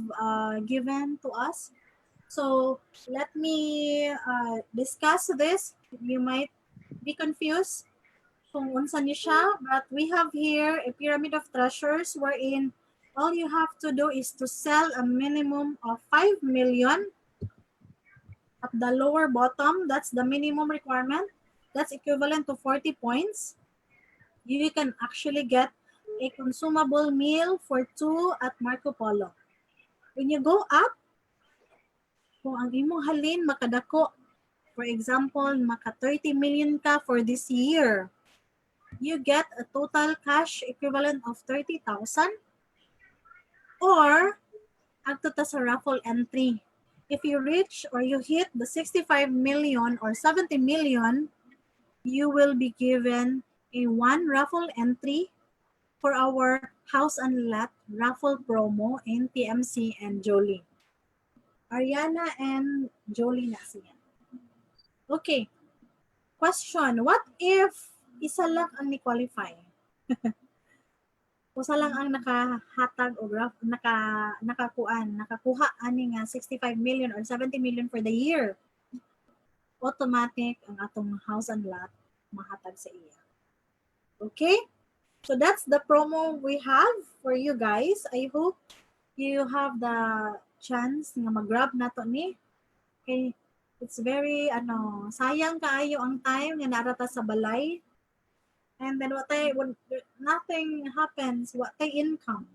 given to us. So let me discuss this. You might be confused kung unsa ni siya, but we have here a Pyramid of Treasures wherein all you have to do is to sell a minimum of 5 million. At the lower bottom, that's the minimum requirement. That's equivalent to 40 points. You can actually get a consumable meal for 2 at Marco Polo. When you go up, kung ang imong halin makadako, for example, maka 30 million ka for this year, you get a total cash equivalent of 30,000 or agto ta sa raffle entry. If you reach or you hit the 65 million or 70 million, you will be given a one raffle entry for our house and lot raffle promo in TMC and Jolie. Ariana and Jolie na siya. Okay. Question, what if isa lang ang ni-qualify? Usa lang ang nakahatag o nakakuha ani nga 65 million or 70 million for the year. Automatic ang atong house and lot mahatag sa iya. Okay? So that's the promo we have for you guys. I hope you have the chance nga mag-grab nato ni. Okay? It's very sayang kaayo ang time nga narata sa balay. And then when nothing happens, what the income.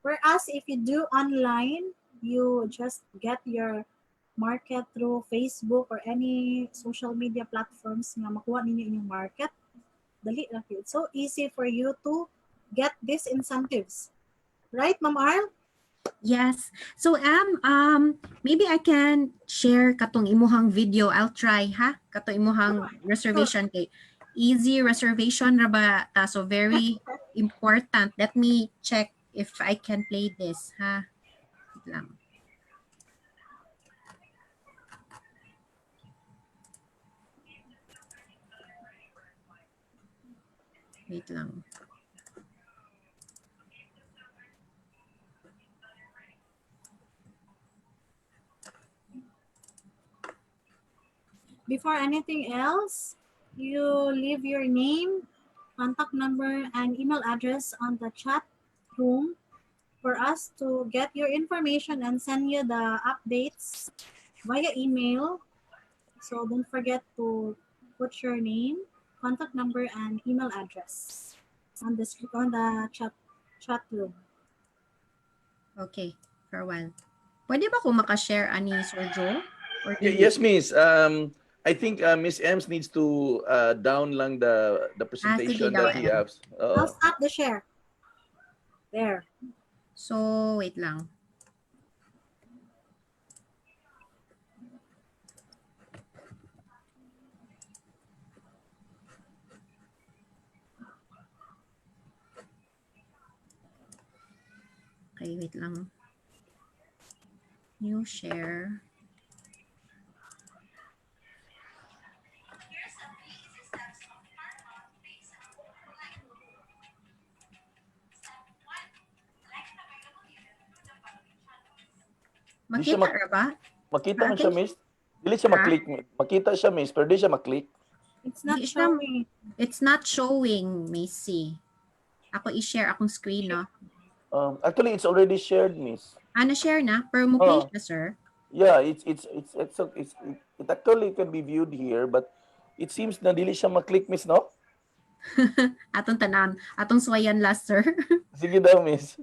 Whereas if you do online, you just get your market through Facebook or any social media platforms nga makuha ninyo inyong market. Dali lang yun. So easy for you to get these incentives. Right, Ma'am Arl? Yes. So maybe I can share katong imuhang video. I'll try ha. Katong imuhang reservation kay easy reservation ra ba ta, so very important. Let me check if I can play this ha. Wait lang. Wait lang. Before anything else, you leave your name, contact number, and email address on the chat room for us to get your information and send you the updates via email. So don't forget to put your name, contact number, and email address on the chat room. Okay, for a while. Pwede ba ko makashare ani Sir Joe? Yes, Miss. I think Miss Ems needs to down lang the presentation that he has. I'll stop the share. There. So, wait lang. Okay, wait lang. New share. Makita ra ba? Makita man siya, Miss. Dili siya maklik. Makita siya, Miss, pero di siya maklik. It's not showing. It's not showing, Macy. Ako i-share akong screen, no? Actually, it's already shared, Miss. Na-share na? Pero mo play siya, sir? Yeah, it actually can be viewed here, but it seems na dili siya maklik, Miss, no? Atong tanan, atong suwayan last, sir. Sige daw, Miss.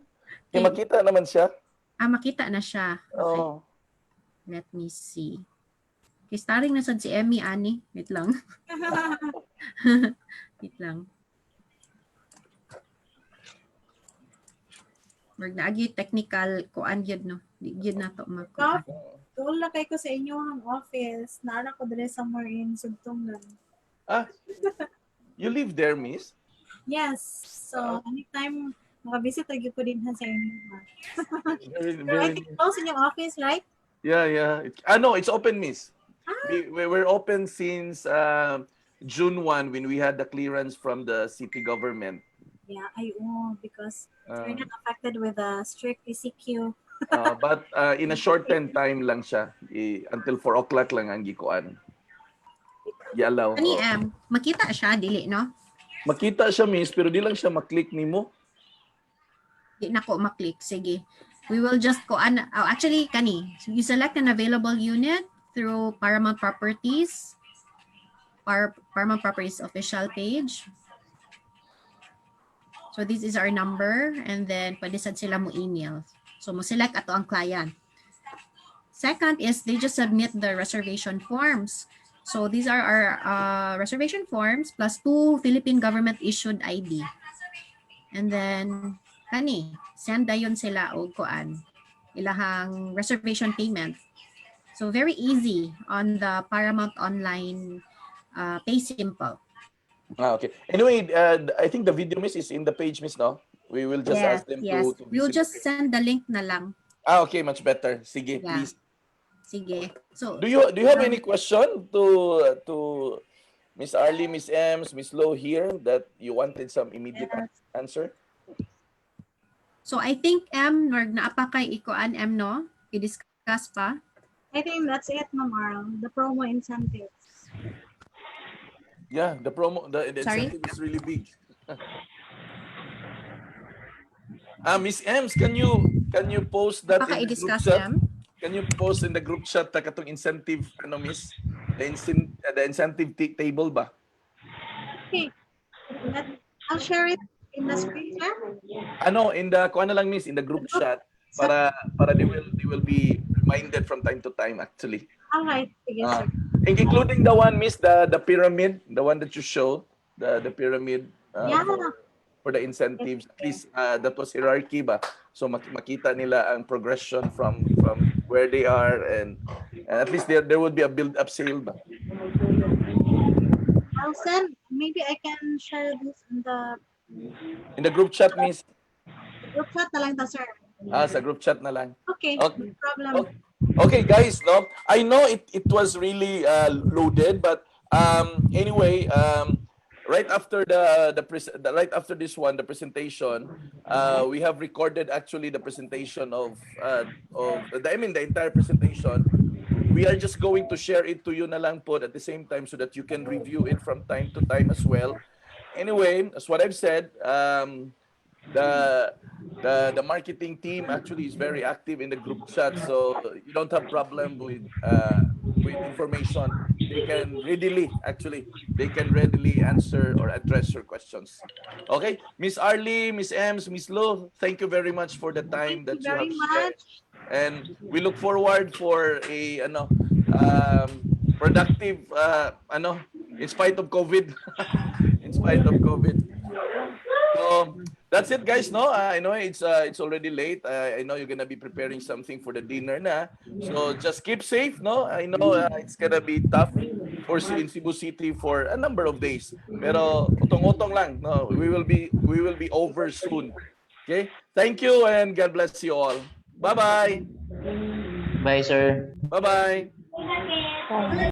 Okay, makita naman siya. Makita na siya. Okay. Oh. Let me see. Okay, starting na sad si Emmy, ani. Wait lang. Wait lang. Wag na agi technical kuan gyud no. Di gyud na to magkuan. Doon lang kay ko sa inyo ang office. Nara ko dire somewhere in Sugtungan. You live there, Miss? Yes. So, anytime maka-visit lagi ko din sa inyo. Very, I think close in your office, right? Yeah. No, it's open, Miss. We're open since June 1 when we had the clearance from the city government. Yeah, because we're not affected with a strict ECQ. But in a shortened time lang siya. Until 4 o'clock lang ang gikuan. Yalaw. Ani makita siya dili no? Makita siya, Miss, pero di lang siya maklik nimo. Di na ko maklik. Sige. We will just actually kani. You select an available unit through Paramount Properties. Paramount Properties official page. So this is our number, and then pwede sad sila mo email. So mo select ato ang client. Second is they just submit the reservation forms. So these are our reservation forms plus 2 Philippine government issued ID. And then kani send dayon sila og kuan ilahang reservation payment. So very easy on the Paramount online Pay Simple. Okay. Anyway, I think the video, miss, is in the page, miss, no? We will just Yes, ask them yes. to We'll visit the just page. send the link na lang. Okay, much better. Sige, Yeah. please. Sige. So, Do you have any question to Miss Arlie, Miss Ems, Miss Lo here that you wanted some immediate answer? so I think Norg na apa kay ikuan no? I-discuss pa. I think that's it, Ma'am Arl. The promo incentives. Yeah, the Sorry? incentive is really big. Miss Ems, can you post that Baka in the group i-discuss chat? Can you post in the group chat katong incentive miss? The incentive table ba? Okay, I'll share it in the screen share. In the lang miss, in the group chat para they will be reminded from time to time actually. All right, sige, sir. Including the one miss, the pyramid, the one that you showed, the pyramid Yeah. for the incentives. At least that was hierarchy ba. So makita nila ang progression from where they are, and at least there would be a build up sale ba. I'll send, maybe I can share this in the group chat, miss. Group chat na lang ta, sir. Sa group chat na lang. Okay, no problem. Okay, guys, no, I know it was really loaded, but anyway, right after right after this one, the presentation, we have recorded actually the presentation of the entire presentation. We are just going to share it to you na lang po at the same time so that you can review it from time to time as well. Anyway, as what I've said, the marketing team actually is very active in the group chat, so you don't have problem with information. They can readily answer or address your questions. Okay, Miss Arlie, Miss Ems, Miss Lo, thank you very much for the time that you have shared, and we look forward for a productive in spite of COVID. In spite of COVID. So that's it, guys. No, I know it's already late. I know you're gonna be preparing something for the dinner na. So just keep safe. No, I know it's gonna be tough in Cebu City for a number of days. Pero utong-utong lang. No, we will be over soon. Okay. Thank you and God bless you all. Bye bye. Bye, sir. Bye bye.